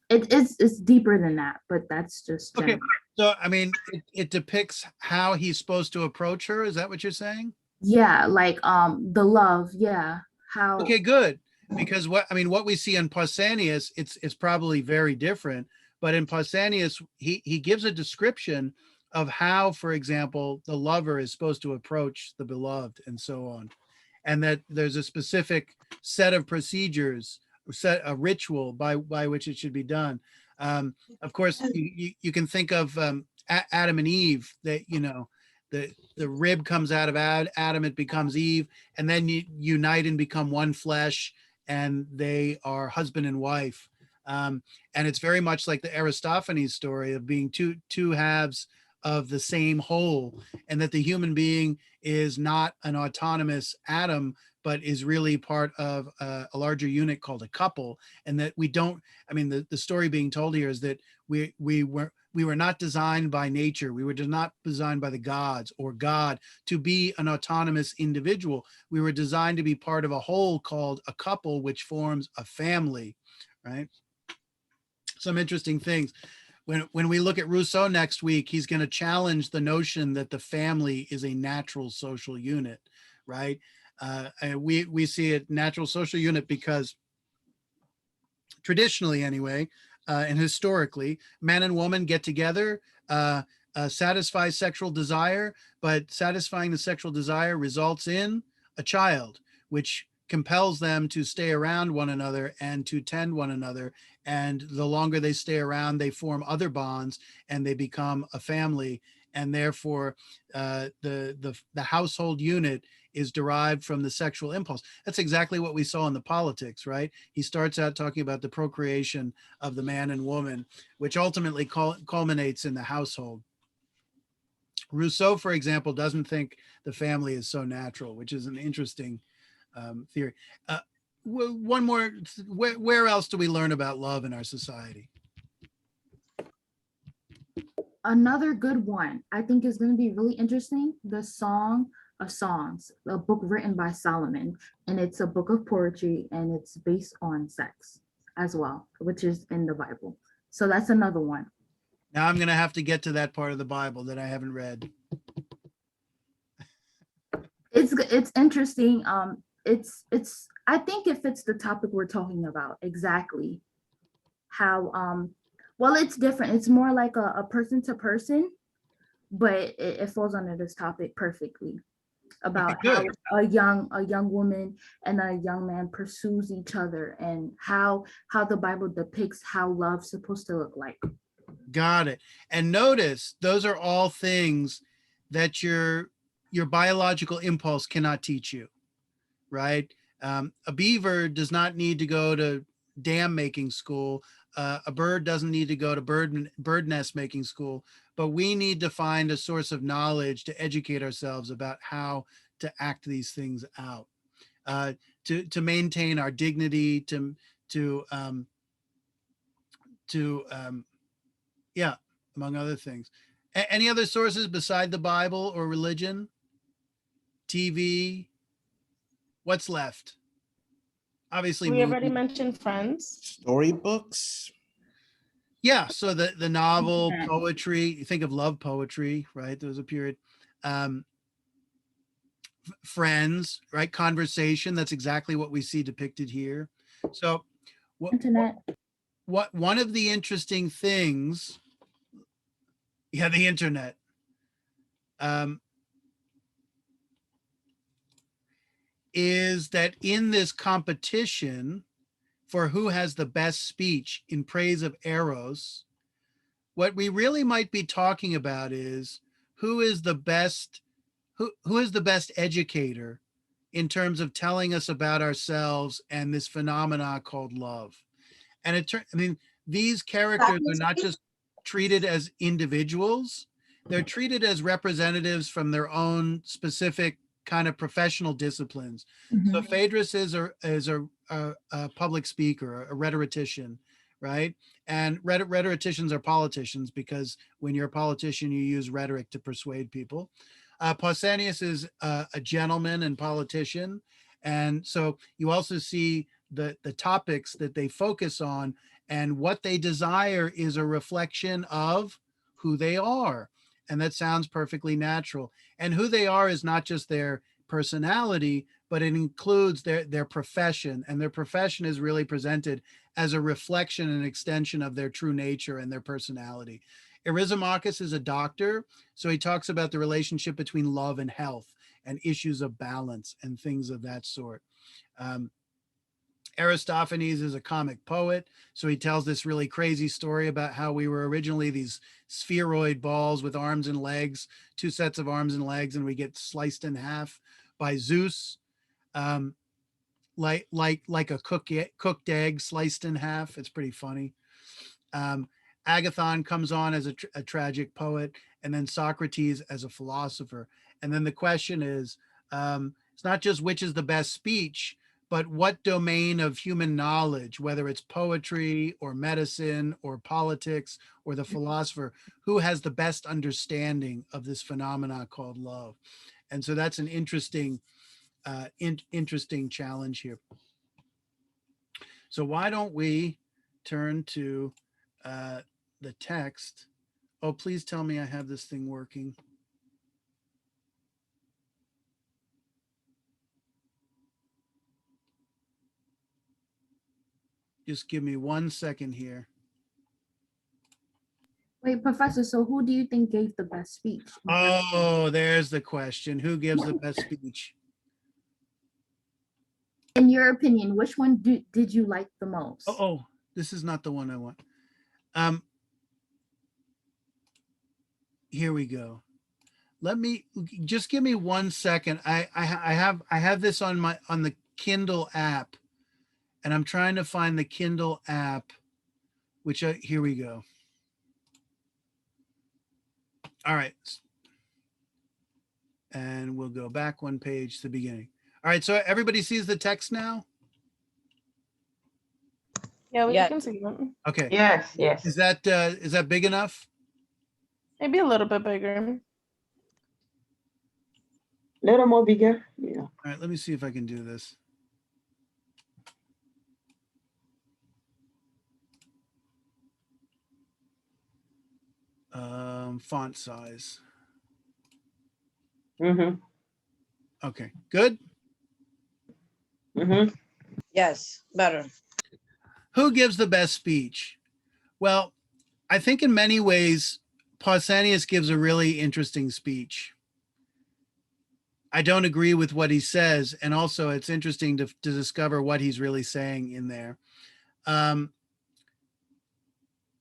It's deeper than that, but that's just Okay. general. So, it depicts how he's supposed to approach her. Is that what you're saying? Yeah, like the love, yeah. How Okay, good. Because what we see in Pausanias, it's probably very different. But in Pausanias, he gives a description of how, for example, the lover is supposed to approach the beloved and so on. And that there's a specific set of procedures, a ritual by which it should be done. Of course, you can think of Adam and Eve, that, the rib comes out of Adam, it becomes Eve, and then you unite and become one flesh, and they are husband and wife. And it's very much like the Aristophanes story of being two halves of the same whole, and that the human being is not an autonomous atom, but is really part of a larger unit called a couple. And that we don't, the story being told here is that we were not designed by nature. We were not designed by the gods or God to be an autonomous individual. We were designed to be part of a whole called a couple, which forms a family, right? Some interesting things. When we look at Rousseau next week, he's going to challenge the notion that the family is a natural social unit, right? And we see a natural social unit because traditionally anyway, and historically, man and woman get together, satisfy sexual desire, but satisfying the sexual desire results in a child, which compels them to stay around one another and to tend one another. And the longer they stay around, they form other bonds and they become a family. And therefore, the household unit is derived from the sexual impulse. That's exactly what we saw in the politics, right? He starts out talking about the procreation of the man and woman, which ultimately culminates in the household. Rousseau, for example, doesn't think the family is so natural, which is an interesting theory. One more, where else do we learn about love in our society? another good one I think is going to be really interesting, the Song of Songs, a book written by Solomon, and it's a book of poetry, and it's based on sex as well, which is in the Bible. So that's another one. Now I'm going to have to get to that part of the Bible that I haven't read. It's interesting. It's I think it fits the topic we're talking about exactly. How well, it's different. It's more like a person to person, but it falls under this topic perfectly about how Good. a young woman and a young man pursues each other, and how the Bible depicts how love's supposed to look like. Got it. And notice those are all things that your biological impulse cannot teach you, right? A beaver does not need to go to dam making school. A bird doesn't need to go to bird nest making school, but we need to find a source of knowledge to educate ourselves about how to act these things out, to maintain our dignity, yeah, among other things. Any other sources beside the Bible or religion? TV? What's left? Obviously, We already movies. mentioned Friends. Storybooks. Yeah, so the novel, Yeah. poetry, you think of love poetry, right? There was a period. Friends, right? Conversation, that's exactly what we see depicted here. So Internet. what one of the interesting things, yeah, the internet. Is that in this competition for who has the best speech in praise of Eros, what we really might be talking about is who is the best, who is the best educator in terms of telling us about ourselves and this phenomena called love. And I mean, these characters are not just treated as individuals, they're treated as representatives from their own specific kind of professional disciplines. So Phaedrus is a public speaker, a rhetorician, right? And rhetoricians are politicians, because when you're a politician, you use rhetoric to persuade people. Pausanias is a gentleman and politician. And so you also see the topics that they focus on, and what they desire is a reflection of who they are. And that sounds perfectly natural. And who they are is not just their personality, but it includes their profession. And their profession is really presented as a reflection and extension of their true nature and their personality. Eryximachus is a doctor, so he talks about the relationship between love and health and issues of balance and things of that sort. Aristophanes is a comic poet, so he tells this really crazy story about how we were originally these spheroid balls with arms and legs, two sets of arms and legs, and we get sliced in half by Zeus, like a cooked egg sliced in half. It's pretty funny. Agathon comes on as a tragic poet, and then Socrates as a philosopher. And then the question is, it's not just which is the best speech, but what domain of human knowledge, whether it's poetry or medicine or politics or the philosopher, who has the best understanding of this phenomena called love? And so that's an interesting, interesting challenge here. So why don't we turn to the text? Oh, please tell me I have this thing working. Just give me 1 second here. Wait, Professor, so who do you think gave the best speech? Oh, there's the question. Who gives the best speech? In your opinion, which one did you like the most? Oh, this is not the one I want. Here we go. Let me just give me 1 second. I have this on the Kindle app, and I'm trying to find the Kindle app, which here we go. All right. And we'll go back one page to the beginning. All right, so everybody sees the text now? Yeah, we Yeah. can see them. Okay. Yes, yes. Is that big enough? Maybe a little bit bigger. Little more bigger. Yeah. All right, let me see if I can do this. font size. Mm-hmm. Okay, good. Mm-hmm. Yes, better. Who gives the best speech? Well, I think in many ways, Pausanias gives a really interesting speech. I don't agree with what he says, and also it's interesting to discover what he's really saying in there.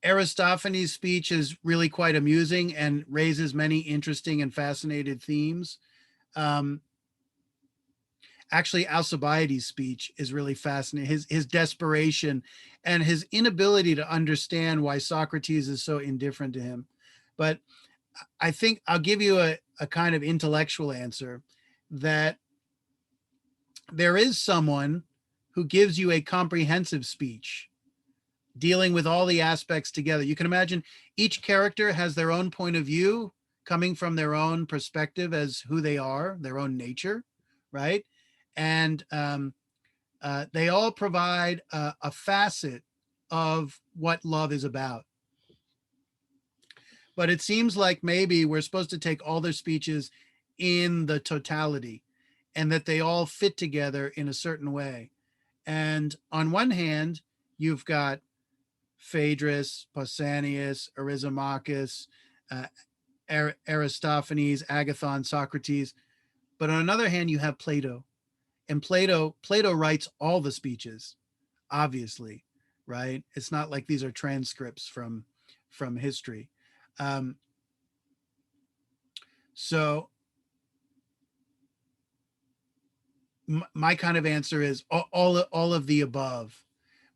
Aristophanes' speech is really quite amusing and raises many interesting and fascinated themes. Actually, Alcibiades' speech is really fascinating. His desperation and his inability to understand why Socrates is so indifferent to him. But I think I'll give you a kind of intellectual answer that there is someone who gives you a comprehensive speech dealing with all the aspects together. You can imagine each character has their own point of view coming from their own perspective as who they are, their own nature, right? And they all provide a facet of what love is about. But it seems like maybe we're supposed to take all their speeches in the totality and that they all fit together in a certain way. And on one hand, you've got Phaedrus, Pausanias, Arisomachus, uh, Aristophanes, Agathon, Socrates. But on another hand, you have Plato. And Plato writes all the speeches, obviously, right? It's not like these are transcripts from history. So my kind of answer is all of the above.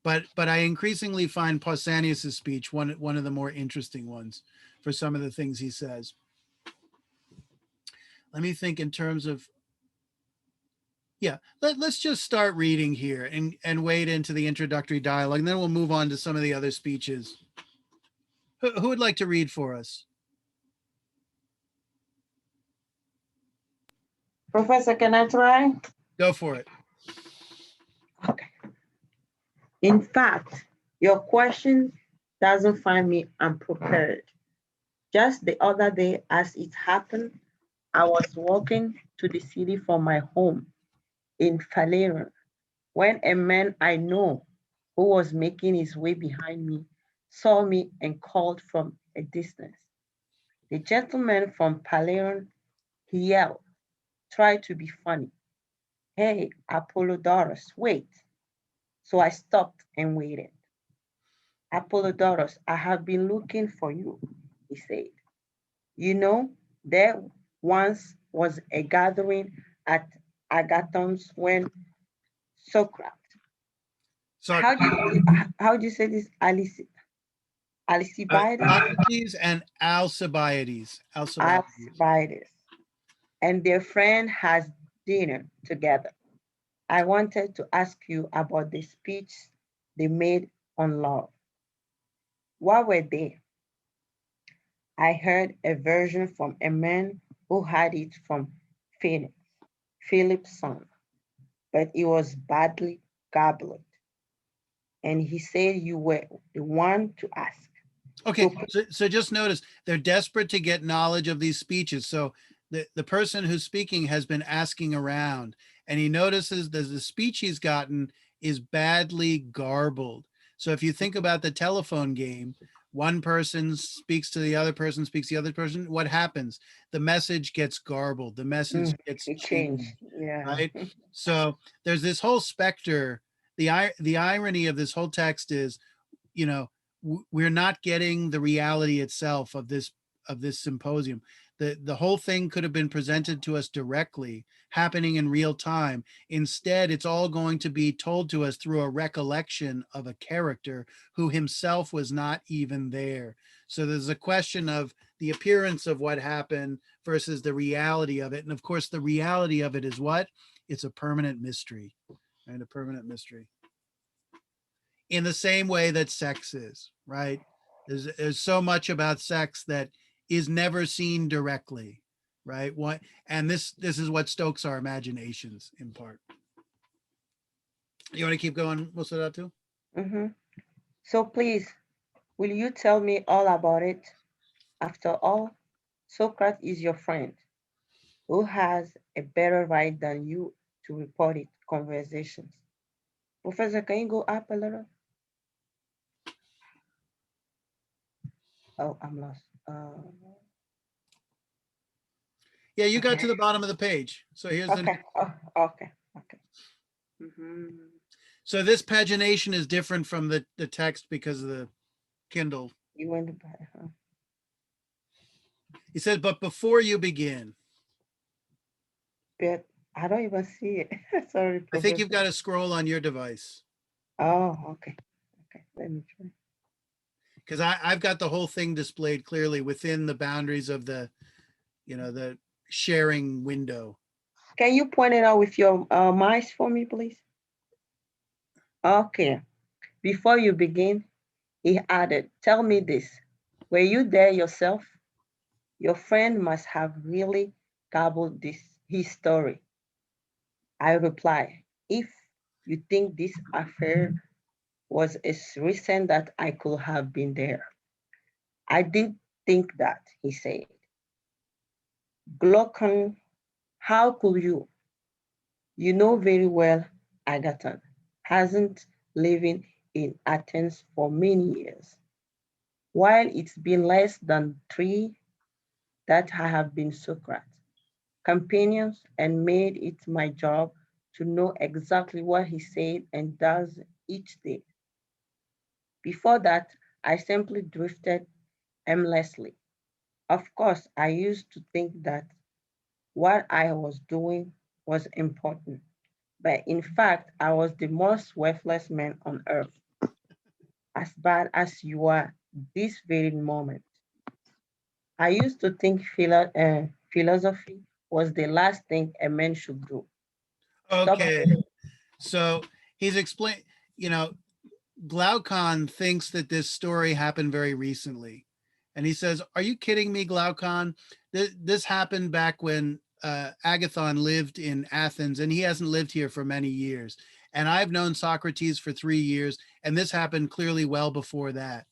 But I increasingly find Pausanias' speech one of the more interesting ones for some of the things he says. Let me think in terms of, yeah, let's just start reading here and wade into the introductory dialogue, and then we'll move on to some of the other speeches. Who would like to read for us? Professor, can I try? Go for it. Okay. In fact, your question doesn't find me unprepared. Just the other day, as it happened, I was walking to the city from my home in Phaleron when a man I know who was making his way behind me saw me and called from a distance. The gentleman from Phaleron, he yelled, tried to be funny. Hey, Apollodorus, wait. So I stopped and waited. Apollodorus, I have been looking for you, he said. You know, there once was a gathering at Agathon's when Socrates. How do you say this? Alcibiades? Socrates and Alcibiades. Alcibiades. And their friend has dinner together. I wanted to ask you about the speech they made on love. What were they? I heard a version from a man who had it from Philip's son, but it was badly garbled. And he said you were the one to ask. Okay, so just notice they're desperate to get knowledge of these speeches. So the person who's speaking has been asking around, and he notices that the speech he's gotten is badly garbled. So if you think about the telephone game, one person speaks to the other person, speaks to the other person, what happens? The message gets garbled, the message gets changed, yeah. right? So there's this whole specter. The irony of this whole text is, you know, we're not getting the reality itself of this symposium. The whole thing could have been presented to us directly, happening in real time. Instead, it's all going to be told to us through a recollection of a character who himself was not even there. So there's a question of the appearance of what happened versus the reality of it. And of course, the reality of it is what? It's a permanent mystery, right? A permanent mystery. In the same way that sex is, right? There's so much about sex that is never seen directly, right? And this is what stokes our imaginations in part. You want to keep going, Musodatu? So please, will you tell me all about it? After all, Socrates is your friend who has a better right than you to report it conversations. Professor, can you go up a little? Oh, I'm lost. Yeah, you got to the bottom of the page. So here's the, Okay. Oh, okay. Okay. Mhm. so this pagination is different from the text because of the Kindle. You went back, huh? He said, but before you begin, But I don't even see it. Sorry, I think you've got Professor. to scroll on your device Oh, okay. Okay. Let me try. because I've got the whole thing displayed clearly within the boundaries of the, the sharing window. Can you point it out with your mice for me, please? Okay. Before you begin, he added, tell me this. Were you there yourself? Your friend must have really gobbled his story. I reply, if you think this affair was as recent that I could have been there. I didn't think that, he said. Glaucon, how could you? You know very well Agathon hasn't lived in Athens for many years. While it's been less than 3 that I have been Socrates, companions, and made it my job to know exactly what he said and does each day. Before that, I simply drifted aimlessly. Of course, I used to think that what I was doing was important, but in fact, I was the most worthless man on earth, as bad as you are this very moment. I used to think philosophy was the last thing a man should do. Stop. Okay. So he's explained, you know, Glaucon thinks that this story happened very recently. And he says, are you kidding me, Glaucon? This happened back when Agathon lived in Athens, and he hasn't lived here for many years. And I've known Socrates for 3 years, and this happened clearly well before that,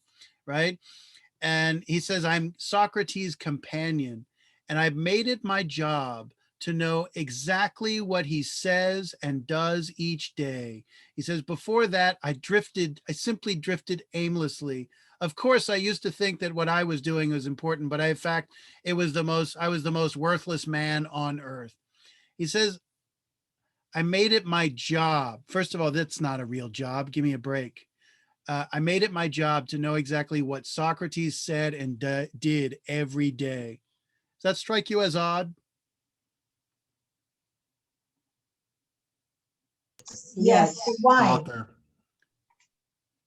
right? And he says, I'm Socrates' companion, and I've made it my job to know exactly what he says and does each day. He says, before that, I simply drifted aimlessly. Of course, I used to think that what I was doing was important, but in fact, I was the most worthless man on earth. He says, I made it my job. First of all, that's not a real job. Give me a break. I made it my job to know exactly what Socrates said and did every day. Does that strike you as odd? Yes, why? Stalker.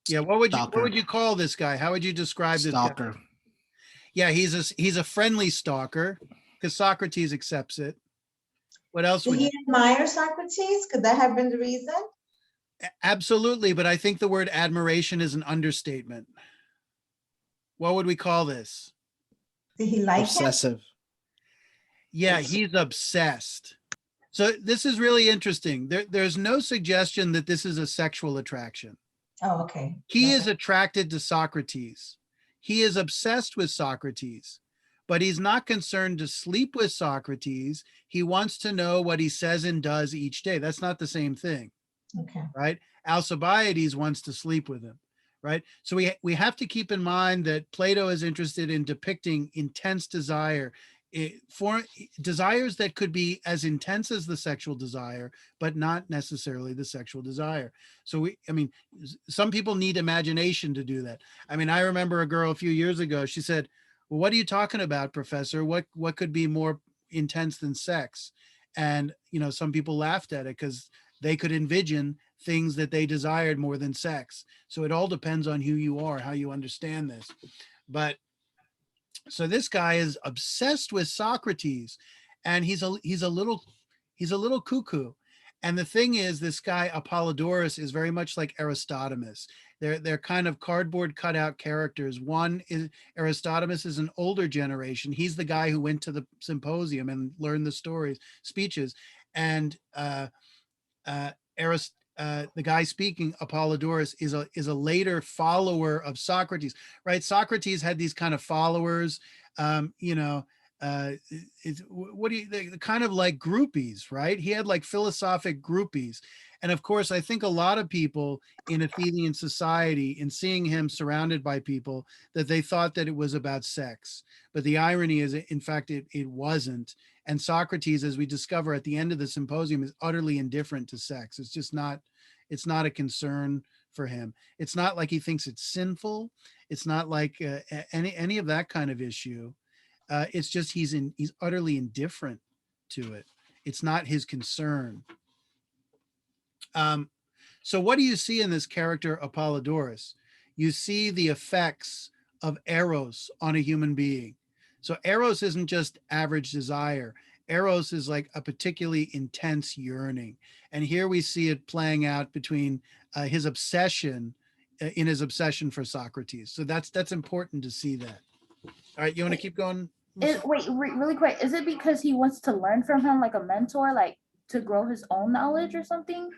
Yeah. What would Stalker. you call this guy? How would you describe this guy? Stalker. Yeah, he's a friendly stalker because Socrates accepts it. What else Did would he you? admire Socrates? Could that have been the reason? Absolutely, but I think the word admiration is an understatement. What would we call this? Did he like him? Obsessive. Yeah, he's obsessed. So this is really interesting. There's no suggestion that this is a sexual attraction. Oh, okay. He is attracted to Socrates. He is obsessed with Socrates, but he's not concerned to sleep with Socrates. He wants to know what he says and does each day. That's not the same thing, Okay. right? Alcibiades wants to sleep with him, right? So we have to keep in mind that Plato is interested in depicting intense desire, for desires that could be as intense as the sexual desire, but not necessarily the sexual desire. So some people need imagination to do that. I mean, I remember a girl a few years ago, she said, well, what are you talking about, professor? What could be more intense than sex? And, some people laughed at it because they could envision things that they desired more than sex. So it all depends on who you are, how you understand this. But so this guy is obsessed with Socrates, and he's a little cuckoo. And the thing is, this guy Apollodorus is very much like Aristodemus. They're kind of cardboard cutout characters. One is Aristodemus is an older generation. He's the guy who went to the Symposium and learned the speeches, and the guy speaking, Apollodorus, is a later follower of Socrates, right? Socrates had these kind of followers. You know, what do you, they kind of like groupies, right? He had like philosophic groupies. And of course, I think a lot of people in Athenian society, in seeing him surrounded by people, that they thought that it was about sex. But the irony is, in fact, it wasn't. And Socrates, as we discover at the end of the symposium, is utterly indifferent to sex. It's just not, it's not a concern for him. It's not like he thinks it's sinful. It's not like any of that kind of issue. It's just he's utterly indifferent to it. It's not his concern. So what do you see in this character Apollodorus? You see the effects of eros on a human being. So eros isn't just average desire. Eros is like a particularly intense yearning. And here we see it playing out between his obsession, in his obsession for Socrates. So that's important to see that. All right, you want to keep going? Wait, really quick. Is it because he wants to learn from him like a mentor, like to grow his own knowledge or something?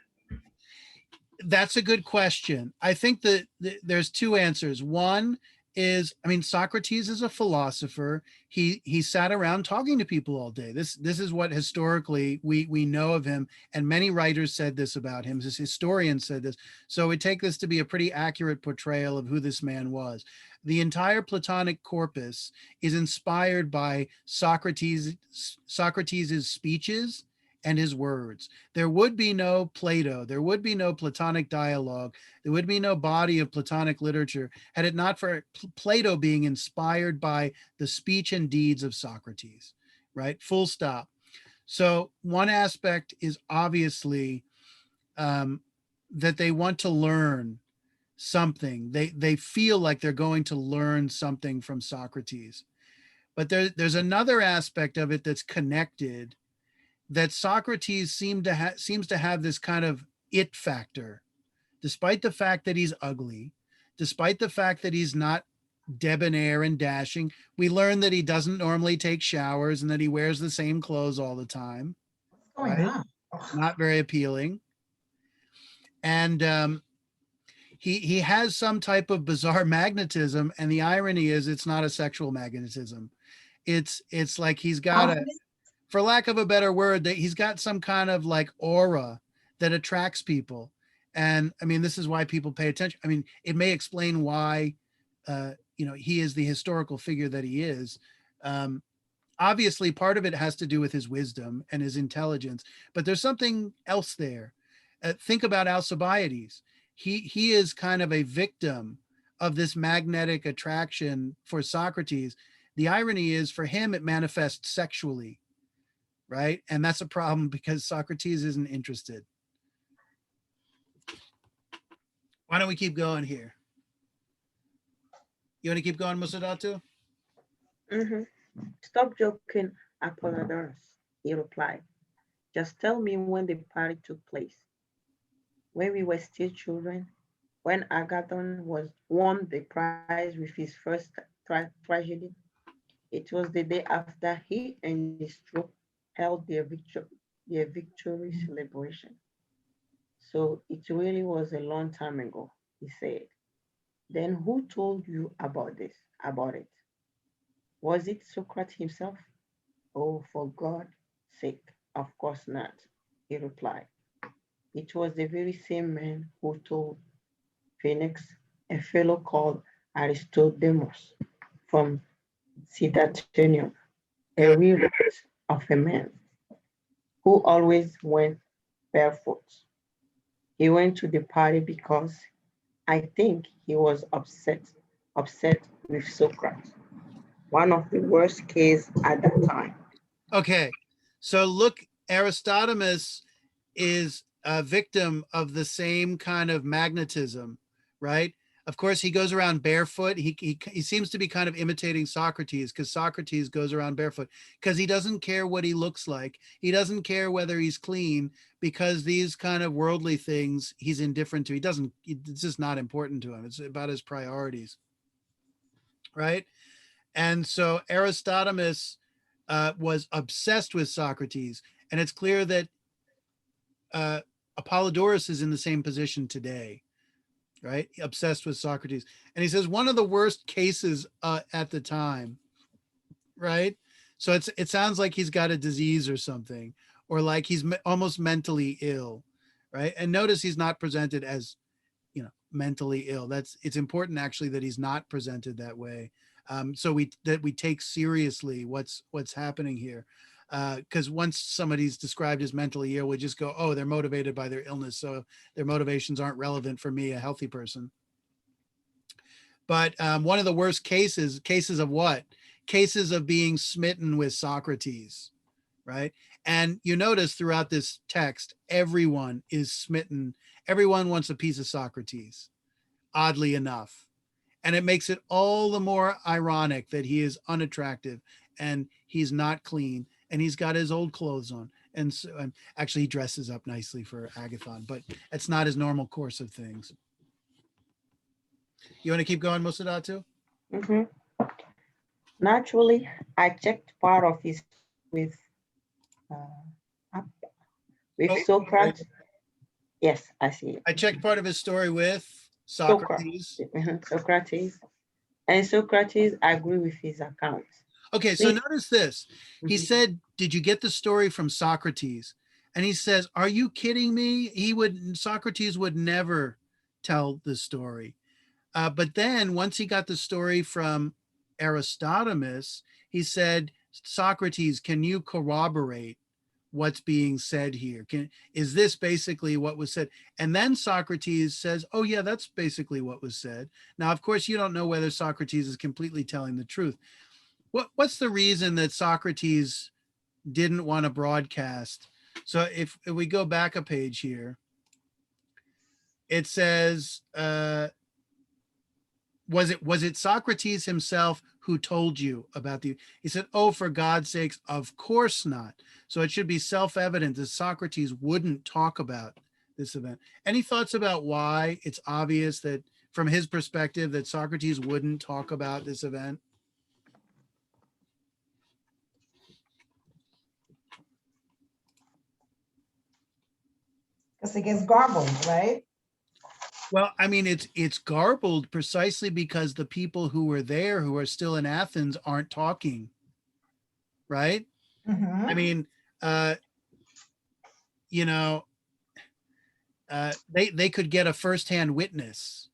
That's a good question. I think that there's two answers. One is, I mean, Socrates is a philosopher. He sat around talking to people all day. This is what historically we know of him, and many writers said this about him. His historians said this. So we take this to be a pretty accurate portrayal of who this man was. The entire Platonic corpus is inspired by Socrates's speeches and his words. There would be no Plato, there would be no Platonic dialogue, there would be no body of Platonic literature had it not for Plato being inspired by the speech and deeds of Socrates, right? Full stop. So one aspect is obviously that they want to learn something. They feel like they're going to learn something from Socrates. But there's another aspect of it that's connected, that Socrates seems to have this kind of it factor, despite the fact that he's ugly, despite the fact that he's not debonair and dashing. We learn that he doesn't normally take showers and that he wears the same clothes all the time. What's going Right? on? Not very appealing. And he has some type of bizarre magnetism, and the irony is it's not a sexual magnetism. It's like he's got a, for lack of a better word, that he's got some kind of like aura that attracts people. And I mean, this is why people pay attention. I mean, it may explain why, he is the historical figure that he is. Obviously, part of it has to do with his wisdom and his intelligence, but there's something else there. Think about Alcibiades. He is kind of a victim of this magnetic attraction for Socrates. The irony is, for him, it manifests sexually, right? And that's a problem because Socrates isn't interested. Why don't we keep going here? You want to keep going, Musadatu? Stop joking, Apollodorus, he replied. Just tell me when the party took place. When we were still children, when Agathon won the prize with his first tragedy. It was the day after he and his troop held their victory celebration. So it really was a long time ago, he said. Then who told you about it? Was it Socrates himself? Oh, for God's sake, of course not, he replied. It was the very same man who told Phoenix, a fellow called Aristodemus from Cydathenium, a real of a man who always went barefoot. He went to the party because I think he was upset with Socrates, one of the worst cases at that time. Okay, so look, Aristodemus is a victim of the same kind of magnetism, right? Of course, he goes around barefoot. He seems to be kind of imitating Socrates, because Socrates goes around barefoot because he doesn't care what he looks like. He doesn't care whether he's clean, because these kind of worldly things he's indifferent to. It's just not important to him. It's about his priorities, right? And so Aristodemus was obsessed with Socrates, and it's clear that Apollodorus is in the same position today, right? Obsessed with Socrates. And he says one of the worst cases at the time right? So it sounds like he's got a disease or something, or like he's almost mentally ill, right? And notice he's not presented as, mentally ill. It's important actually that he's not presented that way. So we take seriously what's happening here. Because once somebody's described as mentally ill, we just go, oh, they're motivated by their illness, so their motivations aren't relevant for me, a healthy person. But one of the worst cases of what? Cases of being smitten with Socrates, right? And you notice throughout this text, everyone is smitten. Everyone wants a piece of Socrates, oddly enough. And it makes it all the more ironic that he is unattractive and he's not clean and he's got his old clothes on. And so, and actually he dresses up nicely for Agathon, but it's not his normal course of things. You want to keep going, Musadatu? Naturally, I checked part of his with Socrates. Yes, I see it. I checked part of his story with Socrates. Socrates. And Socrates agree with his account. Okay, so notice this. He said, did you get the story from Socrates? And he says, are you kidding me? Socrates would never tell the story. But then once he got the story from Aristotemus, he said, Socrates, can you corroborate what's being said here? Is this basically what was said? And then Socrates says, oh yeah, that's basically what was said. Now, of course, you don't know whether Socrates is completely telling the truth. What's the reason that Socrates didn't want to broadcast? So if we go back a page here, it says, was it Socrates himself who told you about he said, oh, for God's sakes, of course not. So it should be self-evident that Socrates wouldn't talk about this event. Any thoughts about why it's obvious that from his perspective that Socrates wouldn't talk about this event? Because it gets garbled, right? Well, I mean, it's garbled precisely because the people who were there, who are still in Athens, aren't talking, right? I mean, they could get a firsthand witness,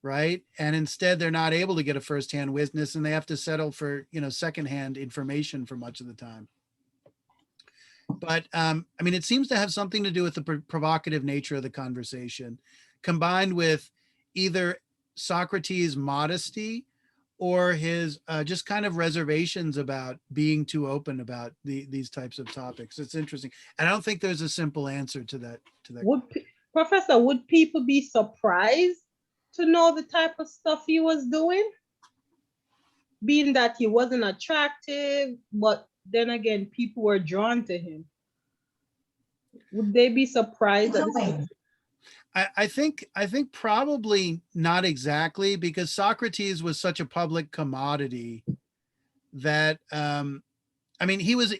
right? And instead, they're not able to get a firsthand witness, and they have to settle for secondhand information for much of the time. But I mean, it seems to have something to do with the provocative nature of the conversation, combined with either Socrates' modesty or his just kind of reservations about being too open about these types of topics. It's interesting. And I don't think there's a simple answer to that. Professor, would people be surprised to know the type of stuff he was doing? Being that he wasn't attractive, but then again, people were drawn to him. Would they be surprised? I think probably not exactly, because Socrates was such a public commodity that I mean, he was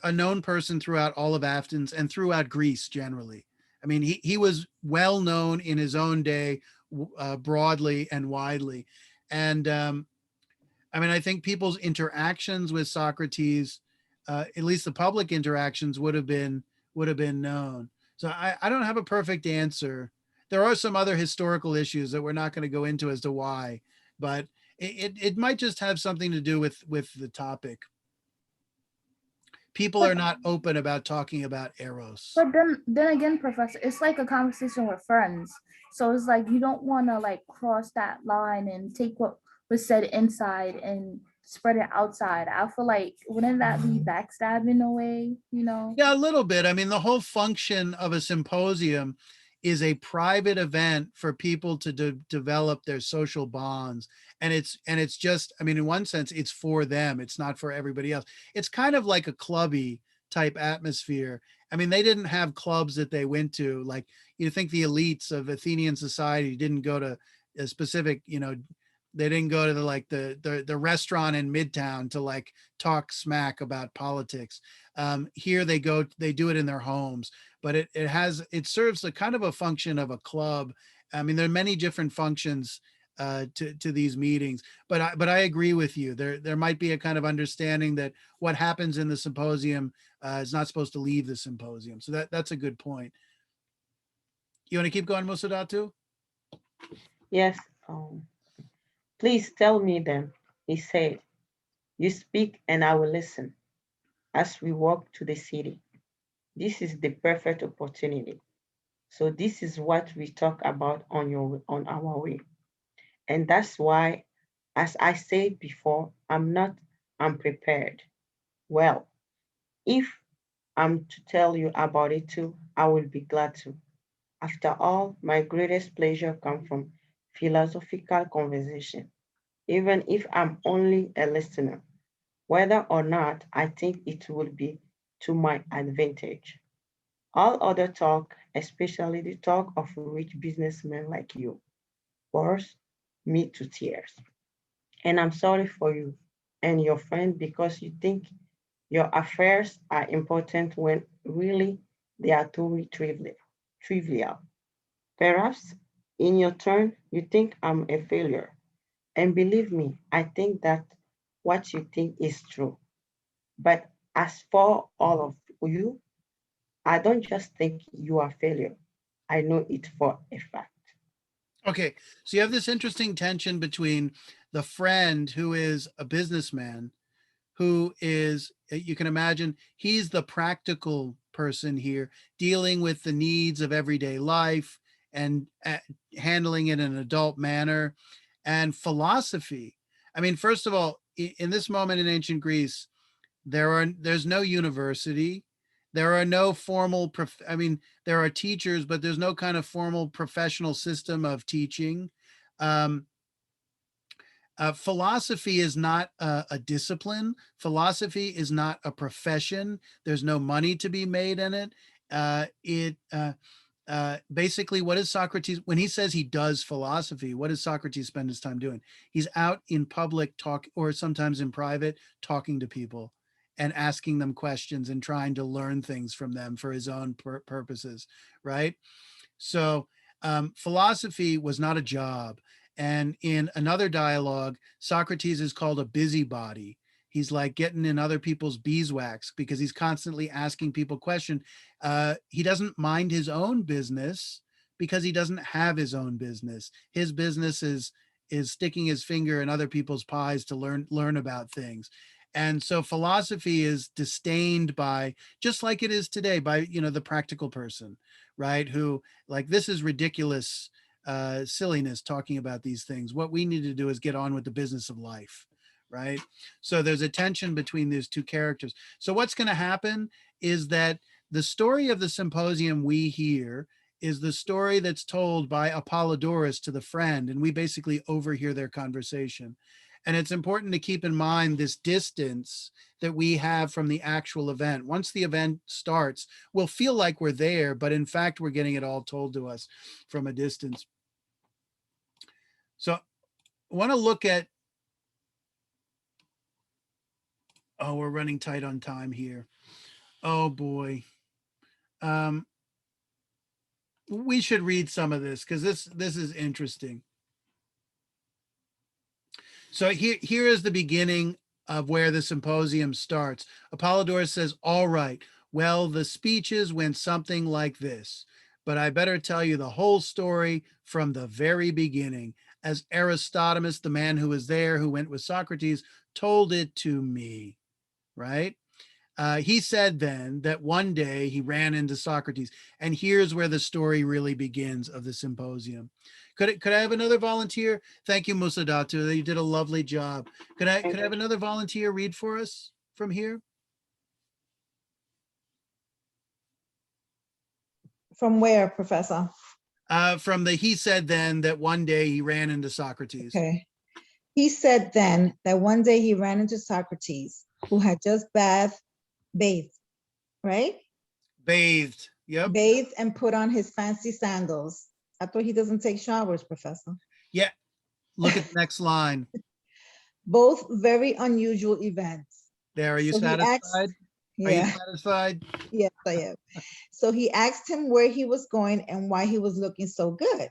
a known person throughout all of Athens and throughout Greece generally. I mean, he was well known in his own day, broadly and widely. And I mean, I think people's interactions with Socrates, at least the public interactions, would have been known. So I don't have a perfect answer. There are some other historical issues that we're not going to go into as to why, but it might just have something to do with the topic. People are not open about talking about Eros. But then again, Professor, it's like a conversation with friends. So it's like you don't want to like cross that line and take what was said inside and spread it outside. I feel like, wouldn't that be backstab in a way, Yeah, a little bit. I mean, the whole function of a symposium is a private event for people to develop their social bonds. And it's just, I mean, in one sense, it's for them. It's not for everybody else. It's kind of like a clubby type atmosphere. I mean, they didn't have clubs that they went to. Like, you think the elites of Athenian society didn't go to a specific, they didn't go to the restaurant in Midtown to like talk smack about politics. Here they do it in their homes, but it serves a kind of a function of a club. I mean, there are many different functions to these meetings. But I agree with you. There might be a kind of understanding that what happens in the symposium is not supposed to leave the symposium. So that's a good point. You want to keep going, Musadatu? Yes. Please tell me then, he said. You speak and I will listen as we walk to the city. This is the perfect opportunity. So this is what we talk about on our way. And that's why, as I said before, I'm not unprepared. Well, if I'm to tell you about it too, I will be glad to. After all, my greatest pleasure comes from philosophical conversation, even if I'm only a listener, whether or not I think it will be to my advantage. All other talk, especially the talk of rich businessmen like you, bores me to tears. And I'm sorry for you and your friend because you think your affairs are important when really they are totally trivial. Perhaps in your turn, you think I'm a failure. And believe me, I think that what you think is true. But as for all of you, I don't just think you are a failure. I know it for a fact. Okay, so you have this interesting tension between the friend who is a businessman, who is, you can imagine, he's the practical person here, dealing with the needs of everyday life and handling it in an adult manner, and philosophy. I mean, first of all, in this moment in ancient Greece, there's no university, there are no formal I mean, there are teachers, but there's no kind of formal professional system of teaching. um, Philosophy is not a discipline. Philosophy is not a profession. There's no money to be made in it. Basically, what is Socrates, when he says he does philosophy, what does Socrates spend his time doing? He's out in public talk, or sometimes in private, talking to people and asking them questions and trying to learn things from them for his own purposes, right? So philosophy was not a job. And in another dialogue, Socrates is called a busybody. He's like getting in other people's beeswax because he's constantly asking people questions. He doesn't mind his own business because he doesn't have his own business. His business is sticking his finger in other people's pies to learn about things. And so philosophy is disdained by, just like it is today, by the practical person, right? Who, like, this is ridiculous silliness talking about these things. What we need to do is get on with the business of life, right? So there's a tension between these two characters. So what's going to happen is that the story of the symposium we hear is the story that's told by Apollodorus to the friend, and we basically overhear their conversation. And it's important to keep in mind this distance that we have from the actual event. Once the event starts, we'll feel like we're there, but in fact, we're getting it all told to us from a distance. So I want to look at, oh, we're running tight on time here. Oh boy. We should read some of this because this is interesting. So here is the beginning of where the symposium starts. Apollodorus says, all right, well, the speeches went something like this, but I better tell you the whole story from the very beginning, as Aristodemus, the man who was there, who went with Socrates, told it to me, right? He said then that one day he ran into Socrates, and here's where the story really begins of the symposium. Could I have another volunteer? Thank you, Musadatu. You did a lovely job. Could I have another volunteer read for us from here? From where, Professor? From the he said then that one day he ran into Socrates. Okay. He said then that one day he ran into Socrates, who had just bathed, right? Bathed. Yep. Bathed and put on his fancy sandals. I thought he doesn't take showers, Professor. Yeah. Look at the next line. Both very unusual events. There, are you satisfied? Are you satisfied? Yes, I am. So he asked him where he was going and why he was looking so good.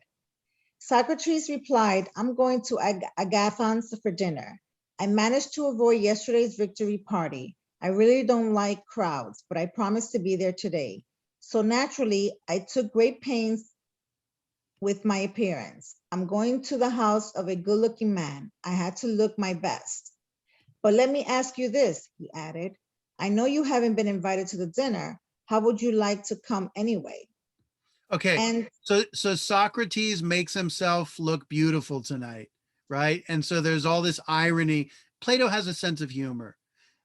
Socrates replied, I'm going to Agathon's for dinner. I managed to avoid yesterday's victory party. I really don't like crowds, but I promised to be there today. So naturally, I took great pains with my appearance. I'm going to the house of a good-looking man. I had to look my best. But let me ask you this, he added. I know you haven't been invited to the dinner. How would you like to come anyway? Okay, And so Socrates makes himself look beautiful tonight, right? And so there's all this irony. Plato has a sense of humor.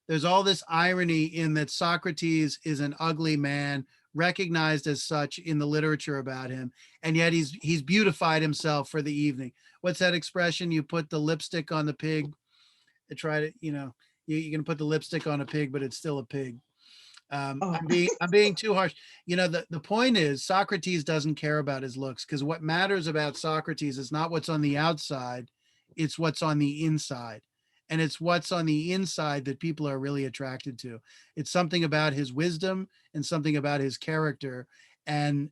There's all this irony in that Socrates is an ugly man, recognized as such in the literature about him, and yet he's beautified himself for the evening. What's that expression? You put the lipstick on the pig. I try to, you can put the lipstick on a pig, but it's still a pig. oh, I'm being too harsh. The point is Socrates doesn't care about his looks, because what matters about Socrates is not what's on the outside, it's what's on the inside. And it's what's on the inside that people are really attracted to. It's something about his wisdom and something about his character. And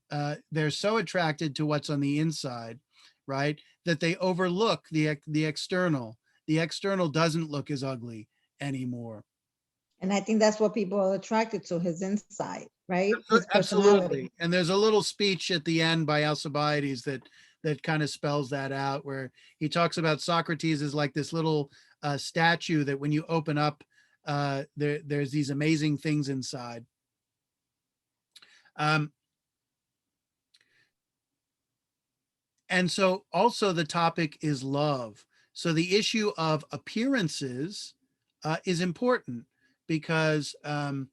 they're so attracted to what's on the inside, right, that they overlook the external. The external doesn't look as ugly anymore. and I think that's what people are attracted to, his inside, right? His personality. Absolutely. And there's a little speech at the end by Alcibiades that kind of spells that out, where he talks about Socrates as like this little statue that when you open up, there's these amazing things inside. And so also the topic is love. So the issue of appearances is important, because love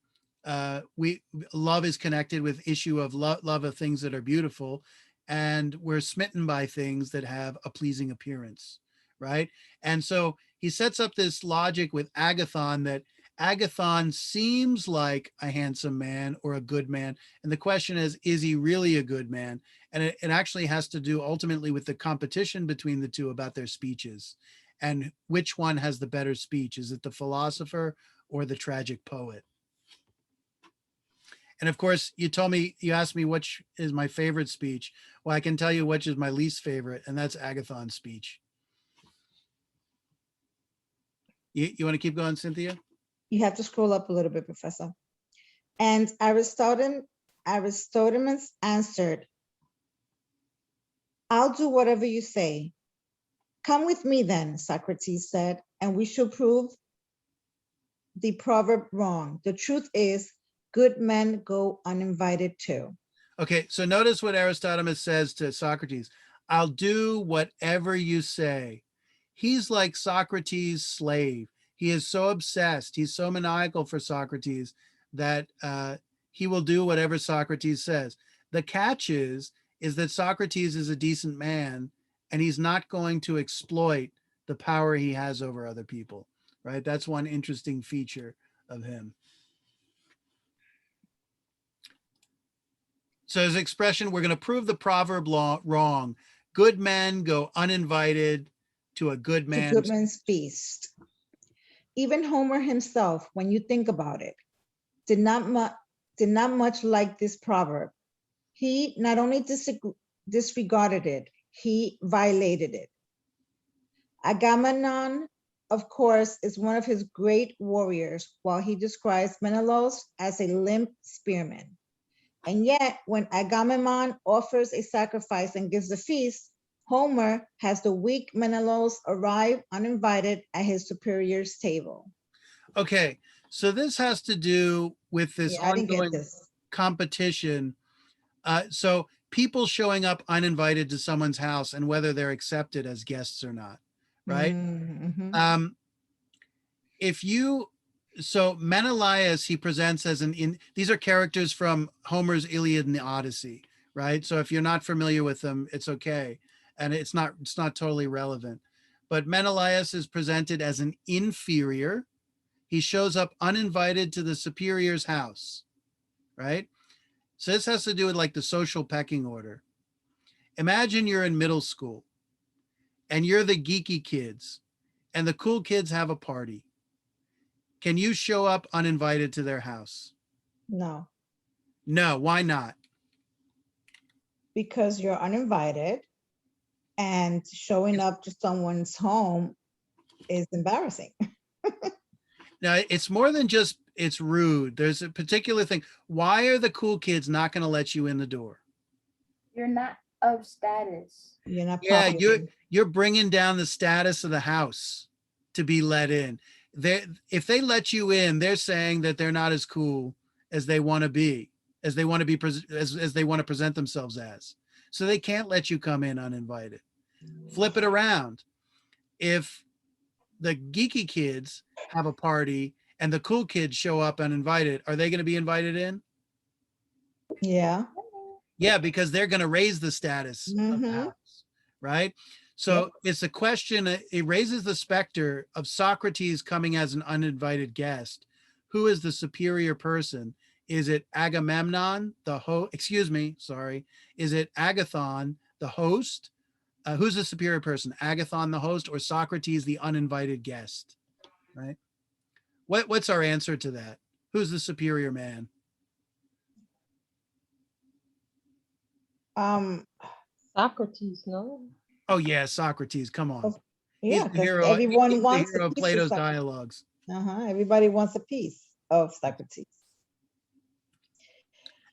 is connected with issue of love of things that are beautiful, and we're smitten by things that have a pleasing appearance, right? And so he sets up this logic with Agathon, that Agathon seems like a handsome man or a good man, and the question is he really a good man? And it actually has to do ultimately with the competition between the two about their speeches, and which one has the better speech. Is it the philosopher or the tragic poet? And of course, you asked me which is my favorite speech. Well, I can tell you which is my least favorite, and that's Agathon's speech. You want to keep going, Cynthia? You have to scroll up a little bit, Professor. And Aristodemus answered, I'll do whatever you say. Come with me then, Socrates said, and we shall prove the proverb wrong. The truth is, good men go uninvited too. Okay, so notice what Aristodemus says to Socrates. I'll do whatever you say. He's like Socrates' slave. He is so obsessed. He's so maniacal for Socrates that he will do whatever Socrates says. The catch is that Socrates is a decent man, and he's not going to exploit the power he has over other people, right? That's one interesting feature of him. So his expression, we're going to prove the proverb wrong. Good men go uninvited to a good man's feast. Even Homer himself, when you think about it, did not much like this proverb. He not only disregarded it, he violated it. Agamemnon, of course, is one of his great warriors, while he describes Menelaus as a limp spearman. And yet, when Agamemnon offers a sacrifice and gives a feast, Homer has the weak Menelaus arrive uninvited at his superior's table. Okay, so this has to do with this ongoing competition. So people showing up uninvited to someone's house and whether they're accepted as guests or not, right? Mm-hmm. So Menelaus, he presents as these are characters from Homer's Iliad and the Odyssey, right? So if you're not familiar with them, it's okay. And it's not totally relevant. But Menelaus is presented as an inferior. He shows up uninvited to the superior's house, right? So this has to do with like the social pecking order. Imagine you're in middle school and you're the geeky kids and the cool kids have a party. Can you show up uninvited to their house? No. No, why not? Because you're uninvited and showing up to someone's home is embarrassing. Now, it's more than just it's rude. There's a particular thing. Why are the cool kids not going to let you in the door? You're not of status. You're not Yeah, popular. you're bringing down the status of the house to be let in. If they let you in, they're saying that they're not as cool as they want to be, as they want to be, as they want to present themselves as. So they can't let you come in uninvited. Flip it around. If the geeky kids have a party and the cool kids show up uninvited, are they going to be invited in? Yeah. Yeah, because they're going to raise the status of the Mhm. house, right? So it's a question, it raises the specter of Socrates coming as an uninvited guest. Who is the superior person? Is it Agamemnon, is it Agathon, the host? Who's the superior person? Agathon, the host, or Socrates, the uninvited guest, right? What's our answer to that? Who's the superior man? Socrates, no? Oh yeah, Socrates. Come on. Yeah, He's the because hero. everyone He's the wants hero a of piece of Plato's Socrates. dialogues. Everybody wants a piece of Socrates.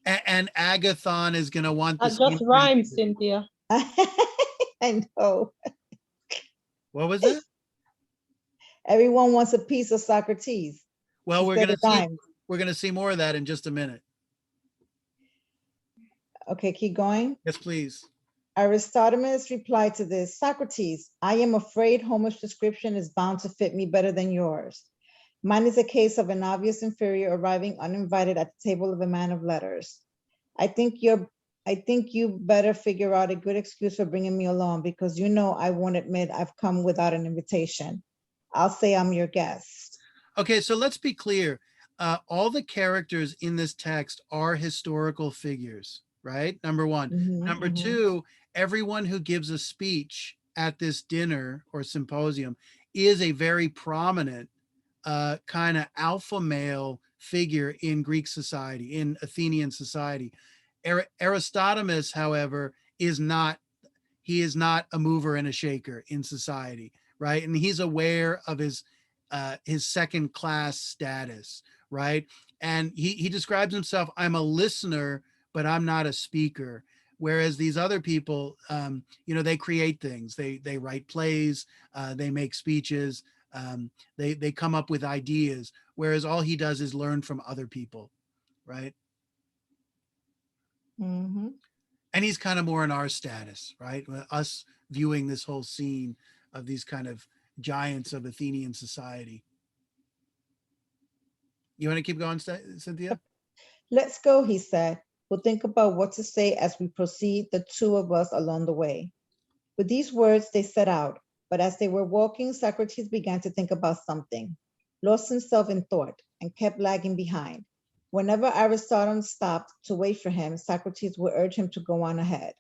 And Agathon is going to want the That just same rhymes, thing. Cynthia. I know. What was that? Everyone wants a piece of Socrates. Well, He we're said going it to see. rhymes. We're going to see more of that in just a minute. Okay, keep going. Yes, please. Aristodemus replied to this, Socrates, I am afraid Homer's description is bound to fit me better than yours. Mine is a case of an obvious inferior arriving uninvited at the table of a man of letters. I think you better figure out a good excuse for bringing me along because you know I won't admit I've come without an invitation. I'll say I'm your guest. Okay, so let's be clear. All the characters in this text are historical figures, right? Number one. Number two, everyone who gives a speech at this dinner or symposium is a very prominent kind of alpha male figure in Greek society, in Athenian society. Aristodemus, however, is not a mover and a shaker in society, right? And he's aware of his second class status, right? And he describes himself, I'm a listener, but I'm not a speaker. Whereas these other people, they create things. They write plays, they make speeches, they come up with ideas. Whereas all he does is learn from other people, right? And he's kind of more in our status, right? Us viewing this whole scene of these kind of giants of Athenian society. You want to keep going, Cynthia? Let's go, he said. We'll think about what to say as we proceed, the two of us along the way. With these words, they set out. But as they were walking, Socrates began to think about something, lost himself in thought, and kept lagging behind. Whenever Aristotle stopped to wait for him, Socrates would urge him to go on ahead.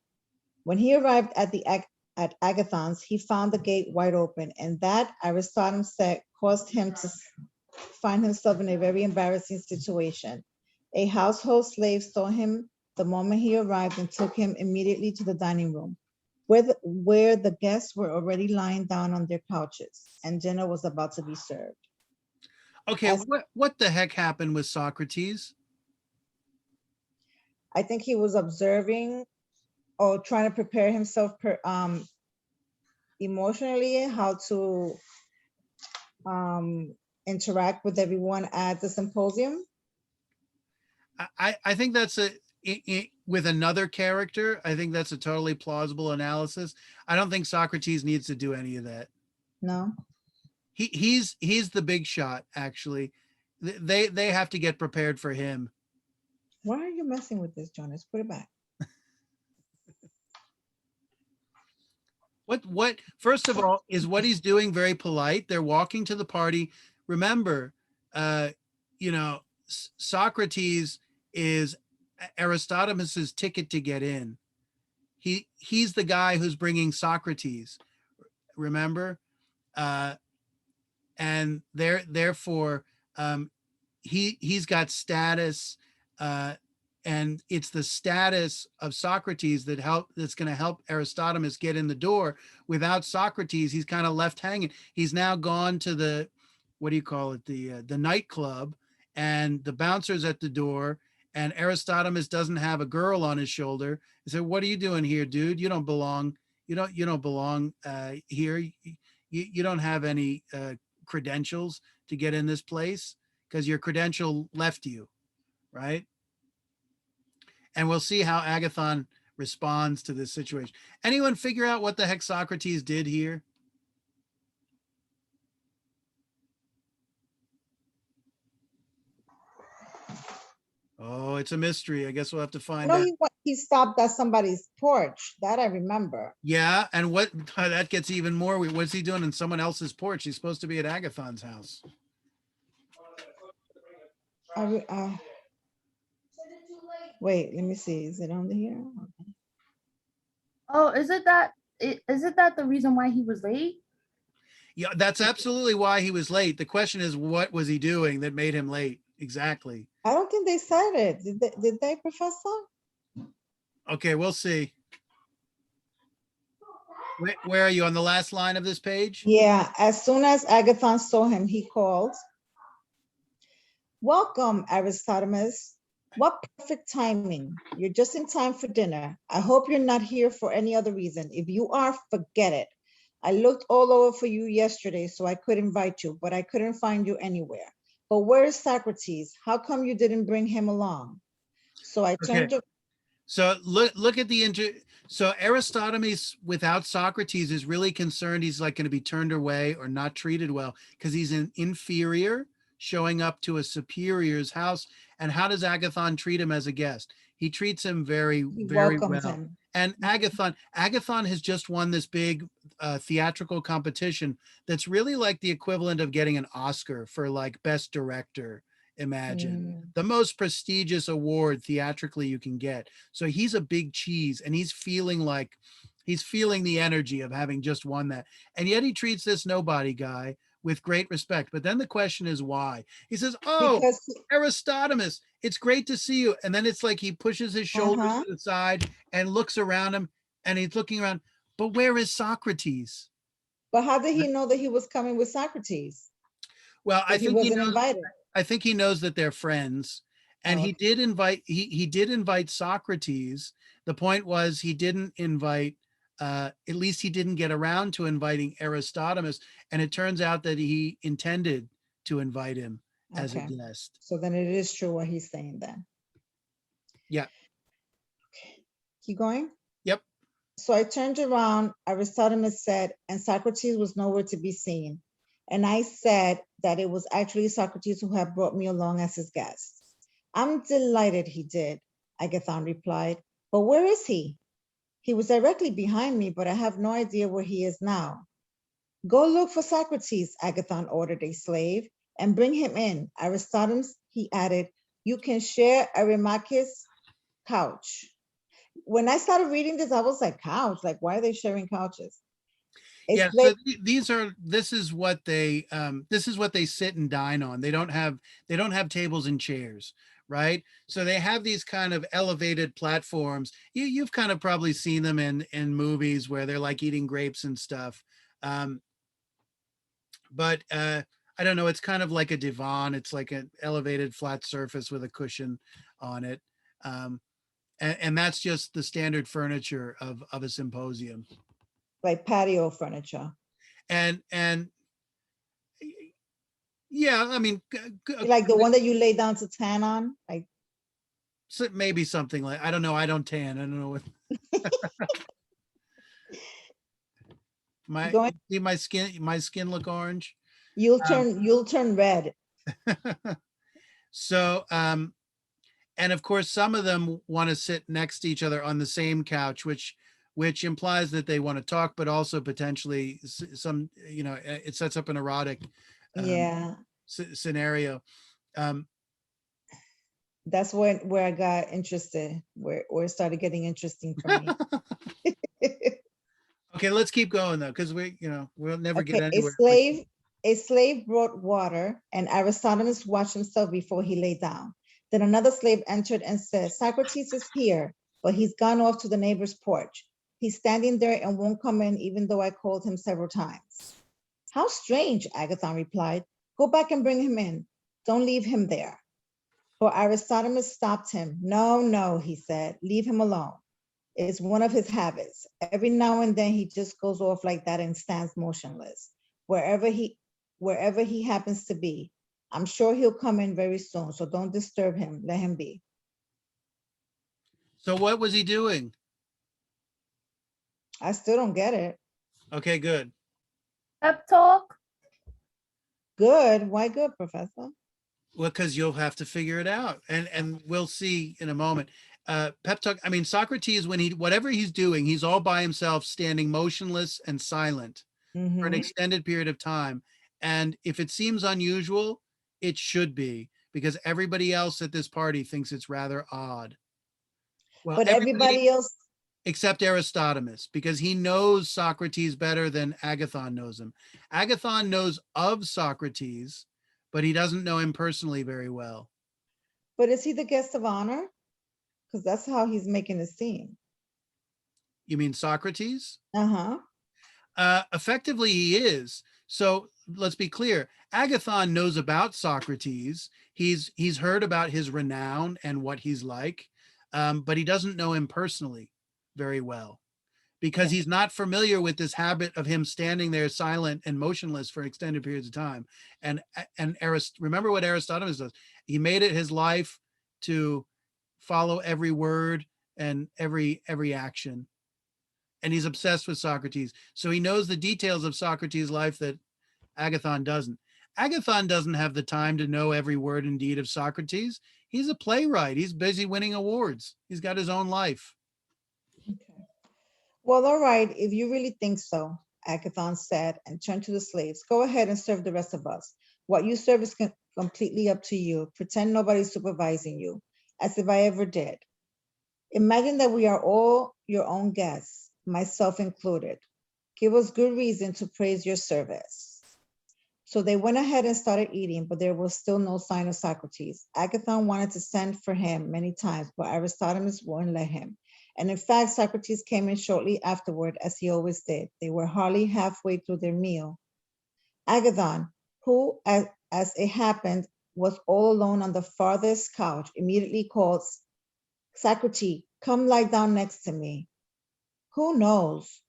When he arrived at Agathon's, he found the gate wide open, and that, Aristotle said, caused him to find himself in a very embarrassing situation. A household slave saw him the moment he arrived and took him immediately to the dining room, where the guests were already lying down on their couches, and dinner was about to be served. Okay, what the heck happened with Socrates? I think he was observing or trying to prepare himself emotionally how to interact with everyone at the symposium. I think that's with another character, I think that's a totally plausible analysis. I don't think Socrates needs to do any of that. No. He's the big shot, actually. They have to get prepared for him. Why are you messing with this, Jonas? Put it back. What first of all, is what he's doing very polite? They're walking to the party. Remember, Socrates is Aristodemus's ticket to get in. He's the guy who's bringing Socrates. Remember, and therefore he's got status, and it's the status of Socrates that's going to help Aristotlemus get in the door. Without Socrates, he's kind of left hanging. He's now gone to the, what do you call it, the nightclub, and the bouncer's at the door, and Aristotlemus doesn't have a girl on his shoulder. He said, "What are you doing here, dude? You don't belong. You don't belong here. You don't have any credentials to get in this place because your credential left you, right?" And we'll see how Agathon responds to this situation. Anyone figure out what the heck Socrates did here? Oh, it's a mystery. I guess we'll have to I find know out. he stopped at somebody's porch. That I remember. Yeah, and what that gets even more. What's he doing in someone else's porch? He's supposed to be at Agathon's house. Wait, let me see. Is it on here? Okay. Oh, is it that the reason why he was late? Yeah, that's absolutely why he was late. The question is, what was he doing that made him late? Exactly. I don't think they said it. Did they, Professor? Okay, we'll see. Where are you, on the last line of this page? Yeah, as soon as Agathon saw him, he called, "Welcome, Aristotlemus. What perfect timing. You're just in time for dinner. I hope you're not here for any other reason. If you are, forget it. I looked all over for you yesterday, so I could invite you, but I couldn't find you anywhere. But where is Socrates? How come you didn't bring him along?" So I turned to, So look at so Aristotlemus without Socrates is really concerned he's like going to be turned away or not treated well because he's an inferior showing up to a superior's house. And how does Agathon treat him as a guest? He treats him very, very welcomes well. him. And Agathon has just won this big theatrical competition that's really like the equivalent of getting an Oscar for like best director. Imagine the most prestigious award theatrically you can get. So he's a big cheese, and he's feeling the energy of having just won that. And yet he treats this nobody guy with great respect. But then the question is why? He says, "Oh, Because Aristotlemus, it's great to see you." And then it's like he pushes his shoulders to the side and looks around him, and he's looking around, but where is Socrates? But how did he know that he was coming with Socrates? Well, I think he wasn't invited. I think he knows that they're friends, and he did invite Socrates. The point was he didn't invite, at least he didn't get around to inviting Aristotlemus, and it turns out that he intended to invite him as a guest. So then it is true what he's saying then. Yeah. Okay. Keep going. Yep. So I turned around, Aristotlemus said, and Socrates was nowhere to be seen. And I said that it was actually Socrates who had brought me along as his guest. "I'm delighted he did," Agathon replied. "But where is he?" "He was directly behind me, but I have no idea where he is now." "Go look for Socrates," Agathon ordered a slave, "and bring him in. Aristotlemus," he added, "you can share Arimachus' couch." When I started reading this, I was like, couch? Like, why are they sharing couches? Yeah, so this is what they sit and dine on. They don't have tables and chairs, right? So they have these kind of elevated platforms. You've kind of probably seen them in movies where they're like eating grapes and stuff. But I don't know, it's kind of like a divan. It's like an elevated flat surface with a cushion on it. And that's just the standard furniture of a symposium. Like patio furniture. And yeah, I mean, like the one that you lay down to tan on, like so maybe something like, I don't know. I don't tan. I don't know what. my skin look orange. You'll turn red. So and of course some of them want to sit next to each other on the same couch, which implies that they want to talk, but also potentially some, it sets up an erotic scenario. That's where I got interested, where it started getting interesting for me. Okay, let's keep going though, because we'll never get anywhere. A slave brought water, and Aristotlemus watched himself before he lay down. Then another slave entered and said, Socrates is here, but he's gone off to the neighbor's porch. He's standing there and won't come in, even though I called him several times. How strange, Agathon replied. Go back and bring him in. Don't leave him there. But Aristodemus stopped him. No, no, he said, leave him alone. It's one of his habits. Every now and then he just goes off like that and stands motionless, wherever he happens to be. I'm sure he'll come in very soon, so don't disturb him. Let him be. So what was he doing? I still don't get it. Okay, good. Pep talk. Good. Why good, Professor? Well, because you'll have to figure it out, and we'll see in a moment. Pep talk. I mean, Socrates, when whatever he's doing, he's all by himself, standing motionless and silent for an Mhm. extended period of time. And if it seems unusual, it should be, because everybody else at this party thinks it's rather odd. Well, But everybody else, except Aristodemus, because he knows Socrates better than Agathon knows him. Agathon knows of Socrates, but he doesn't know him personally very well. but is he the guest of honor? Because that's how he's making it seem. You mean Socrates? Uh-huh. Effectively, he is. So let's be clear. Agathon knows about Socrates. He's heard about his renown and what he's like, but he doesn't know him personally very well, because he's not familiar with this habit of him standing there silent and motionless for extended periods of time. And remember what Aristodemus does. He made it his life to follow every word and every action. And he's obsessed with Socrates. So he knows the details of Socrates' life that Agathon doesn't. Agathon doesn't have the time to know every word and deed of Socrates. He's a playwright. He's busy winning awards. He's got his own life. Okay. Well, all right, if you really think so, Agathon said, and turned to the slaves. Go ahead and serve the rest of us. What you serve is completely up to you. Pretend nobody's supervising you, as if I ever did. Imagine that we are all your own guests, myself included. Give us good reason to praise your service. So they went ahead and started eating, but there was still no sign of Socrates. Agathon wanted to send for him many times, but Aristodemus wouldn't let him. And in fact, Socrates came in shortly afterward, as he always did. They were hardly halfway through their meal. Agathon, who, as it happened, was all alone on the farthest couch, immediately called, Socrates, come lie down next to me. Who knows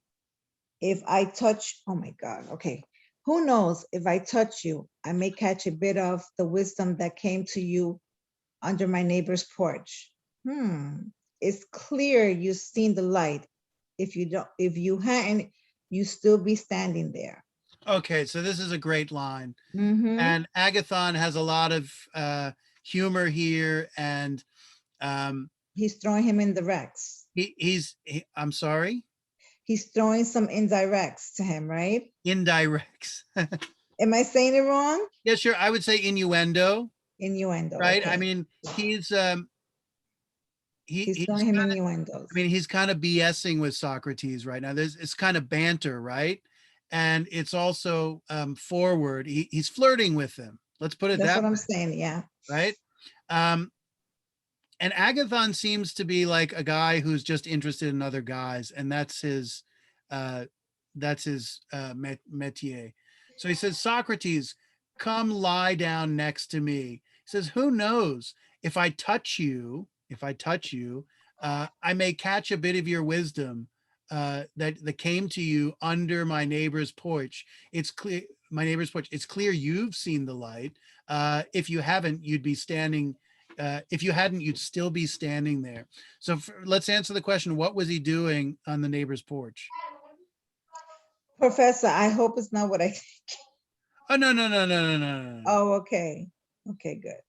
if I touch, oh my God, okay. Who knows if I touch you, I may catch a bit of the wisdom that came to you under my neighbor's porch. It's clear you've seen the light. If you hadn't, you still be standing there. Okay, so this is a great line. Mhm. And Agathon has a lot of humor here, and He's throwing him in the Rex. I'm sorry? He's throwing some indirects to him, right? Indirects. Am I saying it wrong? Yeah, sure. I would say innuendo. Innuendo. Right. Okay. I mean, he's throwing him innuendos. I mean, he's kind of BSing with Socrates right now. It's kind of banter, right? And it's also forward. He's flirting with him. Let's put it That's that what I'm way, saying. Yeah. right? And Agathon seems to be like a guy who's just interested in other guys, and that's his métier. So he says, Socrates, come lie down next to me. He says, who knows if I touch you, I may catch a bit of your wisdom that came to you under my neighbor's porch. It's clear, my neighbor's porch. It's clear you've seen the light. If you haven't, you'd be standing. If you hadn't, you'd still be standing there. So let's answer the question. What was he doing on the neighbor's porch? Professor, I hope it's not what I think. Oh, no. Oh, okay. Okay, good.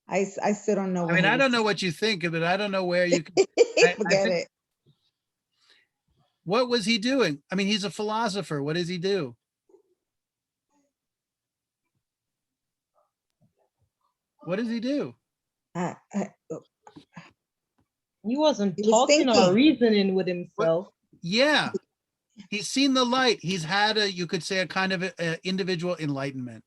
I still don't know. I mean, I don't know what you think, but I don't know where you can. Forget it. What was he doing? I mean, he's a philosopher. What does he do? What does he do? He wasn't He was talking or thinking. reasoning with himself. Yeah, he's seen the light. He's had you could say, a kind of individual enlightenment,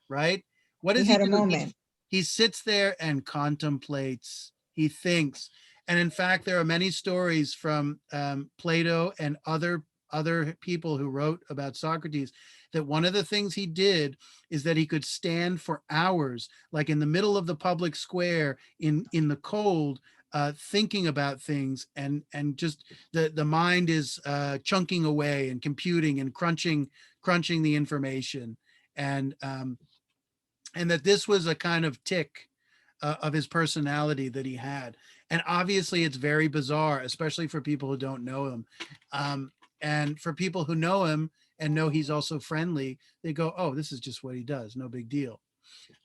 right? What He does had a do? moment. He sits there and contemplates. He thinks. And in fact, there are many stories from Plato and other people who wrote about Socrates that one of the things he did is that he could stand for hours, like in the middle of the public square in the cold, thinking about things, and just the mind is chunking away and computing and crunching the information, and that this was a kind of tick of his personality that he had. And obviously it's very bizarre, especially for people who don't know him. And for people who know him and know he's also friendly, they go, oh, this is just what he does, no big deal.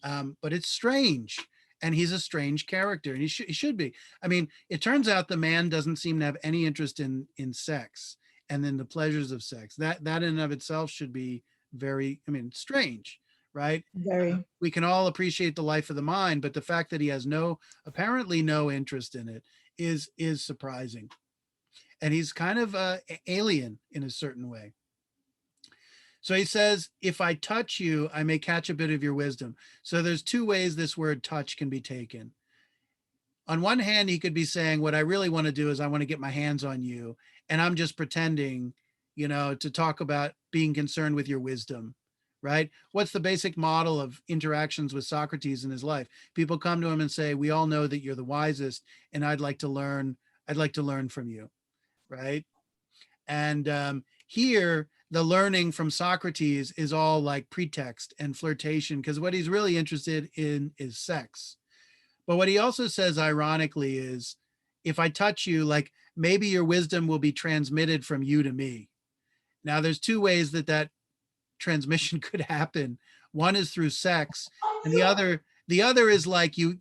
But it's strange. And he's a strange character, and he should be. I mean, it turns out the man doesn't seem to have any interest in sex and then the pleasures of sex. That in and of itself should be very, I mean, strange, right? Very. We can all appreciate the life of the mind, but the fact that he has apparently no interest in it is surprising. And he's kind of alien in a certain way. So he says, if I touch you, I may catch a bit of your wisdom. So there's two ways this word touch can be taken. On one hand, he could be saying, what I really want to do is I want to get my hands on you. And I'm just pretending, to talk about being concerned with your wisdom, right? What's the basic model of interactions with Socrates in his life? People come to him and say, we all know that you're the wisest, and I'd like to learn from you, right? And here, the learning from Socrates is all like pretext and flirtation, because what he's really interested in is sex. But what he also says, ironically, is if I touch you, like maybe your wisdom will be transmitted from you to me. Now, there's two ways that transmission could happen. One is through sex, and the other is like you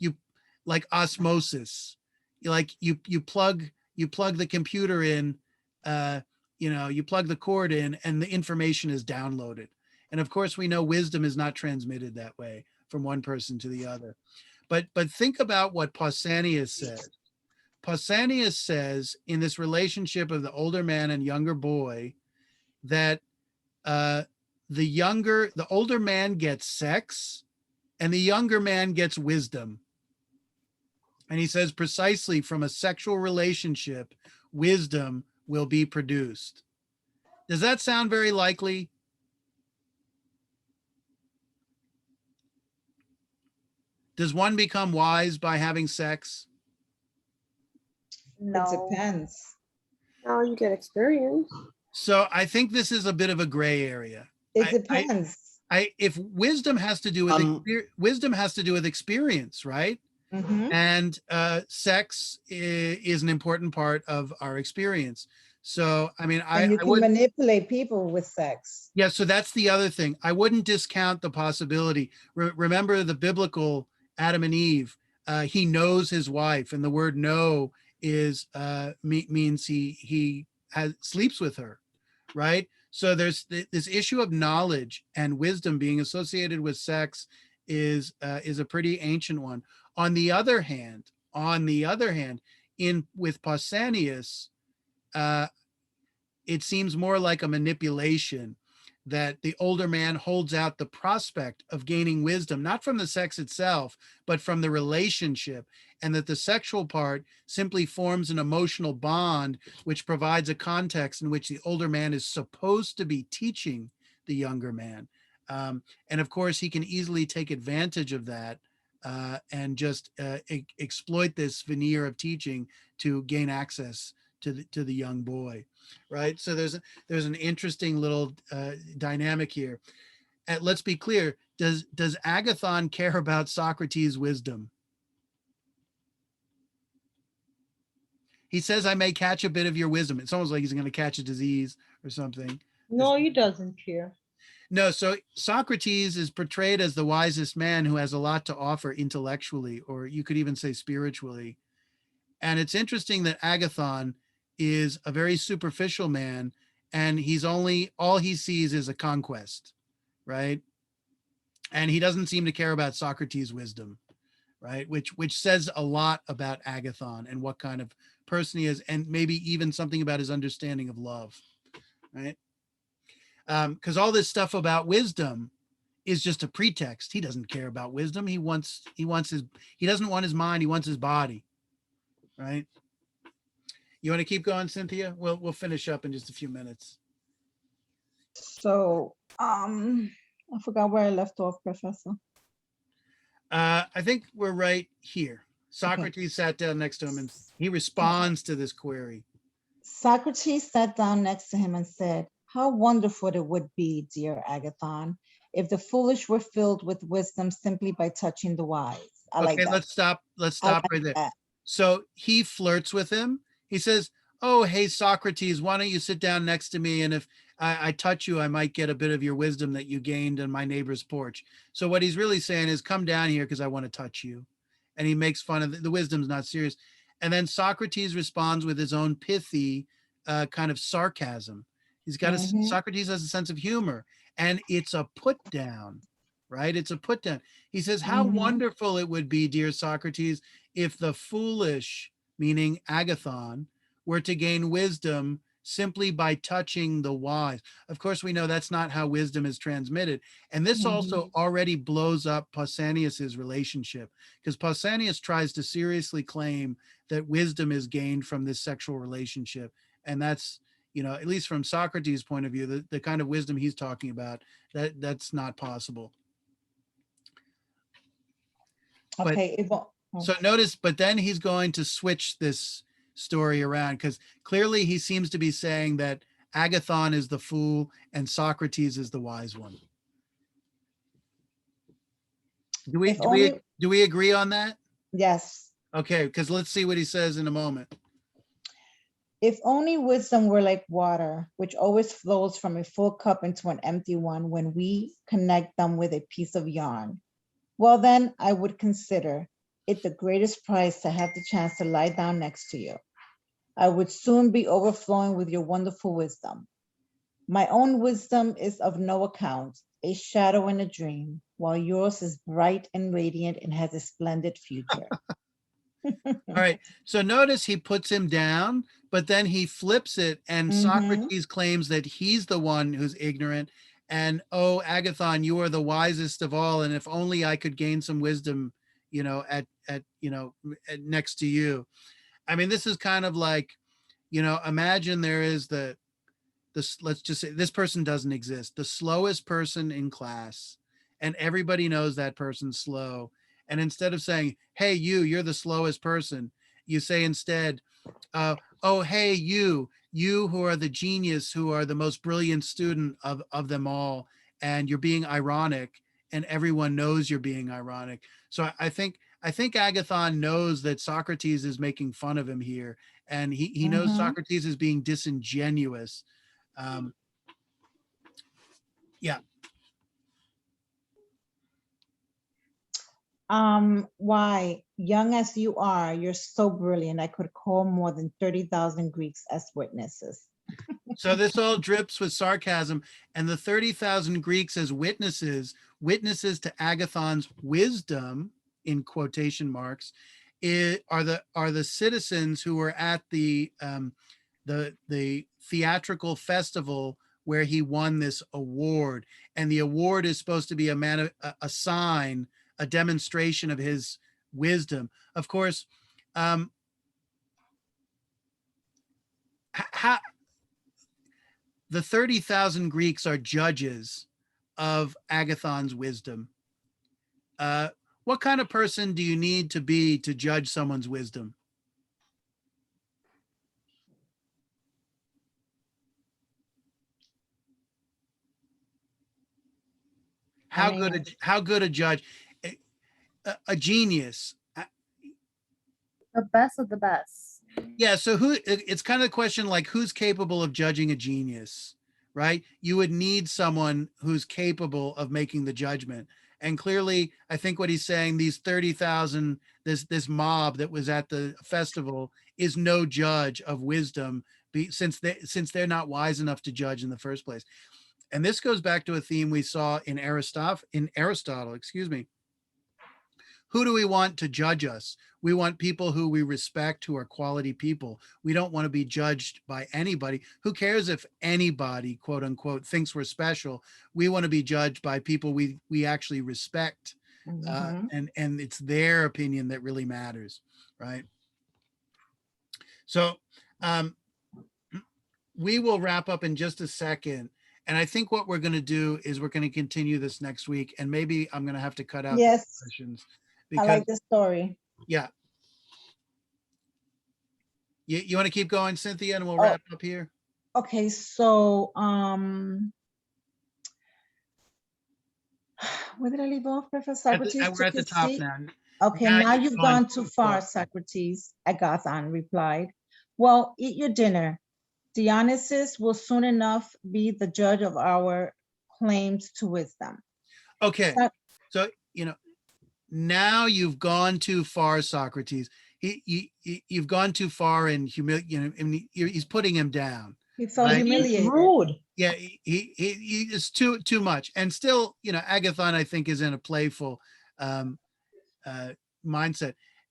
like osmosis. Like you plug the computer in, you plug the cord in, and the information is downloaded. And of course, we know wisdom is not transmitted that way from one person to the other. But think about what Pausanias said. Pausanias says in this relationship of the older man and younger boy that the older man gets sex and the younger man gets wisdom. And he says precisely from a sexual relationship, wisdom will be produced. Does that sound very likely? Does one become wise by having sex? It depends. No, you get experience. So I think this is a bit of a gray area. It depends. If wisdom has to do with experience, right? Mm-hmm. And sex is an important part of our experience. So I mean, and you can manipulate people with sex. Yeah, so that's the other thing. I wouldn't discount the possibility. Remember the biblical Adam and Eve. He knows his wife, and the word "know" means he sleeps with her, right? So there's this issue of knowledge and wisdom being associated with sex is a pretty ancient one. On the other hand, with Pausanias, it seems more like a manipulation that the older man holds out the prospect of gaining wisdom, not from the sex itself, but from the relationship, and that the sexual part simply forms an emotional bond, which provides a context in which the older man is supposed to be teaching the younger man. And of course, he can easily take advantage of that and just exploit this veneer of teaching to gain access to the young boy, right? So there's an interesting little dynamic here. And let's be clear: does Agathon care about Socrates' wisdom? He says, "I may catch a bit of your wisdom." It's almost like he's going to catch a disease or something. No, he doesn't care. No, so Socrates is portrayed as the wisest man who has a lot to offer intellectually, or you could even say spiritually. And it's interesting that Agathon is a very superficial man, and all he sees is a conquest, right? And he doesn't seem to care about Socrates' wisdom, right? Which says a lot about Agathon and what kind of person he is, and maybe even something about his understanding of love, right? Because all this stuff about wisdom is just a pretext. He doesn't care about wisdom. He doesn't want his mind. He wants his body, right? You want to keep going, Cynthia? We'll finish up in just a few minutes. So, I forgot where I left off, Professor. I think we're right here. Socrates sat down next to him and he responds to this query. Socrates sat down next to him and said, "How wonderful it would be, dear Agathon, if the foolish were filled with wisdom simply by touching the wise." I like Okay, that. let's stop I like right there. that. So he flirts with him. He says, "Oh, hey, Socrates, why don't you sit down next to me? And if I touch you, I might get a bit of your wisdom that you gained on my neighbor's porch." So what he's really saying is, come down here because I want to touch you. And he makes fun of the wisdom's not serious. And then Socrates responds with his own pithy kind of sarcasm. He's got Socrates has a sense of humor, and it's a put down, right? It's a put down. He says, "How wonderful it would be, dear Socrates, if the foolish," meaning Agathon, "were to gain wisdom simply by touching the wise." Of course, we know that's not how wisdom is transmitted. And this also already blows up Pausanias's relationship, because Pausanias tries to seriously claim that wisdom is gained from this sexual relationship. And that's, at least from Socrates' point of view, the kind of wisdom he's talking about, that's not possible. Okay. So notice, but then he's going to switch this story around, because clearly he seems to be saying that Agathon is the fool and Socrates is the wise one. Do we agree on that? Yes. Okay, because let's see what he says in a moment. "If only wisdom were like water, which always flows from a full cup into an empty one when we connect them with a piece of yarn, well, then I would consider it the greatest prize to have the chance to lie down next to you. I would soon be overflowing with your wonderful wisdom. My own wisdom is of no account, a shadow and a dream, while yours is bright and radiant and has a splendid future." All right. So notice he puts him down, but then he flips it, and Socrates claims that he's the one who's ignorant. And, "Oh, Agathon, you are the wisest of all. And if only I could gain some wisdom, next to you." I mean, this is kind of like, imagine there is let's just say this person doesn't exist, the slowest person in class, and everybody knows that person's slow. And instead of saying, "Hey, you're the slowest person," you say instead, "Oh, hey, you who are the genius, who are the most brilliant student of them all, and you're being ironic, and everyone knows you're being ironic." So I think Agathon knows that Socrates is making fun of him here, and he knows Socrates is being disingenuous. Yeah. "Why, young as you are, you're so brilliant, I could call more than 30,000 Greeks as witnesses." So this all drips with sarcasm, and the 30,000 Greeks as witnesses to Agathon's wisdom, in quotation marks, are the citizens who were at the theatrical festival where he won this award. And the award is supposed to be a sign, a demonstration of his wisdom. Of course, the 30,000 Greeks are judges of Agathon's wisdom. What kind of person do you need to be to judge someone's wisdom? How good a judge? A genius. The best of the best. Yeah, so it's kind of a question like, who's capable of judging a genius, right? You would need someone who's capable of making the judgment. And clearly, I think what he's saying, these 30,000, this mob that was at the festival is no judge of wisdom, since they're not wise enough to judge in the first place. And this goes back to a theme we saw in Aristotle, who do we want to judge us? We want people who we respect, who are quality people. We don't want to be judged by anybody. Who cares if anybody, quote unquote, thinks we're special? We want to be judged by people we actually respect. Mhm. And it's their opinion that really matters, right? So we will wrap up in just a second. And I think what we're going to do is we're going to continue this next week. And maybe I'm going to have to cut out the Yes, questions I because, like the story. yeah. You want to keep going, Cynthia, and we'll Oh. wrap up here? Okay, so where did I leave off, Professor? Socrates We're took at the his top seat. now. Okay, now you've gone too far, Socrates, Agathon replied. Well, eat your dinner. Dionysus will soon enough be the judge of our claims to wisdom. Okay, so, now you've gone too far, Socrates. You've gone too far in he's putting him down. He felt right? humiliated. Rude. Yeah, he is too much. And still, Agathon, I think, is in a playful mindset.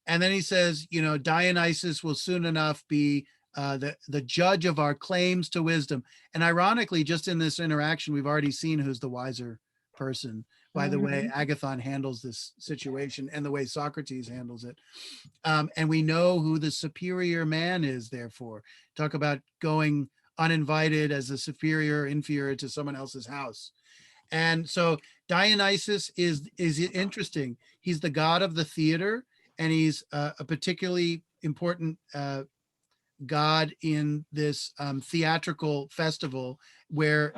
And then he says, Dionysus will soon enough be the judge of our claims to wisdom. And ironically, just in this interaction, we've already seen who's the wiser person by the way Agathon handles this situation and the way Socrates handles it. And we know who the superior man is, therefore. Talk about going uninvited as a superior, inferior to someone else's house. And so Dionysus is interesting. He's the god of the theater, and he's a particularly important god in this theatrical festival where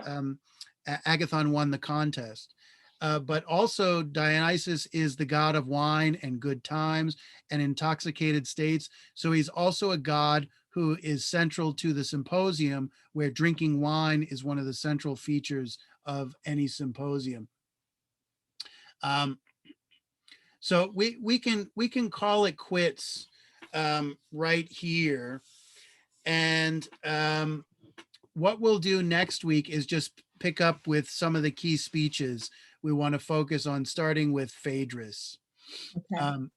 Agathon won the contest. But also Dionysus is the god of wine and good times and intoxicated states. So he's also a god who is central to the symposium, where drinking wine is one of the central features of any symposium. So we can call it quits right here. And what we'll do next week is just pick up with some of the key speeches we want to focus on, starting with Phaedrus. Okay.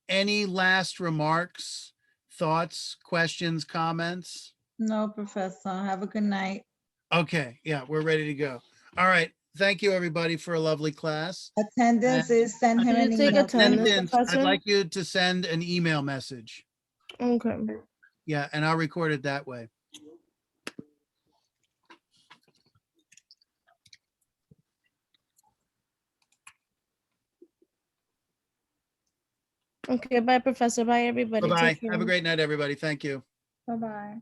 Any last remarks, thoughts, questions, comments? No, Professor. Have a good night. Okay, yeah, we're ready to go. All right. Thank you, everybody, for a lovely class. Attendance is send him an Take email. attendance, I'd Professor? like you to send an email message. Okay. Yeah, and I'll record it that way. Okay, bye, Professor. Bye, everybody. Bye-bye. Take care. Have a great night, everybody. Thank you. Bye-bye.